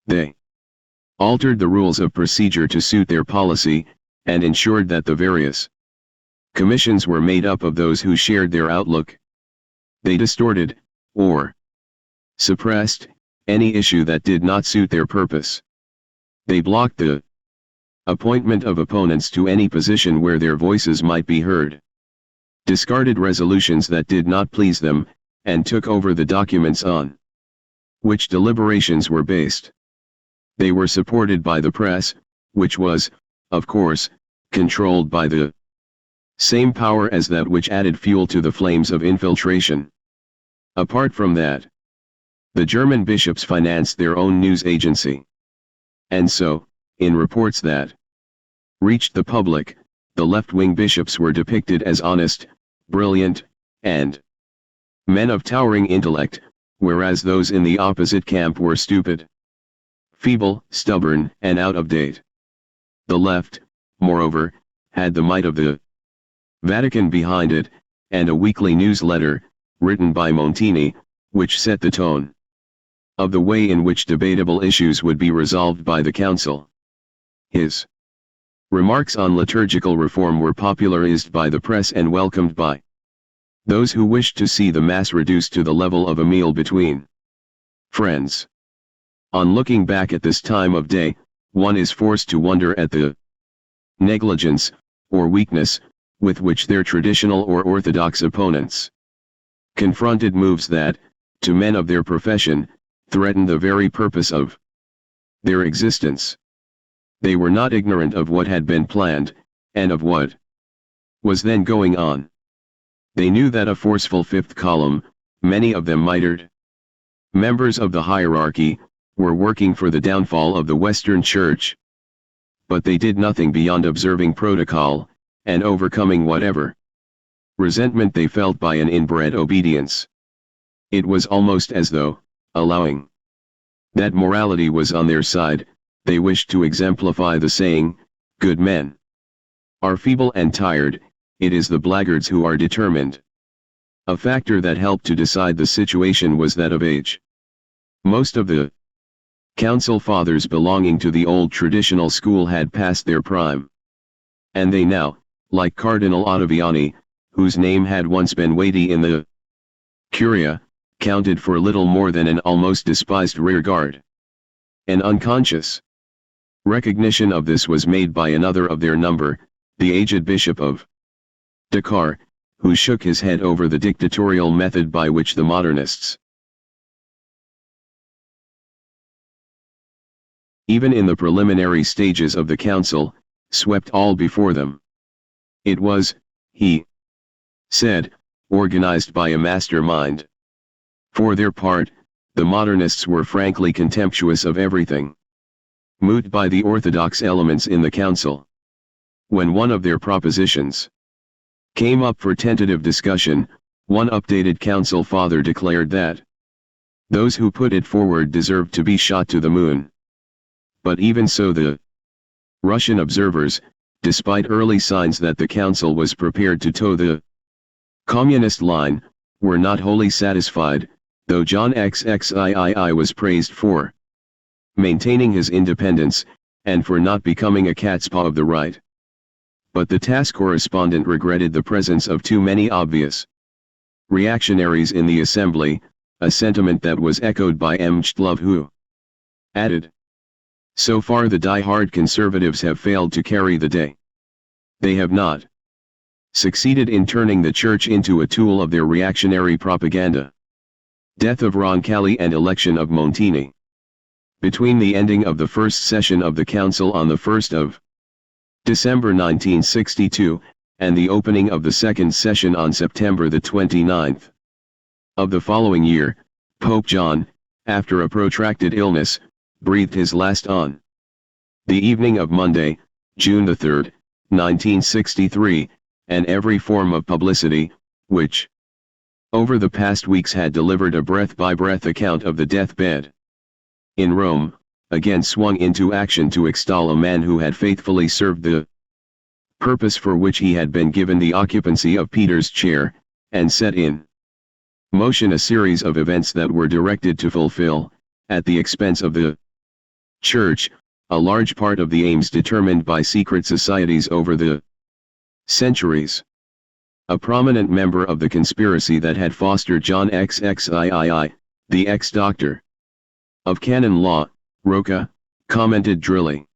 [SPEAKER 1] They altered the rules of procedure to suit their policy, and ensured that the various commissions were made up of those who shared their outlook. They distorted, or suppressed, any issue that did not suit their purpose. They blocked the appointment of opponents to any position where their voices might be heard, discarded resolutions that did not please them, and took over the documents on which deliberations were based. They were supported by the press, which was, of course, controlled by the same power as that which added fuel to the flames of infiltration. Apart from that, the German bishops financed their own news agency. And so, in reports that reached the public, the left-wing bishops were depicted as honest, brilliant, and men of towering intellect, whereas those in the opposite camp were stupid, feeble, stubborn, and out of date. The left, moreover, had the might of the Vatican behind it, and a weekly newsletter, written by Montini, which set the tone of the way in which debatable issues would be resolved by the council. His remarks on liturgical reform were popularized by the press and welcomed by those who wished to see the Mass reduced to the level of a meal between friends. On looking back at this time of day, one is forced to wonder at the negligence, or weakness, with which their traditional or orthodox opponents confronted moves that, to men of their profession, threatened the very purpose of their existence. They were not ignorant of what had been planned, and of what was then going on. They knew that a forceful fifth column, many of them mitred members of the hierarchy, were working for the downfall of the Western Church. But they did nothing beyond observing protocol, and overcoming whatever resentment they felt by an inbred obedience. It was almost as though, allowing that morality was on their side, they wished to exemplify the saying, "Good men are feeble and tired, it is the blackguards who are determined." A factor that helped to decide the situation was that of age. Most of the council fathers belonging to the old traditional school had passed their prime, and they now, like Cardinal Ottaviani, whose name had once been weighty in the Curia, counted for little more than an almost despised rearguard. An unconscious recognition of this was made by another of their number, the aged Bishop of Dakar, who shook his head over the dictatorial method by which the modernists, even in the preliminary stages of the council, swept all before them. It was, he said, organized by a mastermind. For their part, the modernists were frankly contemptuous of everything, moved by the orthodox elements in the council. When one of their propositions came up for tentative discussion, one updated council father declared that those who put it forward deserved to be shot to the moon. But even so, the Russian observers, despite early signs that the council was prepared to toe the communist line, were not wholly satisfied, though John XXIII was praised for maintaining his independence, and for not becoming a catspaw of the right. But the TASS correspondent regretted the presence of too many obvious reactionaries in the assembly, a sentiment that was echoed by M. Chtlov, who added, "So far the die-hard conservatives have failed to carry the day. They have not succeeded in turning the church into a tool of their reactionary propaganda." Death of Roncalli and election of Montini. Between the ending of the first session of the council on the 1st of December 1962, and the opening of the second session on September the 29th of the following year, Pope John, after a protracted illness, breathed his last on the evening of Monday, June the 3rd, 1963, and every form of publicity, which over the past weeks had delivered a breath-by-breath account of the deathbed in Rome, again swung into action to extol a man who had faithfully served the purpose for which he had been given the occupancy of Peter's chair, and set in motion a series of events that were directed to fulfill, at the expense of the Church, a large part of the aims determined by secret societies over the centuries. A prominent member of the conspiracy that had fostered John XXIII, the ex-doctor of canon law, Rocca, commented drily,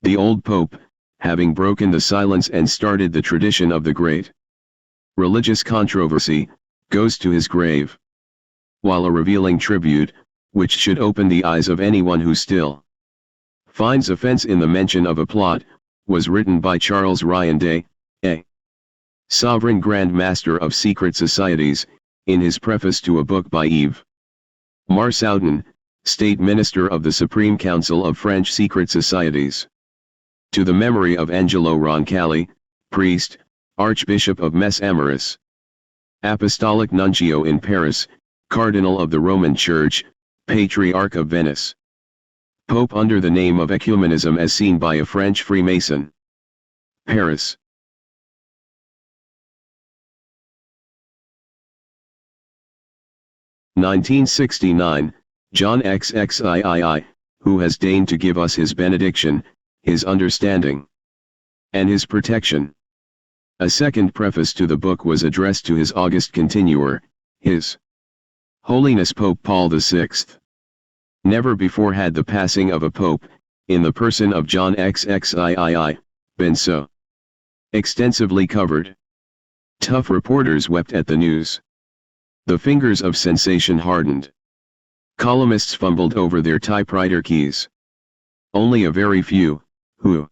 [SPEAKER 1] "The old pope, having broken the silence and started the tradition of the great religious controversy, goes to his grave." While a revealing tribute, which should open the eyes of anyone who still finds offense in the mention of a plot, was written by Charles Ryanday, a sovereign Grand Master of secret societies, in his preface to a book by Yves Marsaudin, State Minister of the Supreme Council of French Secret Societies. To the memory of Angelo Roncalli, priest, Archbishop of Metz Amoris, Apostolic Nuncio in Paris, Cardinal of the Roman Church, Patriarch of Venice, Pope under the name of ecumenism as seen by a French Freemason. Paris. (1969), John XXIII, who has deigned to give us his benediction, his understanding, and his protection. A second preface to the book was addressed to his august continuer, His Holiness Pope Paul VI. Never before had the passing of a pope, in the person of John XXIII, been so extensively covered. Tough reporters wept at the news. The fingers of sensation hardened. Columnists fumbled over their typewriter keys. Only a very few, who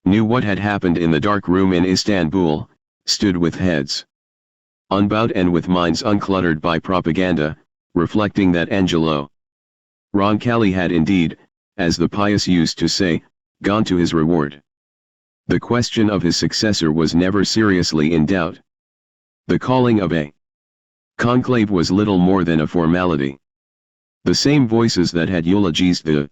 [SPEAKER 1] knew what had happened in the dark room in Istanbul, stood with heads unbowed and with minds uncluttered by propaganda, reflecting that Angelo Roncalli had indeed, as the pious used to say, gone to his reward. The question of his successor was never seriously in doubt. The calling of a conclave was little more than a formality. The same voices that had eulogized the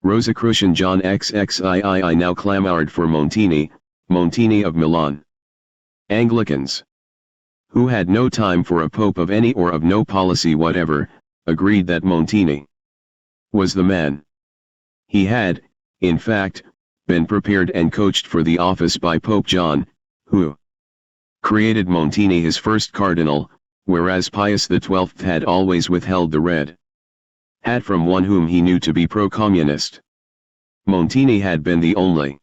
[SPEAKER 1] Rosicrucian John XXIII now clamored for Montini, Montini of Milan. Anglicans, who had no time for a pope of any or of no policy whatever, agreed that Montini was the man. He had, in fact, been prepared and coached for the office by Pope John, who created Montini his first cardinal, whereas Pius XII had always withheld the red hat from one whom he knew to be pro-communist. Montini had been the only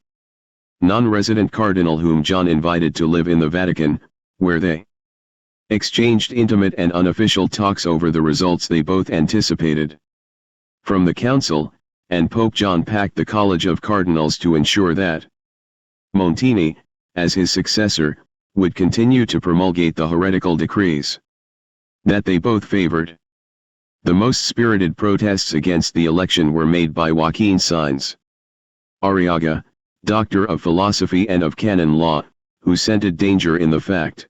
[SPEAKER 1] non-resident cardinal whom John invited to live in the Vatican, where they exchanged intimate and unofficial talks over the results they both anticipated from the council, and Pope John packed the College of Cardinals to ensure that Montini, as his successor, would continue to promulgate the heretical decrees that they both favored. The most spirited protests against the election were made by Joaquin Sáenz Arriaga, doctor of philosophy and of canon law, who scented danger in the fact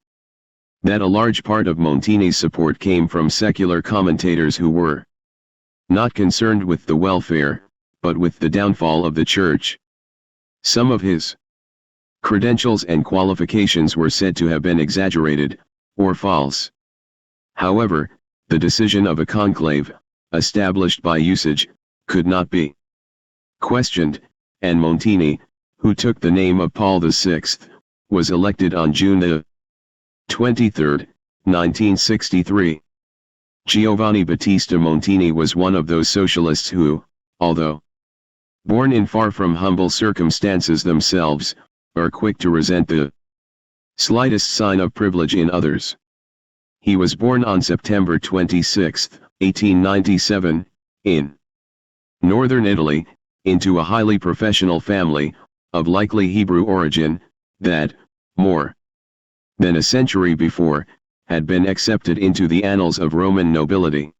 [SPEAKER 1] that a large part of Montini's support came from secular commentators who were not concerned with the welfare, but with the downfall of the Church. Some of his credentials and qualifications were said to have been exaggerated, or false. However, the decision of a conclave, established by usage, could not be questioned, and Montini, who took the name of Paul VI, was elected on June 23, 1963. Giovanni Battista Montini was one of those socialists who, although born in far from humble circumstances themselves, are quick to resent the slightest sign of privilege in others. He was born on September 26, 1897, in northern Italy, into a highly professional family, of likely Hebrew origin, that, more than a century before, had been accepted into the annals of Roman nobility.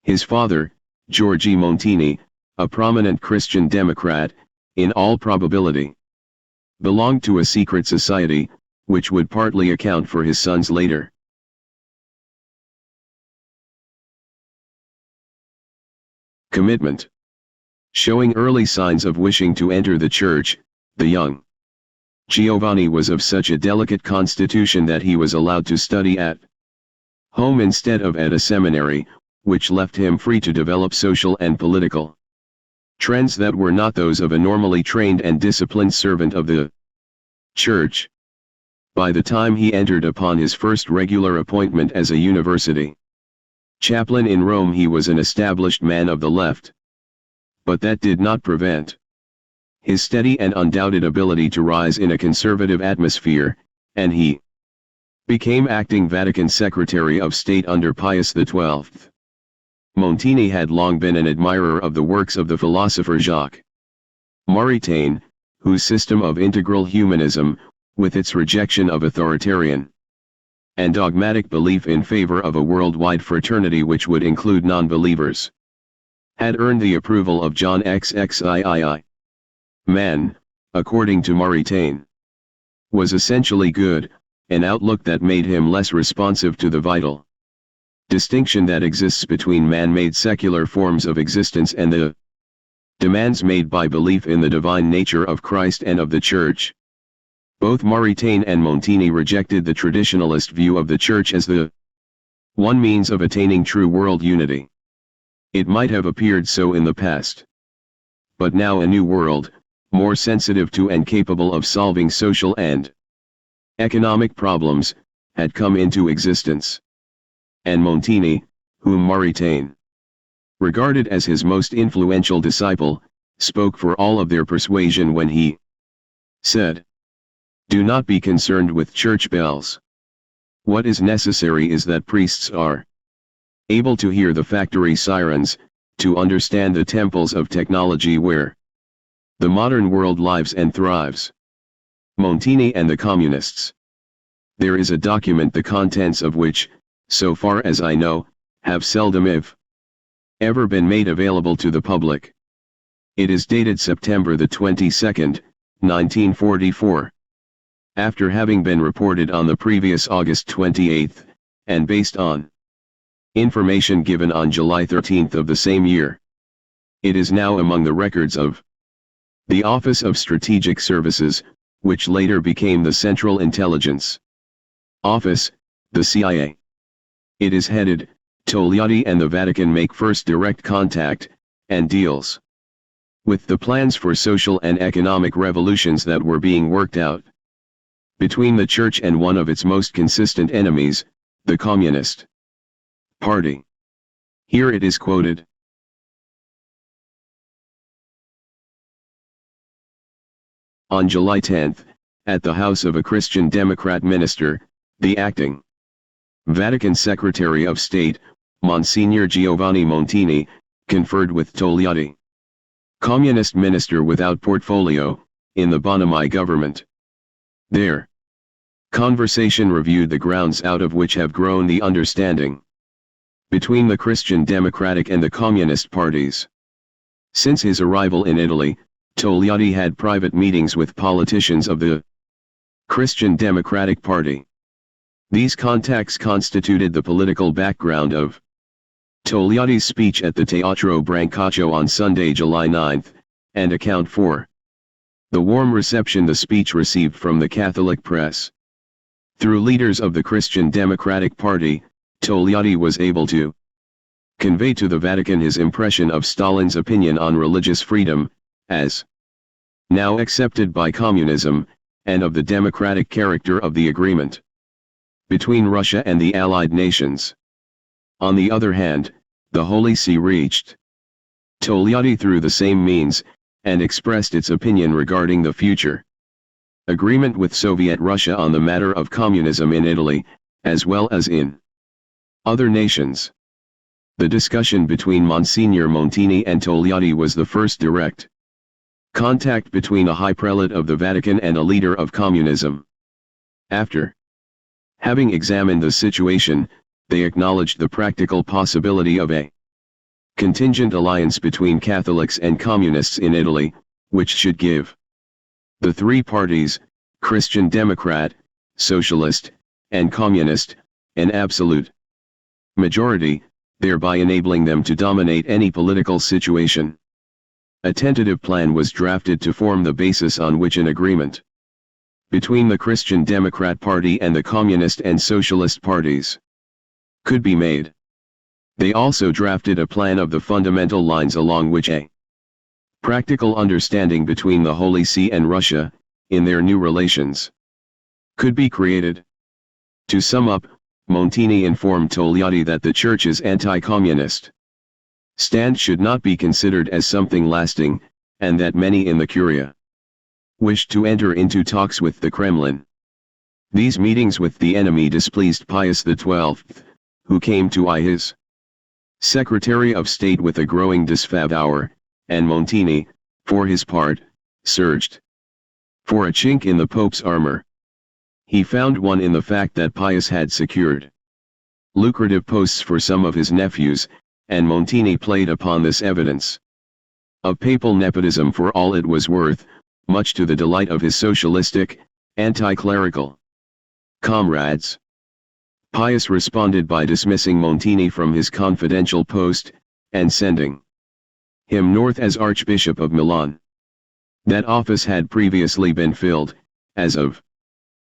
[SPEAKER 1] His father, Giorgi Montini, a prominent Christian Democrat, in all probability belonged to a secret society, which would partly account for his son's later commitment. Showing early signs of wishing to enter the church, the young Giovanni was of such a delicate constitution that he was allowed to study at home instead of at a seminary, which left him free to develop social and political trends that were not those of a normally trained and disciplined servant of the church. By the time he entered upon his first regular appointment as a university chaplain in Rome, he was an established man of the left. But that did not prevent his steady and undoubted ability to rise in a conservative atmosphere, and he became acting Vatican Secretary of State under Pius XII. Montini had long been an admirer of the works of the philosopher Jacques Maritain, whose system of integral humanism, with its rejection of authoritarian and dogmatic belief in favor of a worldwide fraternity which would include non-believers, had earned the approval of John XXIII. Man, according to Maritain, was essentially good, an outlook that made him less responsive to the vital distinction that exists between man-made secular forms of existence and the demands made by belief in the divine nature of Christ and of the Church. Both Maritain and Montini rejected the traditionalist view of the Church as the one means of attaining true world unity. It might have appeared so in the past. But now a new world, more sensitive to and capable of solving social and economic problems, had come into existence. And Montini, whom Maritain regarded as his most influential disciple, spoke for all of their persuasion when he said, "Do not be concerned with church bells. What is necessary is that priests are able to hear the factory sirens, to understand the temples of technology where the modern world lives and thrives." Montini and the Communists. There is a document the contents of which, so far as I know, have seldom if ever been made available to the public. It is dated September the 22nd, 1944. After having been reported on the previous August 28, and based on information given on July 13 of the same year. It is now among the records of the Office of Strategic Services, which later became the Central Intelligence Office, the CIA. It is headed, Togliatti and the Vatican make first direct contact, and deals with the plans for social and economic revolutions that were being worked out between the Church and one of its most consistent enemies, the Communist Party. Here it is quoted. On July 10, at the house of a Christian Democrat minister, the acting Vatican Secretary of State, Monsignor Giovanni Montini, conferred with Togliatti, communist minister without portfolio, in the Bonomi government. Their conversation reviewed the grounds out of which have grown the understanding between the Christian Democratic and the Communist parties. Since his arrival in Italy, Togliatti had private meetings with politicians of the Christian Democratic Party. These contacts constituted the political background of Togliatti's speech at the Teatro Brancaccio on Sunday, July 9, and account for the warm reception the speech received from the Catholic press. Through leaders of the Christian Democratic Party, Togliatti was able to convey to the Vatican his impression of Stalin's opinion on religious freedom, as now accepted by communism, and of the democratic character of the agreement between Russia and the Allied nations. On the other hand, the Holy See reached Togliatti through the same means, and expressed its opinion regarding the future agreement with Soviet Russia on the matter of communism in Italy, as well as in other nations. The discussion between Monsignor Montini and Togliatti was the first direct contact between a high prelate of the Vatican and a leader of communism. After having examined the situation, they acknowledged the practical possibility of a contingent alliance between Catholics and Communists in Italy, which should give the three parties, Christian Democrat, Socialist, and Communist, an absolute majority, thereby enabling them to dominate any political situation. A tentative plan was drafted to form the basis on which an agreement between the Christian Democrat Party and the Communist and Socialist parties could be made. They also drafted a plan of the fundamental lines along which a practical understanding between the Holy See and Russia, in their new relations, could be created. To sum up, Montini informed Togliatti that the Church's anti-communist stand should not be considered as something lasting, and that many in the Curia wished to enter into talks with the Kremlin. These meetings with the enemy displeased Pius XII, who came to his Secretary of State with a growing disfavor, and Montini, for his part, searched for a chink in the Pope's armor. He found one in the fact that Pius had secured lucrative posts for some of his nephews, and Montini played upon this evidence of papal nepotism for all it was worth, much to the delight of his socialistic, anti-clerical comrades. Pius responded by dismissing Montini from his confidential post, and sending him north as Archbishop of Milan. That office had previously been filled, as of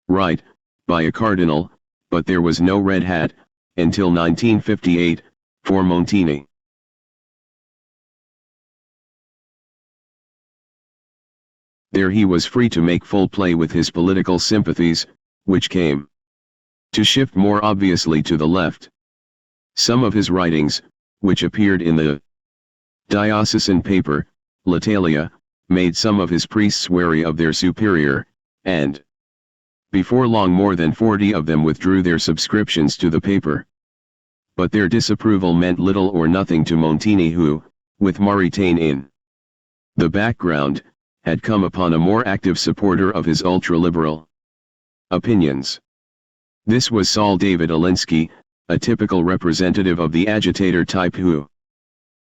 [SPEAKER 1] right, by a cardinal, but there was no red hat, until 1958, for Montini. There he was free to make full play with his political sympathies, which came to shift more obviously to the left. Some of his writings, which appeared in the diocesan paper, L'Italia, made some of his priests wary of their superior, and before long more than 40 of them withdrew their subscriptions to the paper. But their disapproval meant little or nothing to Montini, who, with Maritain in the background, had come upon a more active supporter of his ultra-liberal opinions. This was Saul David Alinsky, a typical representative of the agitator type who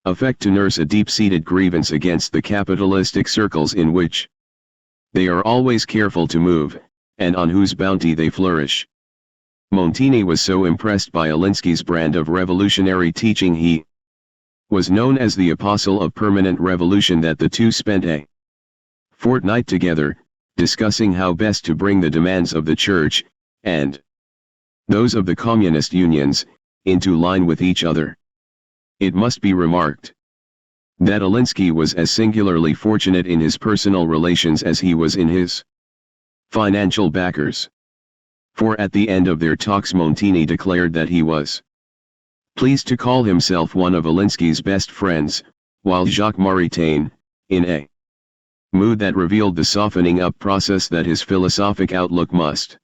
[SPEAKER 1] affect to nurse a deep-seated grievance against the capitalistic circles in which they are always careful to move, and on whose bounty they flourish. Montini was so impressed by Alinsky's brand of revolutionary teaching he was known as the Apostle of Permanent Revolution that the two spent a fortnight together, discussing how best to bring the demands of the Church, and those of the communist unions, into line with each other. It must be remarked that Alinsky was as singularly fortunate in his personal relations as he was in his Financial backers. For at the end of their talks Montini declared that he was pleased to call himself one of Alinsky's best friends, while Jacques Maritain, in a mood that revealed the softening up process that his philosophic outlook must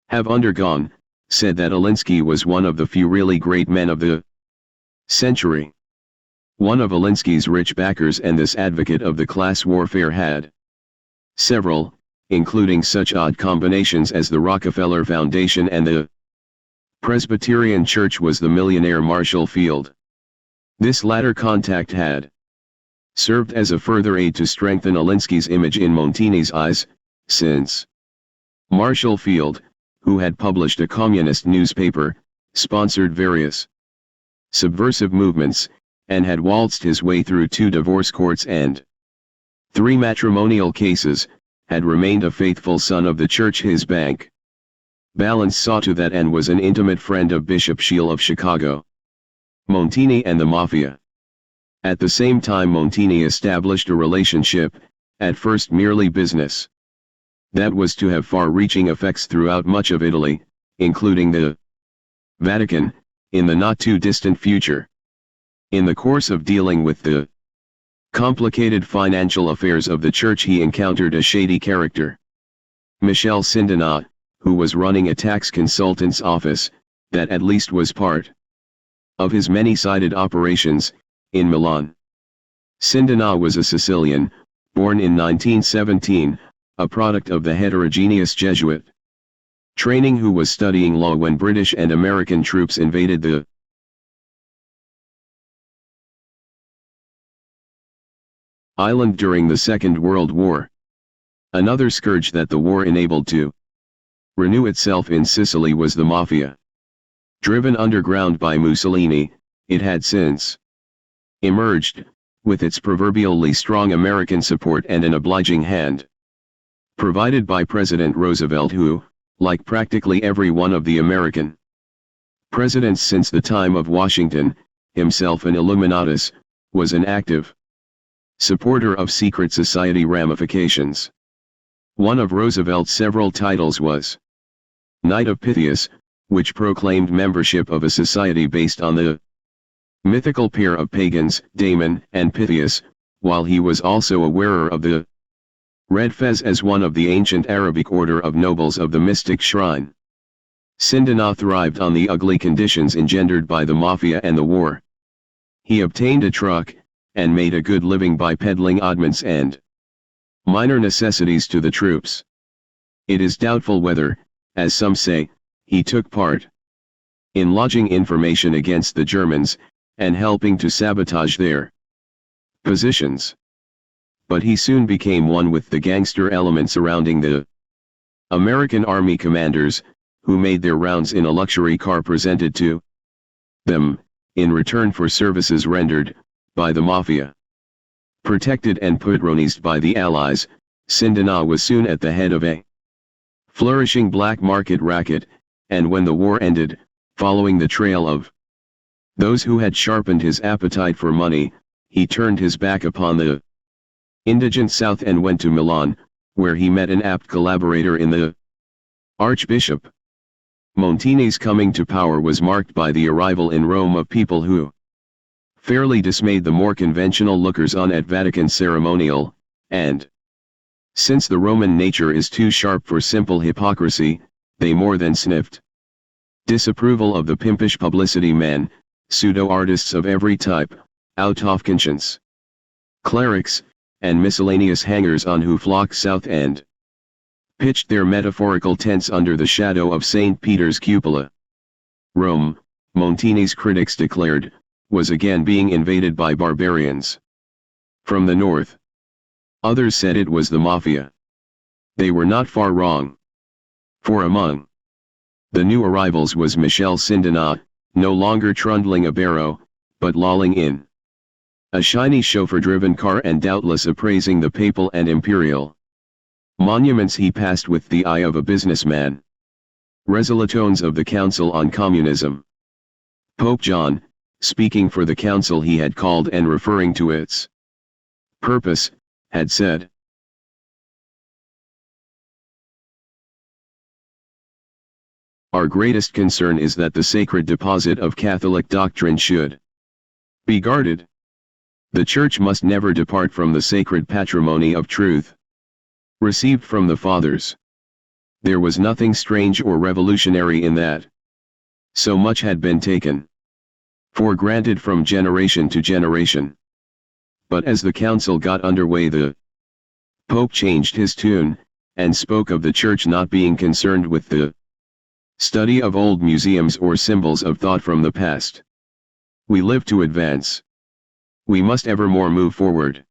[SPEAKER 1] have undergone, said that Alinsky was one of the few really great men of the century. One of Alinsky's rich backers and this advocate of the class warfare had several, including such odd combinations as the Rockefeller Foundation and the Presbyterian Church, was the millionaire Marshall Field. This latter contact had served as a further aid to strengthen Alinsky's image in Montini's eyes, since Marshall Field, who had published a communist newspaper, sponsored various subversive movements, and had waltzed his way through 2 divorce courts and 3 matrimonial cases, had remained a faithful son of the church. His bank balance saw to that and was an intimate friend of Bishop Scheel of Chicago, Montini and the Mafia. At the same time Montini established a relationship, at first merely business, that was to have far-reaching effects throughout much of Italy, including the Vatican, in the not-too-distant future. In the course of dealing with the complicated financial affairs of the church he encountered a shady character, Michel Sindenat, who was running a tax consultant's office, that at least was part of his many-sided operations, in Milan. Sindenat was a Sicilian, born in 1917, a product of the heterogeneous Jesuit training, who was studying law when British and American troops invaded the island during the Second World War. Another scourge that the war enabled to renew itself in Sicily was the Mafia. Driven underground by Mussolini, it had since emerged, with its proverbially strong American support and an obliging hand provided by President Roosevelt, who, like practically every one of the American presidents since the time of Washington, himself an Illuminatus, was an active supporter of secret society ramifications. One of Roosevelt's several titles was Knight of Pythias, which proclaimed membership of a society based on the mythical pair of pagans, Damon and Pythias, while he was also a wearer of the red fez as one of the ancient Arabic order of nobles of the mystic shrine. Sindenat thrived on the ugly conditions engendered by the Mafia and the war. He obtained a truck, and made a good living by peddling oddments and minor necessities to the troops. It is doubtful whether, as some say, he took part in lodging information against the Germans, and helping to sabotage their positions. But he soon became one with the gangster element surrounding the American Army commanders, who made their rounds in a luxury car presented to them, in return for services rendered by the Mafia. Protected and patronized by the Allies, Sindenat was soon at the head of a flourishing black market racket, and when the war ended, following the trail of those who had sharpened his appetite for money, he turned his back upon the indigent South and went to Milan, where he met an apt collaborator in the Archbishop. Montini's coming to power was marked by the arrival in Rome of people who fairly dismayed the more conventional lookers-on at Vatican ceremonial, and since the Roman nature is too sharp for simple hypocrisy, they more than sniffed disapproval of the pimpish publicity men, pseudo-artists of every type, out of conscience clerics, and miscellaneous hangers-on who flocked south and pitched their metaphorical tents under the shadow of St. Peter's cupola. Rome, Montini's critics declared, was again being invaded by barbarians from the north. Others said it was the Mafia. They were not far wrong. For among the new arrivals was Michel Sindenat, no longer trundling a barrow, but lolling in a shiny chauffeur-driven car and doubtless appraising the papal and imperial monuments he passed with the eye of a businessman. Resolitones of the Council on Communism. Pope John, speaking for the council he had called and referring to its purpose, had said, Our greatest concern is that the sacred deposit of Catholic doctrine should be guarded. The Church must never depart from the sacred patrimony of truth received from the Fathers. There was nothing strange or revolutionary in that. So much had been taken for granted from generation to generation. But as the council got underway, the Pope changed his tune, and spoke of the Church not being concerned with the study of old museums or symbols of thought from the past. We live to advance. We must evermore move forward.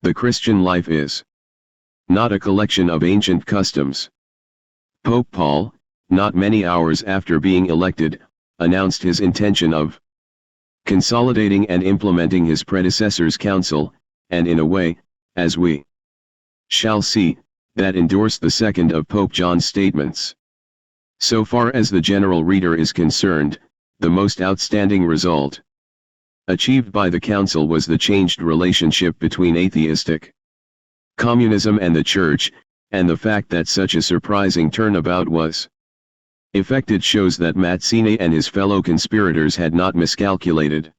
[SPEAKER 1] The Christian life is not a collection of ancient customs. Pope Paul, not many hours after being elected, announced his intention of consolidating and implementing his predecessor's counsel, and in a way, as we shall see, that endorsed the second of Pope John's statements. So far as the general reader is concerned, the most outstanding result achieved by the council was the changed relationship between atheistic communism and the Church, and the fact that such a surprising turnabout was effected shows that Mazzini and his fellow conspirators had not miscalculated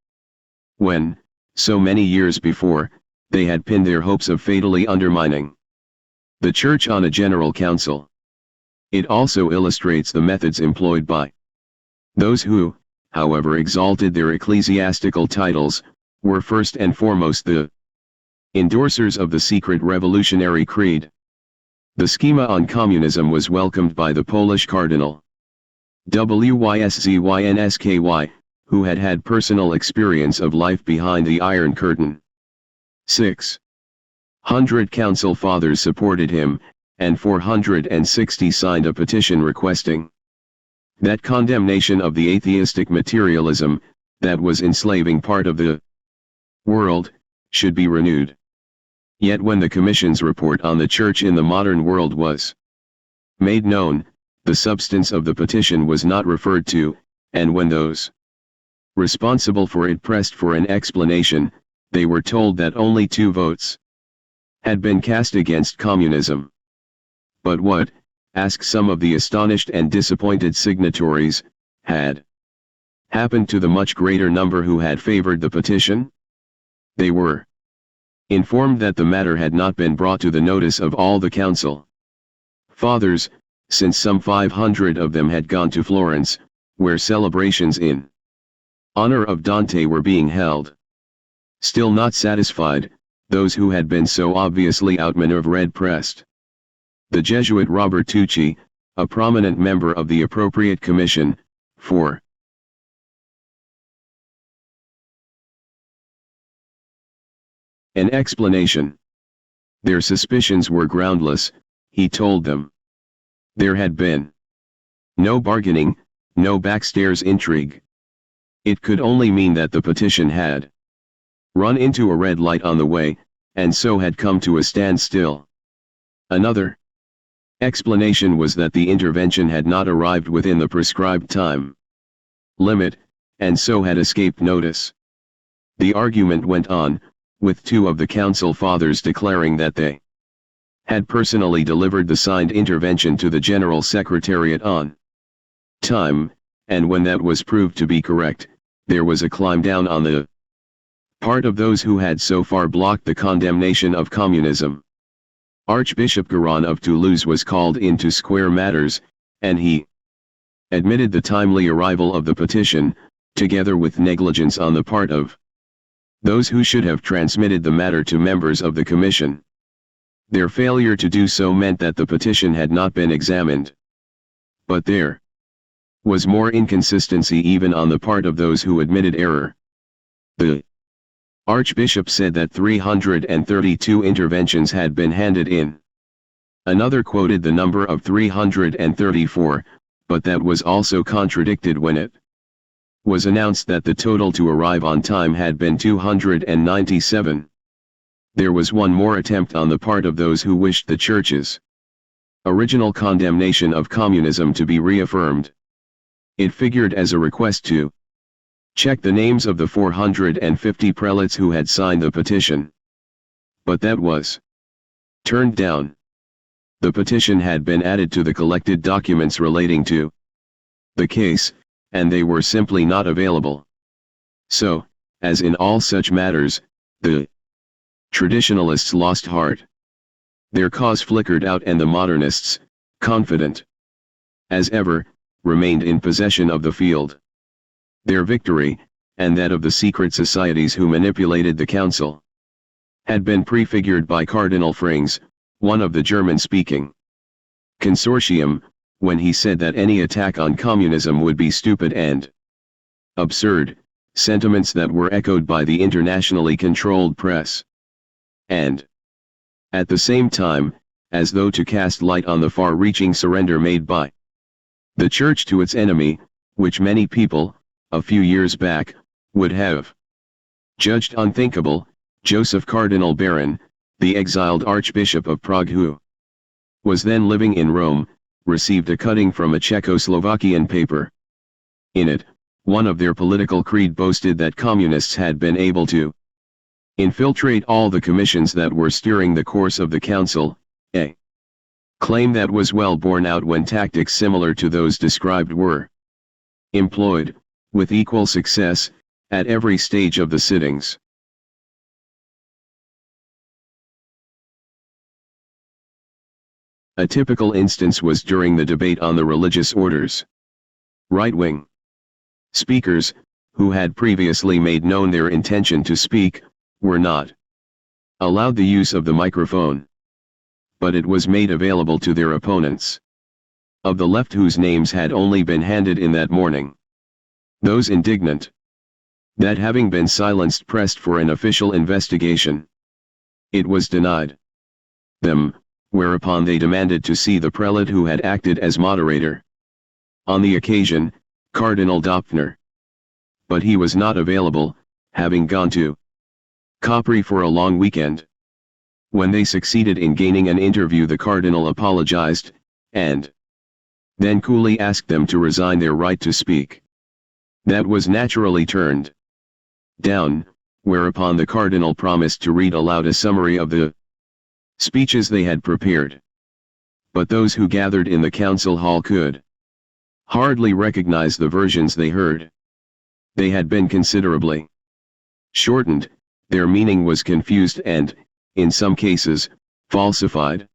[SPEAKER 1] when, so many years before, they had pinned their hopes of fatally undermining the Church on a general council. It also illustrates the methods employed by those who, however exalted their ecclesiastical titles, were first and foremost the endorsers of the secret revolutionary creed. The schema on communism was welcomed by the Polish Cardinal Wyszynski, who had had personal experience of life behind the Iron Curtain. 600 council fathers supported him, and 460 signed a petition requesting that condemnation of the atheistic materialism, that was enslaving part of the world, should be renewed. Yet when the Commission's report on the Church in the modern world was made known, the substance of the petition was not referred to, and when those responsible for it pressed for an explanation, they were told that only 2 votes had been cast against communism. But what, ask some of the astonished and disappointed signatories, had happened to the much greater number who had favored the petition? They were informed that the matter had not been brought to the notice of all the council fathers, since some 500 of them had gone to Florence, where celebrations in honor of Dante were being held. Still not satisfied, those who had been so obviously outmaneuvered pressed the Jesuit Robert Tucci, a prominent member of the appropriate commission, for an explanation. Their suspicions were groundless, he told them. There had been no bargaining, no backstairs intrigue. It could only mean that the petition had run into a red light on the way, and so had come to a standstill. Another explanation was that the intervention had not arrived within the prescribed time limit, and so had escaped notice. The argument went on, with 2 of the council fathers declaring that they had personally delivered the signed intervention to the General Secretariat on time, and when that was proved to be correct, there was a climb down on the part of those who had so far blocked the condemnation of communism. Archbishop Guérin of Toulouse was called in to square matters, and he admitted the timely arrival of the petition, together with negligence on the part of those who should have transmitted the matter to members of the Commission. Their failure to do so meant that the petition had not been examined. But there was more inconsistency even on the part of those who admitted error. The Archbishop said that 332 interventions had been handed in. Another quoted the number of 334, but that was also contradicted when it was announced that the total to arrive on time had been 297. There was one more attempt on the part of those who wished the Church's original condemnation of communism to be reaffirmed. It figured as a request to check the names of the 450 prelates who had signed the petition. But that was turned down. The petition had been added to the collected documents relating to the case, and they were simply not available. So, as in all such matters, the traditionalists lost heart. Their cause flickered out, and the modernists, confident as ever, remained in possession of the field. Their victory, and that of the secret societies who manipulated the council, had been prefigured by Cardinal Frings, one of the German-speaking consortium, when he said that any attack on communism would be stupid and absurd, sentiments that were echoed by the internationally controlled press. And, at the same time, as though to cast light on the far-reaching surrender made by the Church to its enemy, which many people, a few years back, would have judged unthinkable, Joseph Cardinal Baron, the exiled Archbishop of Prague who was then living in Rome, received a cutting from a Czechoslovakian paper. In it, one of their political creed boasted that communists had been able to infiltrate all the commissions that were steering the course of the council, a claim that was well borne out when tactics similar to those described were employed, with equal success, at every stage of the sittings. A typical instance was during the debate on the religious orders. Right-wing speakers, who had previously made known their intention to speak, were not allowed the use of the microphone. But it was made available to their opponents of the left, whose names had only been handed in that morning. Those indignant that, having been silenced, pressed for an official investigation. It was denied them, whereupon they demanded to see the prelate who had acted as moderator on the occasion, Cardinal Dopfner. But he was not available, having gone to Capri for a long weekend. When they succeeded in gaining an interview, the cardinal apologized, and then coolly asked them to resign their right to speak. That was naturally turned down, whereupon the cardinal promised to read aloud a summary of the speeches they had prepared. But those who gathered in the council hall could hardly recognize the versions they heard. They had been considerably shortened, their meaning was confused and, in some cases, falsified.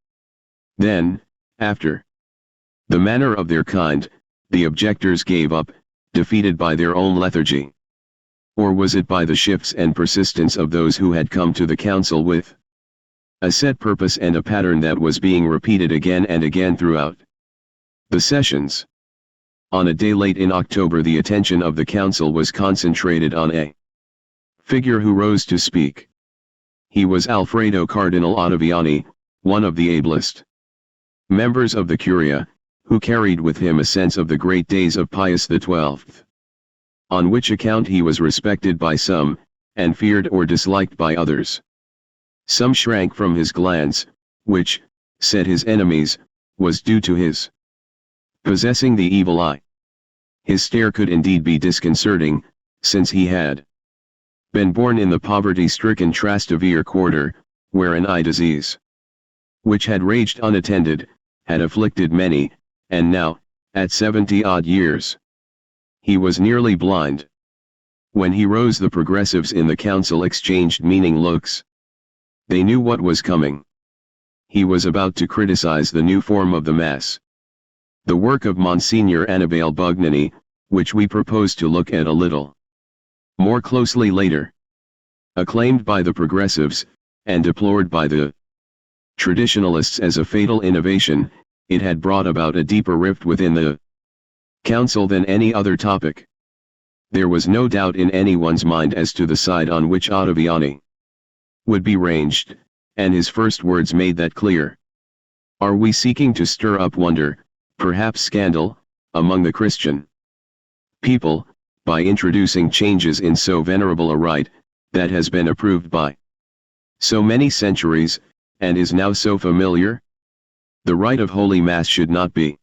[SPEAKER 1] Then, after the manner of their kind, the objectors gave up, defeated by their own lethargy. Or was it by the shifts and persistence of those who had come to the council with a set purpose and a pattern that was being repeated again and again throughout the sessions? On a day late in October, the attention of the council was concentrated on a figure who rose to speak. He was Alfredo Cardinal Ottaviani, one of the ablest members of the Curia, who carried with him a sense of the great days of Pius XII. On which account he was respected by some, and feared or disliked by others. Some shrank from his glance, which, said his enemies, was due to his possessing the evil eye. His stare could indeed be disconcerting, since he had been born in the poverty-stricken Trastevere quarter, where an eye disease, which had raged unattended, had afflicted many, and now, at 70-odd years, he was nearly blind. When he rose, the progressives in the council exchanged meaning looks. They knew what was coming. He was about to criticize the new form of the Mass, the work of Monsignor Annibale Bugnani, which we propose to look at a little more closely later. Acclaimed by the progressives, and deplored by the traditionalists as a fatal innovation, it had brought about a deeper rift within the council than any other topic. There was no doubt in anyone's mind as to the side on which Ottaviani would be ranged, and his first words made that clear. Are we seeking to stir up wonder, perhaps scandal, among the Christian people, by introducing changes in so venerable a rite, that has been approved by so many centuries, and is now so familiar? The rite of Holy Mass should not be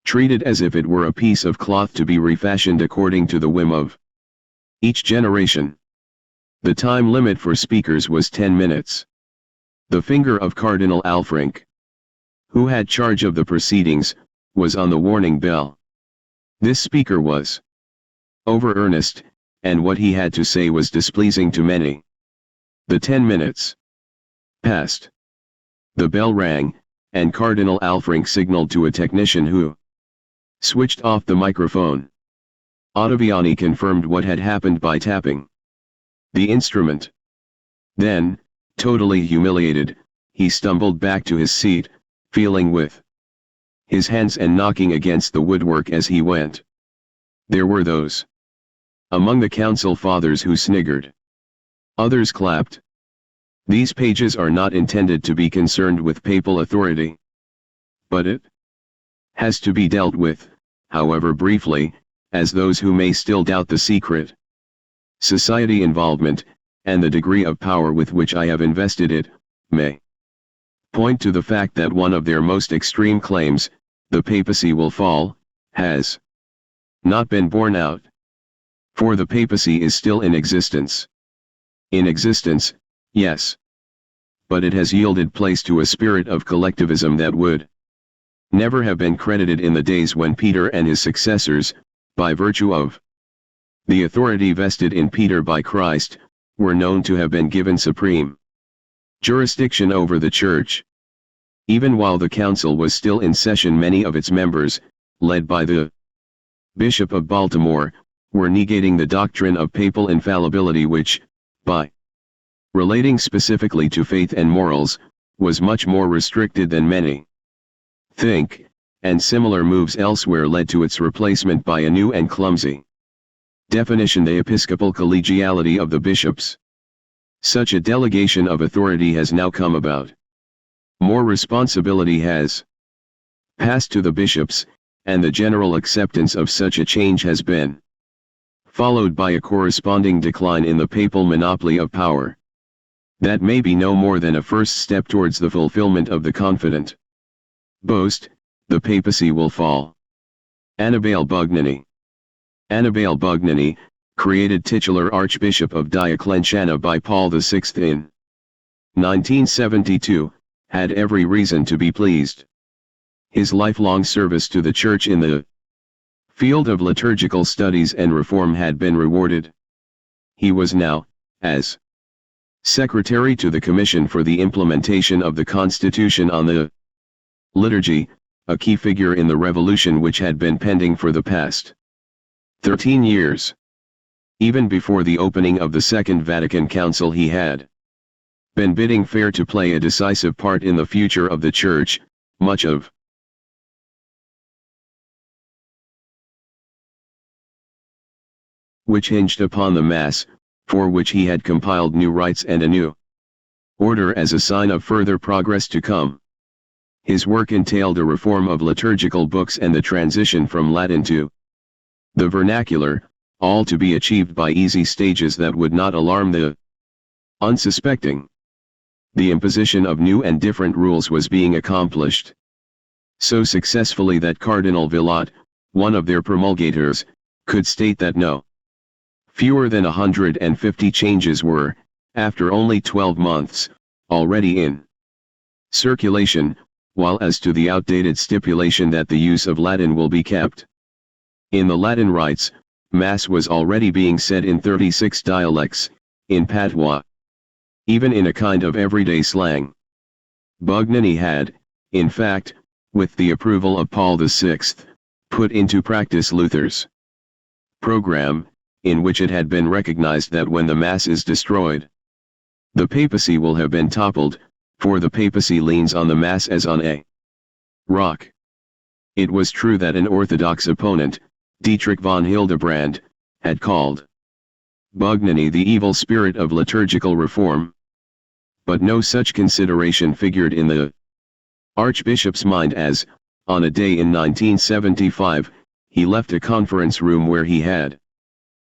[SPEAKER 1] treated as if it were a piece of cloth to be refashioned according to the whim of each generation. The time limit for speakers was 10 minutes. The finger of Cardinal Alfrink, who had charge of the proceedings, was on the warning bell. This speaker was over-earnest, and what he had to say was displeasing to many. The 10 minutes passed. The bell rang, and Cardinal Alfrink signaled to a technician who switched off the microphone. Ottaviani confirmed what had happened by tapping the instrument. Then, totally humiliated, he stumbled back to his seat, feeling with his hands and knocking against the woodwork as he went. There were those among the council fathers who sniggered. Others clapped. These pages are not intended to be concerned with papal authority. But it has to be dealt with, however briefly, as those who may still doubt the secret society involvement, and the degree of power with which I have invested it, may point to the fact that one of their most extreme claims, the papacy will fall, has not been borne out. For the papacy is still in existence. In existence, yes. But it has yielded place to a spirit of collectivism that would never have been credited in the days when Peter and his successors, by virtue of the authority vested in Peter by Christ, were known to have been given supreme jurisdiction over the Church. Even while the council was still in session, many of its members, led by the Bishop of Baltimore, were negating the doctrine of papal infallibility which, by relating specifically to faith and morals, was much more restricted than many think, and similar moves elsewhere led to its replacement by a new and clumsy definition: the episcopal collegiality of the bishops. Such a delegation of authority has now come about. More responsibility has passed to the bishops, and the general acceptance of such a change has been followed by a corresponding decline in the papal monopoly of power. That may be no more than a first step towards the fulfillment of the confident boast, the papacy will fall. Annibale Bugnani. Annibale Bugnani, created titular Archbishop of Diocletiana by Paul VI in 1972, had every reason to be pleased. His lifelong service to the Church in the field of liturgical studies and reform had been rewarded. He was now, as Secretary to the Commission for the Implementation of the Constitution on the Liturgy, a key figure in the revolution which had been pending for the past 13 years. Even before the opening of the Second Vatican Council, he had been bidding fair to play a decisive part in the future of the Church, much of which hinged upon the Mass, for which he had compiled new rites and a new order as a sign of further progress to come. His work entailed a reform of liturgical books and the transition from Latin to the vernacular, all to be achieved by easy stages that would not alarm the unsuspecting. The imposition of new and different rules was being accomplished so successfully that Cardinal Villot, one of their promulgators, could state that no fewer than 150 changes were, after only 12 months, already in circulation, while as to the outdated stipulation that the use of Latin will be kept in the Latin rites, Mass was already being said in 36 dialects, in patois, even in a kind of everyday slang. Bugnani had, in fact, with the approval of Paul VI, put into practice Luther's program, in which it had been recognized that when the Mass is destroyed, the papacy will have been toppled, for the papacy leans on the Mass as on a rock. It was true that an Orthodox opponent, Dietrich von Hildebrand, had called Bugnani the evil spirit of liturgical reform. But no such consideration figured in the Archbishop's mind as, on a day in 1975, he left a conference room where he had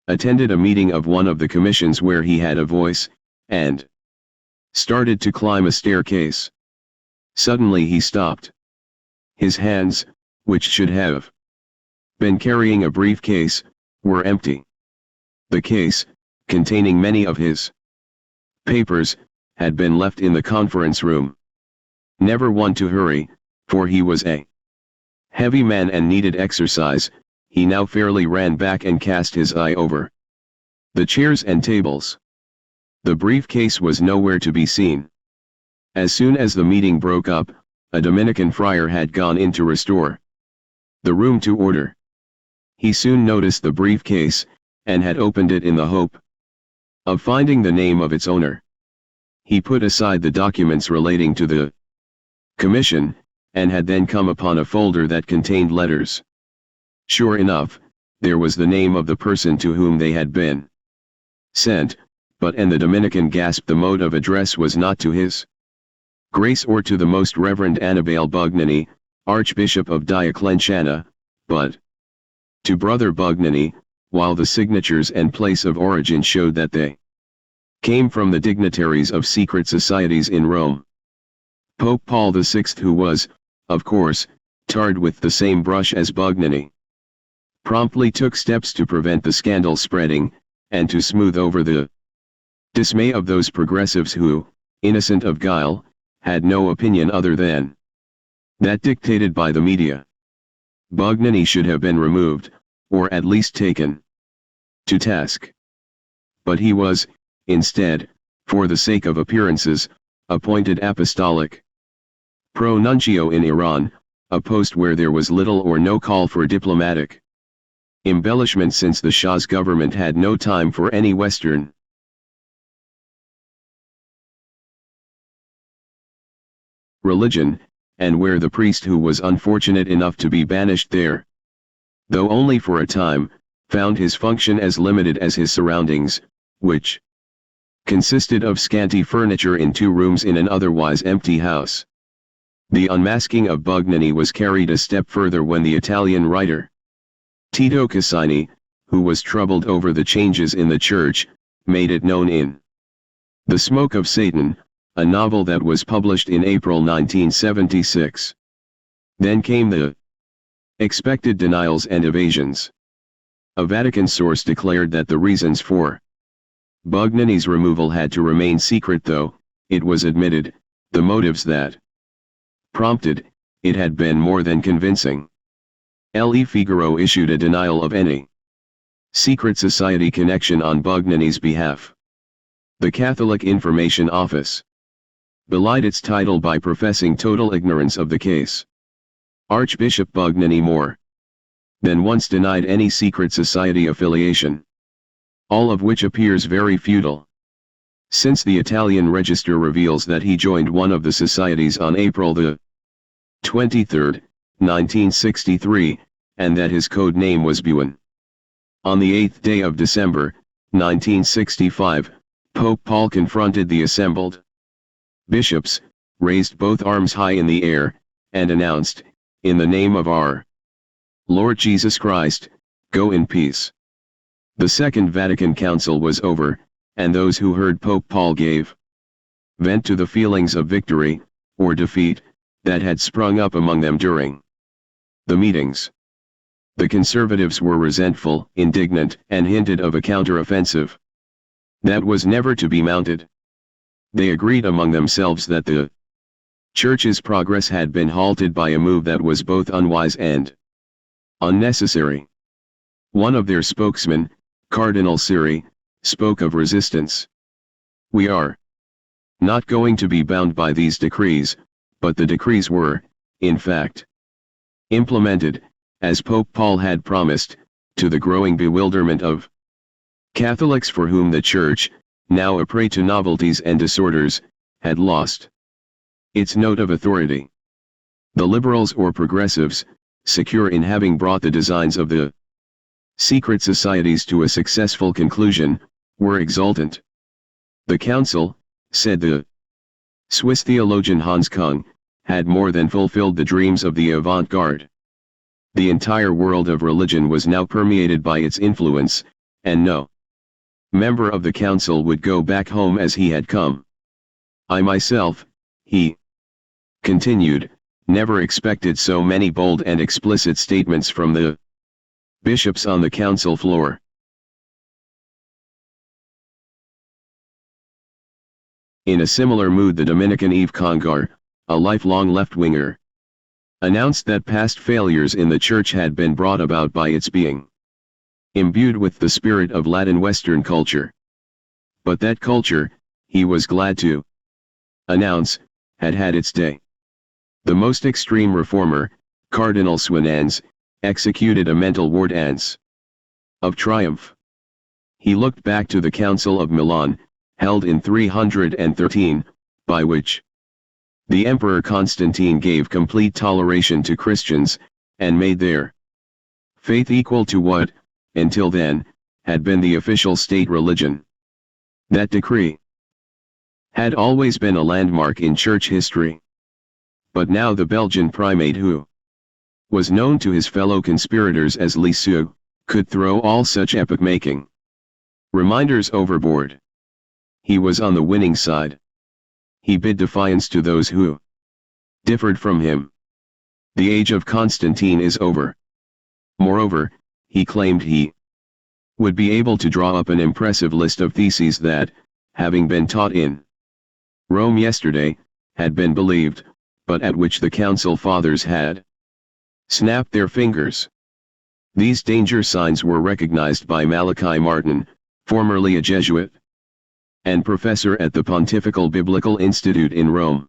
[SPEAKER 1] attended a meeting of one of the commissions where he had a voice, and started to climb a staircase. Suddenly he stopped. His hands, which should have been carrying a briefcase, were empty. The case, containing many of his papers, had been left in the conference room. Never one to hurry, for he was a heavy man and needed exercise. He now fairly ran back and cast his eye over the chairs and tables. The briefcase was nowhere to be seen. As soon as the meeting broke up, a Dominican friar had gone in to restore the room to order. He soon noticed the briefcase, and had opened it in the hope of finding the name of its owner. He put aside the documents relating to the commission, and had then come upon a folder that contained letters. Sure enough, there was the name of the person to whom they had been sent, and the Dominican gasped. The mode of address was not to His Grace or to the Most Reverend Annibale Bugnani, Archbishop of Diocletiana, but to Brother Bugnani, while the signatures and place of origin showed that they came from the dignitaries of secret societies in Rome. Pope Paul VI, who was, of course, tarred with the same brush as Bugnani, promptly took steps to prevent the scandal spreading, and to smooth over the dismay of those progressives who, innocent of guile, had no opinion other than that dictated by the media. Bugnani should have been removed, or at least taken to task. But he was, instead, for the sake of appearances, appointed apostolic pro-nuncio in Iran, a post where there was little or no call for diplomatic embellishment, since the Shah's government had no time for any Western religion, and where the priest who was unfortunate enough to be banished there, though only for a time, found his function as limited as his surroundings, which consisted of scanty furniture in 2 rooms in an otherwise empty house. The unmasking of Bugnani was carried a step further when the Italian writer Tito Cassini, who was troubled over the changes in the church, made it known in The Smoke of Satan, a novel that was published in April 1976. Then came the expected denials and evasions. A Vatican source declared that the reasons for Bugnani's removal had to remain secret, though, it was admitted, the motives that prompted it had been more than convincing. Le Figaro issued a denial of any secret society connection on Bugnani's behalf. The Catholic Information Office belied its title by professing total ignorance of the case. Archbishop Bugnani more than once denied any secret society affiliation, all of which appears very futile, since the Italian register reveals that he joined one of the societies on April the 23rd, 1963, and that his code name was Buin. On the 8th day of December, 1965, Pope Paul confronted the assembled bishops, raised both arms high in the air, and announced, "In the name of our Lord Jesus Christ, go in peace." The Second Vatican Council was over, and those who heard Pope Paul gave vent to the feelings of victory, or defeat, that had sprung up among them during the meetings. The conservatives were resentful, indignant, and hinted of a counter-offensive that was never to be mounted. They agreed among themselves that the Church's progress had been halted by a move that was both unwise and unnecessary. One of their spokesmen, Cardinal Siri, spoke of resistance. "We are not going to be bound by these decrees," but the decrees were, in fact, implemented, as Pope Paul had promised, to the growing bewilderment of Catholics for whom the Church, now a prey to novelties and disorders, had lost its note of authority. The liberals or progressives, secure in having brought the designs of the secret societies to a successful conclusion, were exultant. The council, said the Swiss theologian Hans Kung, had more than fulfilled the dreams of the avant-garde. The entire world of religion was now permeated by its influence, and no member of the council would go back home as he had come. "I myself," he continued, "never expected so many bold and explicit statements from the bishops on the council floor. In a similar mood, the Dominican Yves Congar, a lifelong left-winger, announced that past failures in the Church had been brought about by its being imbued with the spirit of Latin Western culture. But that culture, he was glad to announce, had had its day. The most extreme reformer, Cardinal Swinans, executed a mental ordonnance of triumph. He looked back to the Council of Milan, held in 313, by which the Emperor Constantine gave complete toleration to Christians, and made their faith equal to what, until then, had been the official state religion. That decree had always been a landmark in church history. But now the Belgian primate, who was known to his fellow conspirators as Lisieux, could throw all such epoch-making reminders overboard. He was on the winning side. He bid defiance to those who differed from him. The age of Constantine is over. Moreover, he claimed he would be able to draw up an impressive list of theses that, having been taught in Rome yesterday, had been believed, but at which the Council Fathers had snapped their fingers. These danger signs were recognized by Malachi Martin, formerly a Jesuit and professor at the Pontifical Biblical Institute in Rome.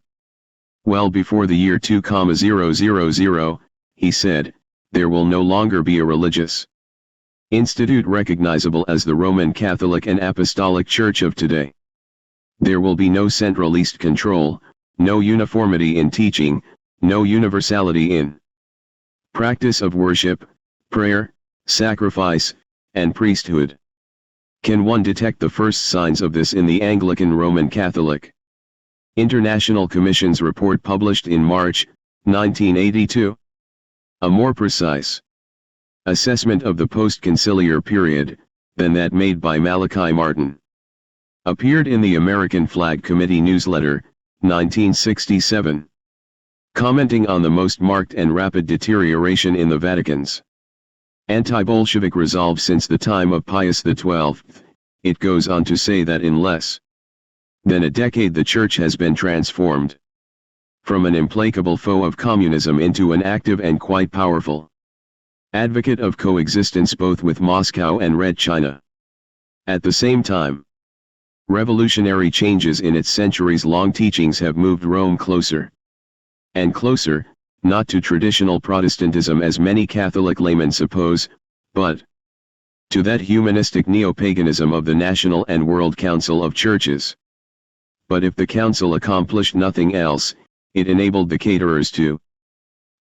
[SPEAKER 1] Well before the year 2000, he said, there will no longer be a religious institute recognizable as the Roman Catholic and Apostolic Church of today. There will be no centralist control, no uniformity in teaching, no universality in practice of worship, prayer, sacrifice, and priesthood. Can one detect the first signs of this in the Anglican Roman Catholic International Commission's report published in March, 1982? A more precise assessment of the post-conciliar period, than that made by Malachi Martin, appeared in the American Flag Committee newsletter, 1967. Commenting on the most marked and rapid deterioration in the Vatican's anti-Bolshevik resolve since the time of Pius XII, it goes on to say that in less than a decade the Church has been transformed from an implacable foe of communism into an active and quite powerful advocate of coexistence both with Moscow and Red China. At the same time, revolutionary changes in its centuries-long teachings have moved Rome closer and closer, not to traditional Protestantism as many Catholic laymen suppose, but to that humanistic neo-paganism of the National and World Council of Churches. But if the Council accomplished nothing else, it enabled the caterers to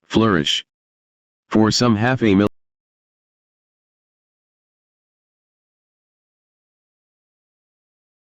[SPEAKER 1] flourish. For some half a million